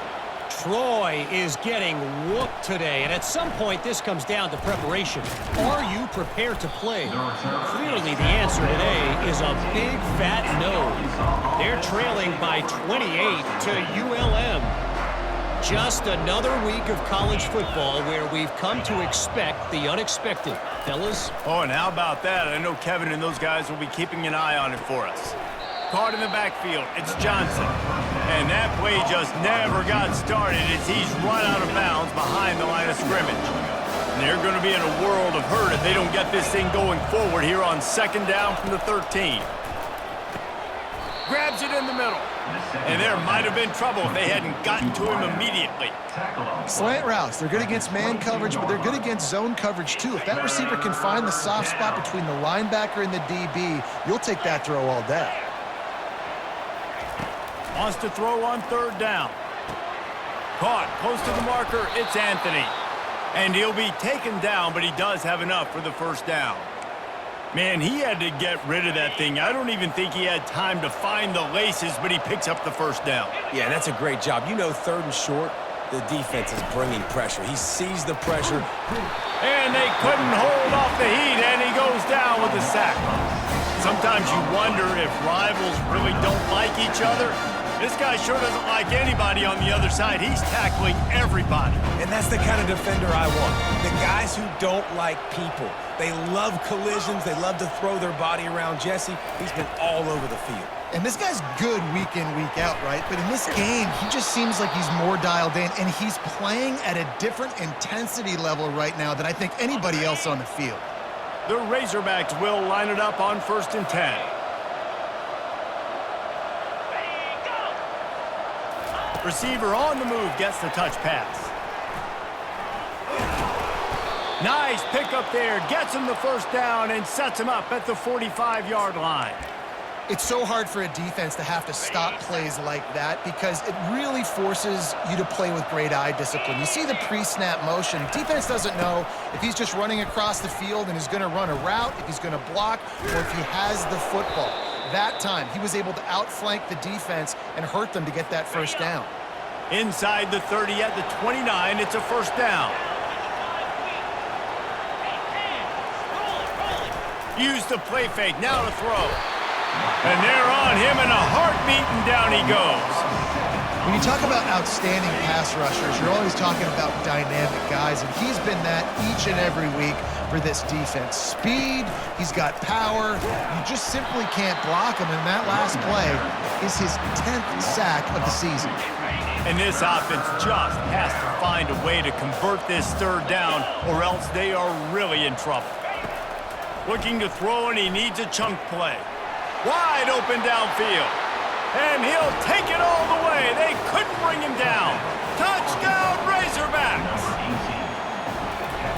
S4: Troy is getting whooped today, and at some point this comes down to preparation. Are you prepared to play? Clearly the answer today is a big fat no. They're trailing by 28 to ULM. Just another week of college football where we've come to expect the unexpected. Fellas?
S1: Oh, and how about that? I know Kevin and those guys will be keeping an eye on it for us. Caught in the backfield, it's Johnson. And that play just never got started as he's run out of bounds behind the line of scrimmage. And they're going to be in a world of hurt if they don't get this thing going forward here on second down from the 13. Grabs it in the middle. And there might have been trouble if they hadn't gotten to him immediately.
S2: Slant routes, they're good against man coverage, but they're good against zone coverage too. If that receiver can find the soft spot between the linebacker and the DB, you'll take that throw all day.
S1: Wants to throw on third down. Caught close to the marker, it's Anthony. And he'll be taken down, but he does have enough for the first down. Man, he had to get rid of that thing. I don't even think he had time to find the laces, but he picks up the first down.
S3: Yeah, that's a great job. You know, third and short, the defense is bringing pressure. He sees the pressure.
S1: And they couldn't hold off the heat, and he goes down with a sack. Sometimes you wonder if rivals really don't like each other. This guy sure doesn't like anybody on the other side. He's tackling everybody.
S3: And that's the kind of defender I want. The guys who don't like people. They love collisions. They love to throw their body around. Jesse, he's been all over the field.
S2: And this guy's good week in, week out, right? But in this game, he just seems like he's more dialed in, and he's playing at a different intensity level right now than I think anybody else on the field.
S1: The Razorbacks will line it up on 1st and 10. Receiver on the move gets the touch pass. Nice pickup there. Gets him the first down and sets him up at the 45-yard line.
S2: It's so hard for a defense to have to stop plays like that because it really forces you to play with great eye discipline. You see the pre-snap motion. Defense doesn't know if he's just running across the field and is going to run a route, if he's going to block, or if he has the football. That time, he was able to outflank the defense and hurt them to get that first down.
S1: Inside the 30 at the 29, it's a first down. Use the play fake, now to throw. And they're on him in a heartbeat, and down he goes.
S2: When you talk about outstanding pass rushers, you're always talking about dynamic guys, and he's been that each and every week for this defense. Speed, he's got power. You just simply can't block him, and that last play is his 10th sack of the season.
S1: And this offense just has to find a way to convert this third down, or else they are really in trouble. Looking to throw, and he needs a chunk play. Wide open downfield. And he'll take it all the way. They couldn't bring him down. Touchdown, Razorbacks!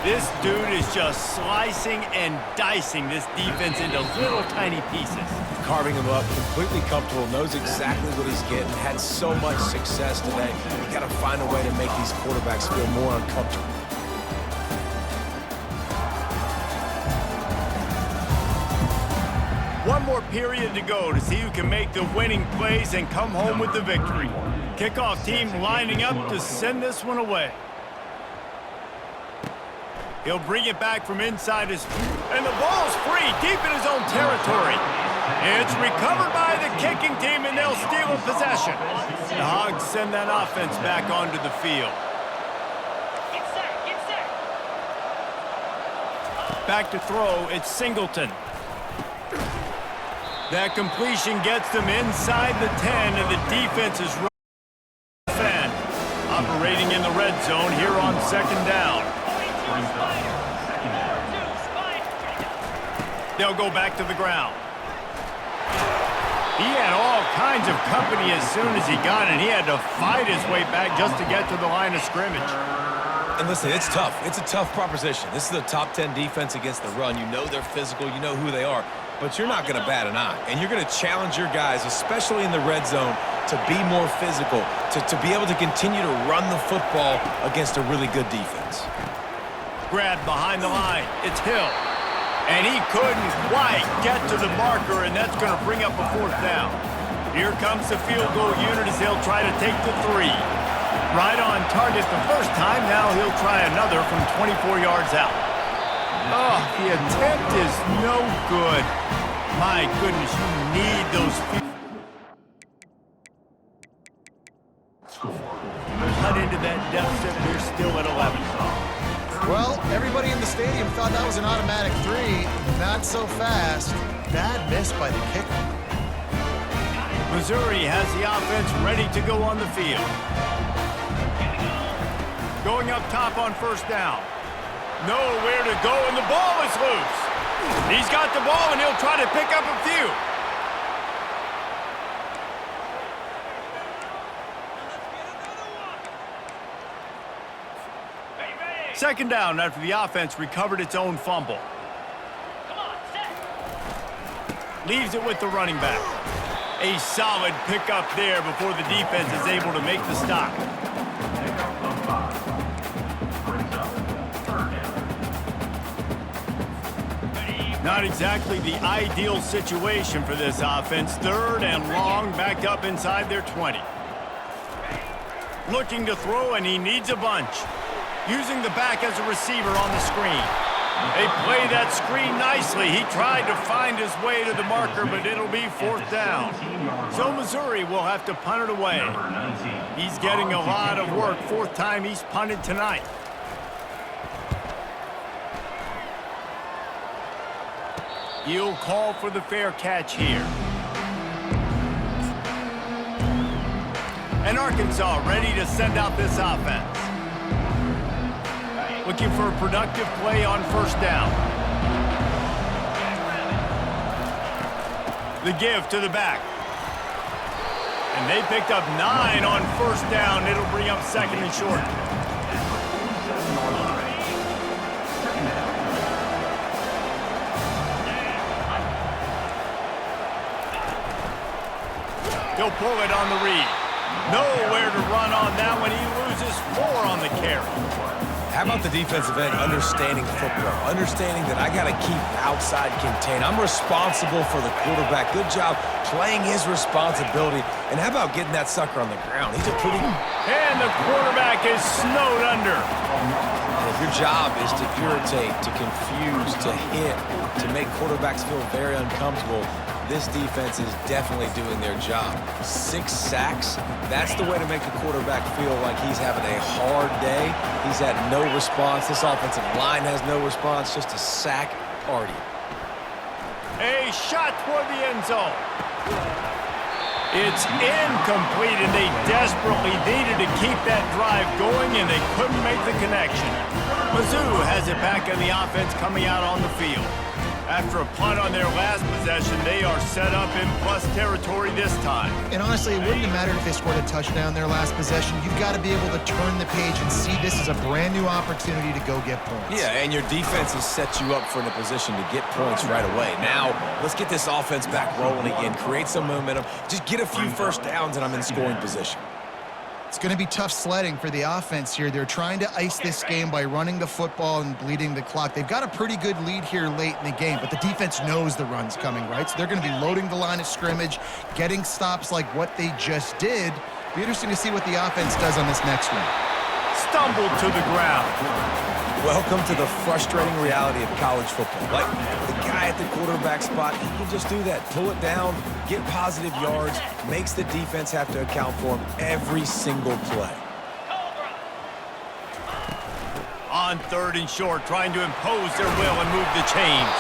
S1: This dude is just slicing and dicing this defense into little tiny pieces.
S3: Carving him up, completely comfortable, knows exactly what he's getting, had so much success today. You got to find a way to make these quarterbacks feel more uncomfortable.
S1: One more period to go to see who can make the winning plays and come home with the victory. Kickoff team lining up to send this one away. He'll bring it back from inside his... And the ball's free, deep in his own territory. It's recovered by the kicking team, and they'll steal a possession. The Hogs send that offense back onto the field. Back to throw, it's Singleton. That completion gets them inside the 10, and the defense is defend. Operating in the red zone here on second down. They'll go back to the ground. He had all kinds of company as soon as he got it. He had to fight his way back just to get to the line of scrimmage.
S3: And listen, it's tough. It's a tough proposition. This is a top 10 defense against the run. You know they're physical. You know who they are. But you're not going to bat an eye. And you're going to challenge your guys, especially in the red zone, to be more physical, to be able to continue to run the football against a really good defense.
S1: Grabbed behind the line. It's Hill. And he couldn't quite get to the marker, and that's going to bring up a fourth down. Here comes the field goal unit as they'll try to take the 3. Right on target the first time. Now he'll try another from 24 yards out. Oh, the attempt is no good. My goodness, you need those feet. Cut into that deficit. We're still at 11.
S2: Well, everybody in the stadium thought that was an automatic 3. Not so fast. Bad miss by the kicker.
S1: Missouri has the offense ready to go on the field. Going up top on first down. Nowhere to go, and the ball is loose. He's got the ball, and he'll try to pick up a few. Second down after the offense recovered its own fumble. Leaves it with the running back. A solid pickup there before the defense is able to make the stop. Not exactly the ideal situation for this offense. Third and long, backed up inside their 20. Looking to throw, and he needs a bunch. Using the back as a receiver on the screen. They play that screen nicely. He tried to find his way to the marker, but it'll be fourth down. So Missouri will have to punt it away. He's getting a lot of work. Fourth time he's punted tonight. He'll call for the fair catch here. And Arkansas ready to send out this offense. Looking for a productive play on first down. The give to the back. And they picked up 9 on first down. It'll bring up second and short. He'll pull it on the read. Nowhere to run on that one. He loses 4 on the carry.
S3: How about the defensive end understanding football, understanding that I got to keep outside contained. I'm responsible for the quarterback. Good job playing his responsibility. And how about getting that sucker on the ground? He's a pretty...
S1: And the quarterback is snowed under.
S3: And if your job is to irritate, to confuse, to hit, to make quarterbacks feel very uncomfortable, this defense is definitely doing their job. 6 sacks, that's the way to make the quarterback feel like he's having a hard day. He's had no response. This offensive line has no response, just a sack party.
S1: A shot toward the end zone. It's incomplete, and they desperately needed to keep that drive going, and they couldn't make the connection. Mizzou has it back in the offense coming out on the field. After a punt on their last possession, they are set up in plus territory this time.
S2: And honestly, it wouldn't have mattered if they scored a touchdown their last possession. You've got to be able to turn the page and see this as a brand new opportunity to go get points.
S3: Yeah, and your defense has set you up for a position to get points right away. Now, let's get this offense back rolling again, create some momentum, just get a few first downs, and I'm in scoring position.
S2: It's going to be tough sledding for the offense here. They're trying to ice this game by running the football and bleeding the clock. They've got a pretty good lead here late in the game, but the defense knows the run's coming, right? So they're going to be loading the line of scrimmage, getting stops like what they just did. Be interesting to see what the offense does on this next one.
S1: Stumbled to the ground.
S3: Welcome to the frustrating reality of college football. Like, the guy at the quarterback spot, he can just do that. Pull it down, get positive yards, makes the defense have to account for him every single play.
S1: On 3rd and short, trying to impose their will and move the chains.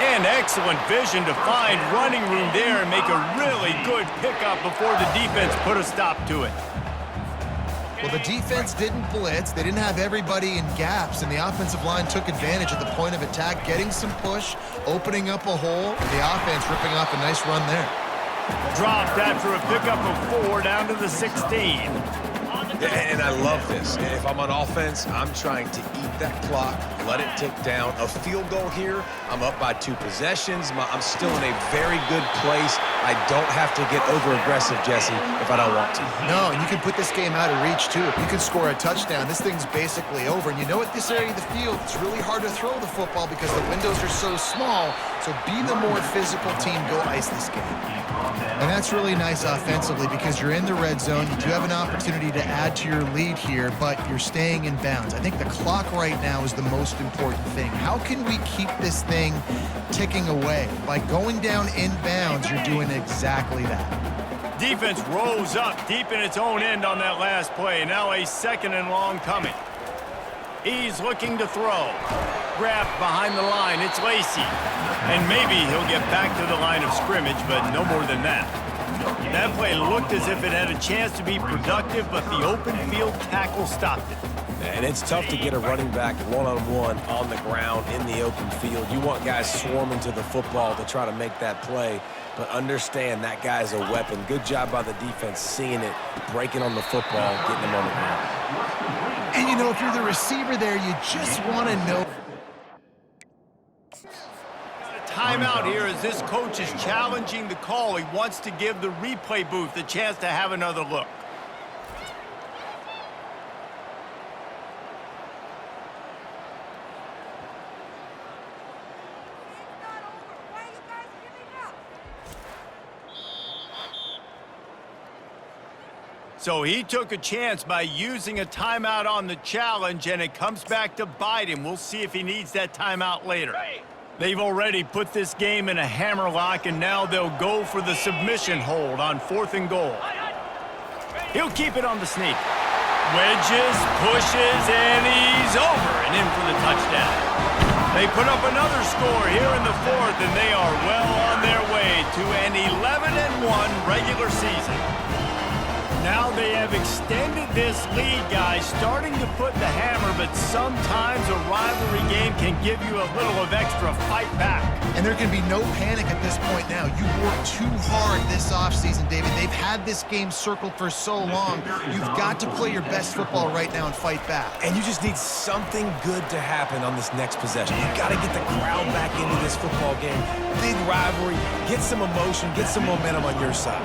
S1: And excellent vision to find running room there and make a really good pickup before the defense put a stop to it.
S2: Well, the defense didn't blitz. They didn't have everybody in gaps, and the offensive line took advantage at the point of attack, getting some push, opening up a hole, and the offense ripping off a nice run there.
S1: Dropped after a pickup of 4 down to the 16.
S3: And I love this. If I'm on offense, I'm trying to eat that clock, let it tick down. A field goal here, I'm up by 2 possessions. I'm still in a very good place. I don't have to get over-aggressive, Jesse, if I don't want to.
S2: No, and you can put this game out of reach, too. If you can score a touchdown, this thing's basically over. And you know, at this area of the field, it's really hard to throw the football because the windows are so small. So be the more physical team. Go ice this game. And that's really nice offensively because you're in the red zone. You do have an opportunity to add to your lead here, but you're staying in bounds. I think the clock right now is the most important thing. How can we keep this thing ticking away? By going down in bounds, you're doing exactly that.
S1: Defense rose up deep in its own end on that last play. Now a 2nd and long coming. He's looking to throw. Grabbed behind the line. It's Lacy. And maybe he'll get back to the line of scrimmage, but no more than that. That play looked as if it had a chance to be productive, but the open field tackle stopped it.
S3: And it's tough to get a running back one-on-one on the ground in the open field. You want guys swarming to the football to try to make that play, but understand that guy's a weapon. Good job by the defense seeing it, breaking on the football, getting him on the ground.
S2: And, you know, if you're the receiver there, you just want to know.
S1: Timeout here as this coach is challenging the call. He wants to give the replay booth a chance to have another look. So he took a chance by using a timeout on the challenge, and it comes back to bite him. We'll see if he needs that timeout later. They've already put this game in a hammerlock, and now they'll go for the submission hold on 4th and goal. He'll keep it on the sneak. Wedges, pushes, and he's over and in for the touchdown. They put up another score here in the 4th, and they are well on their way to an 11-1 regular season. Now they have extended this lead, guys, starting to put the hammer, but sometimes a rivalry game can give you a little of extra fight back.
S2: And there can be no panic at this point now. You worked too hard this offseason, David. They've had this game circled for so long. You've got to play your best football right now and fight back.
S3: And you just need something good to happen on this next possession. You've got to get the crowd back into this football game. Big rivalry, get some emotion, get some momentum on your side.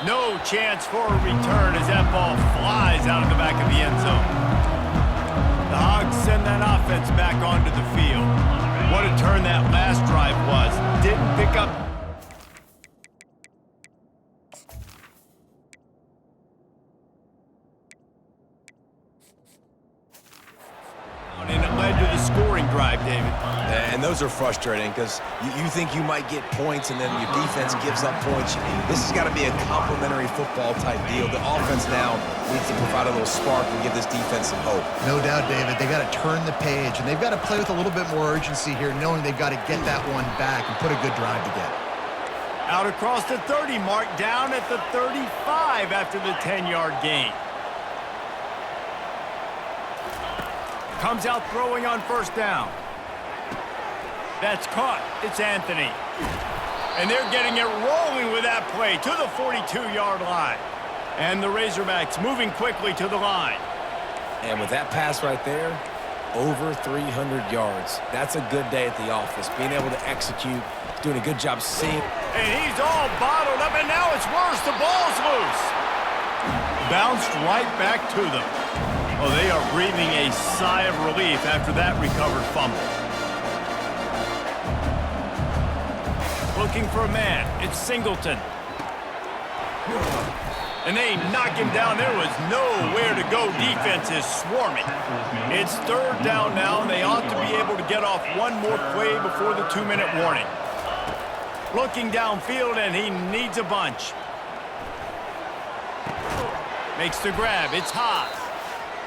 S1: No chance for a return as that ball flies out of the back of the end zone. The Hogs send that offense back onto the field. What a turn that last drive was. Didn't pick up. And it led to the scoring drive, David.
S3: And those are frustrating because you think you might get points and then your defense gives up points. This has got to be a complementary football type deal. The offense now needs to provide a little spark and give this defense some hope.
S2: No doubt, David. They got to turn the page, and they've got to play with a little bit more urgency here, knowing they've got to get that one back and put a good drive together.
S1: Out across the 30 mark, down at the 35 after the 10-yard gain. Comes out throwing on first down. That's caught. It's Anthony. And they're getting it rolling with that play to the 42-yard line. And the Razorbacks moving quickly to the line.
S3: And with that pass right there, over 300 yards. That's a good day at the office. Being able to execute, doing a good job seeing.
S1: And he's all bottled up, and now it's worse. The ball's loose. Bounced right back to them. Oh, they are breathing a sigh of relief after that recovered fumble. Looking for a man. It's Singleton. And they knock him down. There was nowhere to go. Defense is swarming. It's third down now, and they ought to be able to get off one more play before the 2-minute warning. Looking downfield, and he needs a bunch. Makes the grab. It's Haas.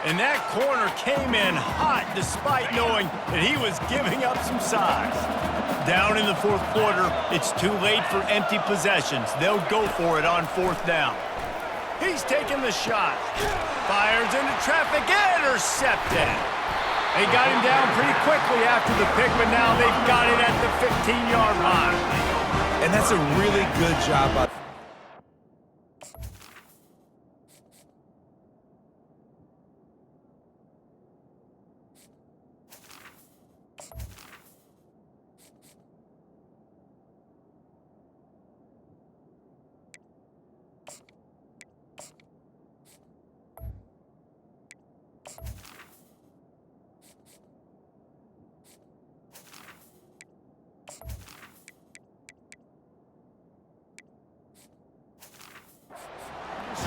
S1: And that corner came in hot despite knowing that he was giving up some size. Down in the fourth quarter, it's too late for empty possessions. They'll go for it on fourth down. He's taking the shot. Fires into traffic. Intercepted. They got him down pretty quickly after the pick, but now they've got it at the 15-yard line.
S3: And that's a really good job by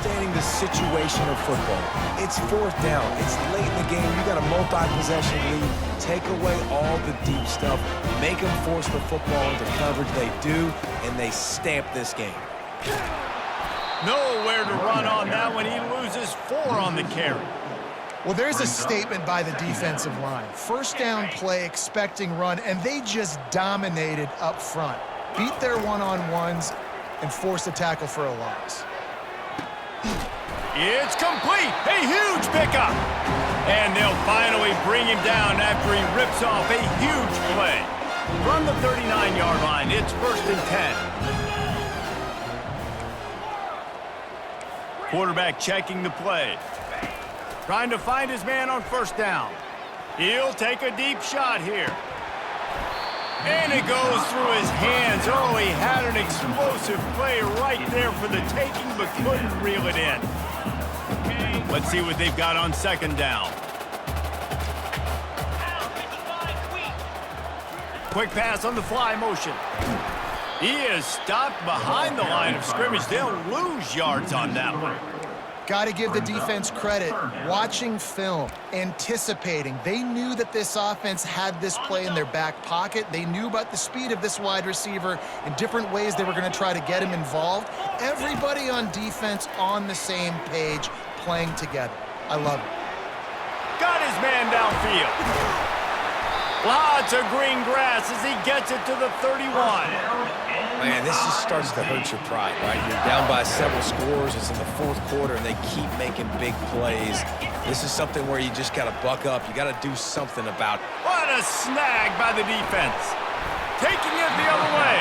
S3: understanding the situation of football. It's fourth down. It's late in the game. You got a multi-possession lead. Take away all the deep stuff. Make them force the football into coverage. They do, and they stamp this game.
S1: Nowhere to run on that one. He loses 4 on the carry.
S2: Well, there's a statement by the defensive line. First down play, expecting run, and they just dominated up front. Beat their one-on-ones and forced a tackle for a loss.
S1: It's complete. A huge pickup. And they'll finally bring him down after he rips off a huge play. From the 39-yard line, it's 1st and 10. Quarterback checking the play. Trying to find his man on first down. He'll take a deep shot here. And it goes through his hands. Oh, he had an explosive play right there for the taking, but couldn't reel it in. Let's see what they've got on second down. Quick pass on the fly motion. He is stopped behind the line of scrimmage. They'll lose yards on that one.
S2: Got to give the defense credit. Watching film, anticipating. They knew that this offense had this play in their back pocket. They knew about the speed of this wide receiver and different ways they were going to try to get him involved. Everybody on defense on the same page, playing together. I love it.
S1: Got his man downfield. Lots of green grass as he gets it to the 31.
S3: Man, this just starts to hurt your pride, right? You're down by several scores. It's in the fourth quarter, and they keep making big plays. This is something where you just got to buck up. You got to do something about it.
S1: What a snag by the defense. Taking it the other way.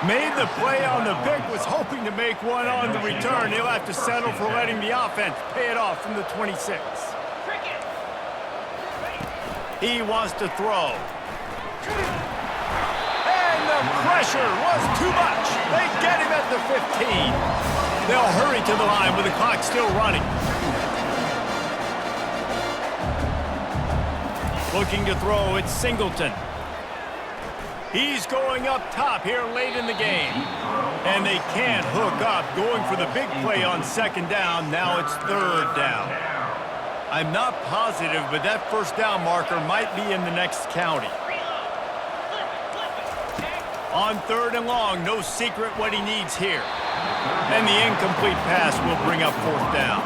S1: Made the play on the pick, was hoping to make one on the return. He'll have to settle for letting the offense pay it off from the 26. He wants to throw. And the pressure was too much. They get him at the 15. They'll hurry to the line with the clock still running. Looking to throw, it's Singleton. He's going up top here late in the game. And they can't hook up, going for the big play on second down. Now it's third down. I'm not positive, but that first down marker might be in the next county. On third and long, no secret what he needs here. And the incomplete pass will bring up fourth down.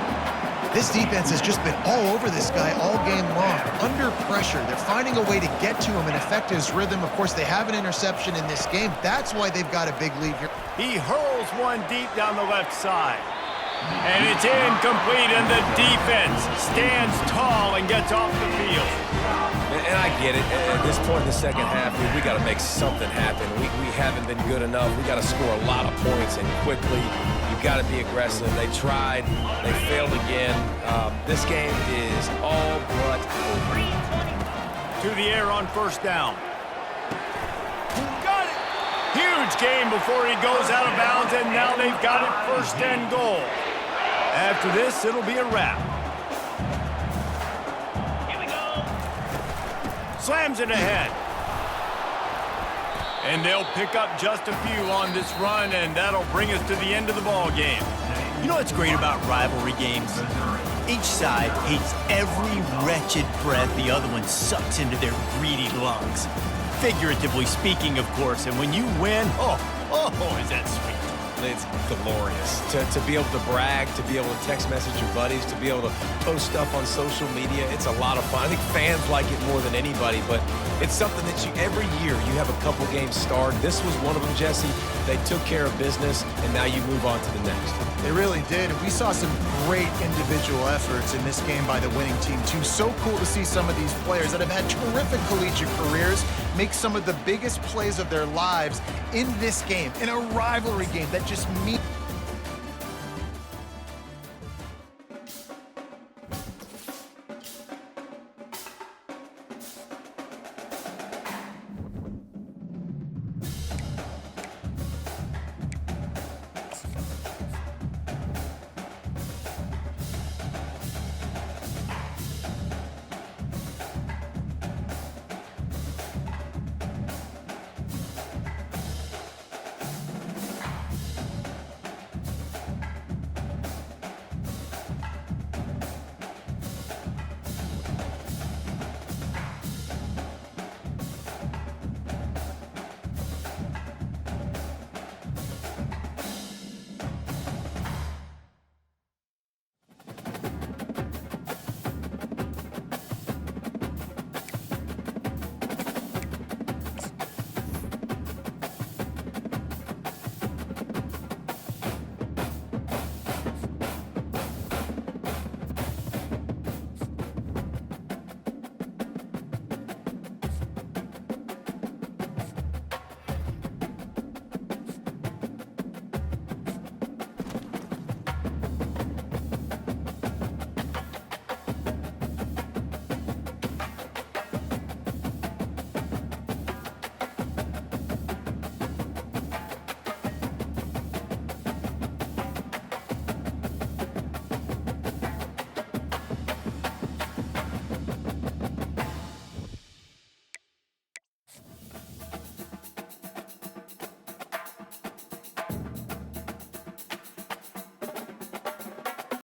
S2: This defense has just been all over this guy all game long. Under pressure, they're finding a way to get to him and affect his rhythm. Of course, they have an interception in this game. That's why they've got a big lead here.
S1: He hurls one deep down the left side. And it's incomplete, and the defense stands tall and gets off the field.
S3: And I get it. At this point in the second half, we got to make something happen. We haven't been good enough. We got to score a lot of points and quickly. You've got to be aggressive. They tried. They failed again. This game is all but over.
S1: To the air on first down. Got it! Huge game before he goes out of bounds, and now they've got it first and goal. After this, it'll be a wrap. Here we go. Slams it ahead. And they'll pick up just a few on this run, and that'll bring us to the end of the ball game.
S7: You know what's great about rivalry games? Each side hates every wretched breath the other one sucks into their greedy lungs. Figuratively speaking, of course, and when you win, oh, is that sweet.
S3: It's glorious to be able to brag, to be able to text message your buddies, to be able to post stuff on social media. It's a lot of fun. I think fans like it more than anybody, but it's something that every year you have a couple games starred. This was one of them, Jesse. They took care of business, and now you move on to the next.
S2: They really did. We saw some great individual efforts in this game by the winning team, too. So cool to see some of these players that have had terrific collegiate careers make some of the biggest plays of their lives in this game, in a rivalry game that just means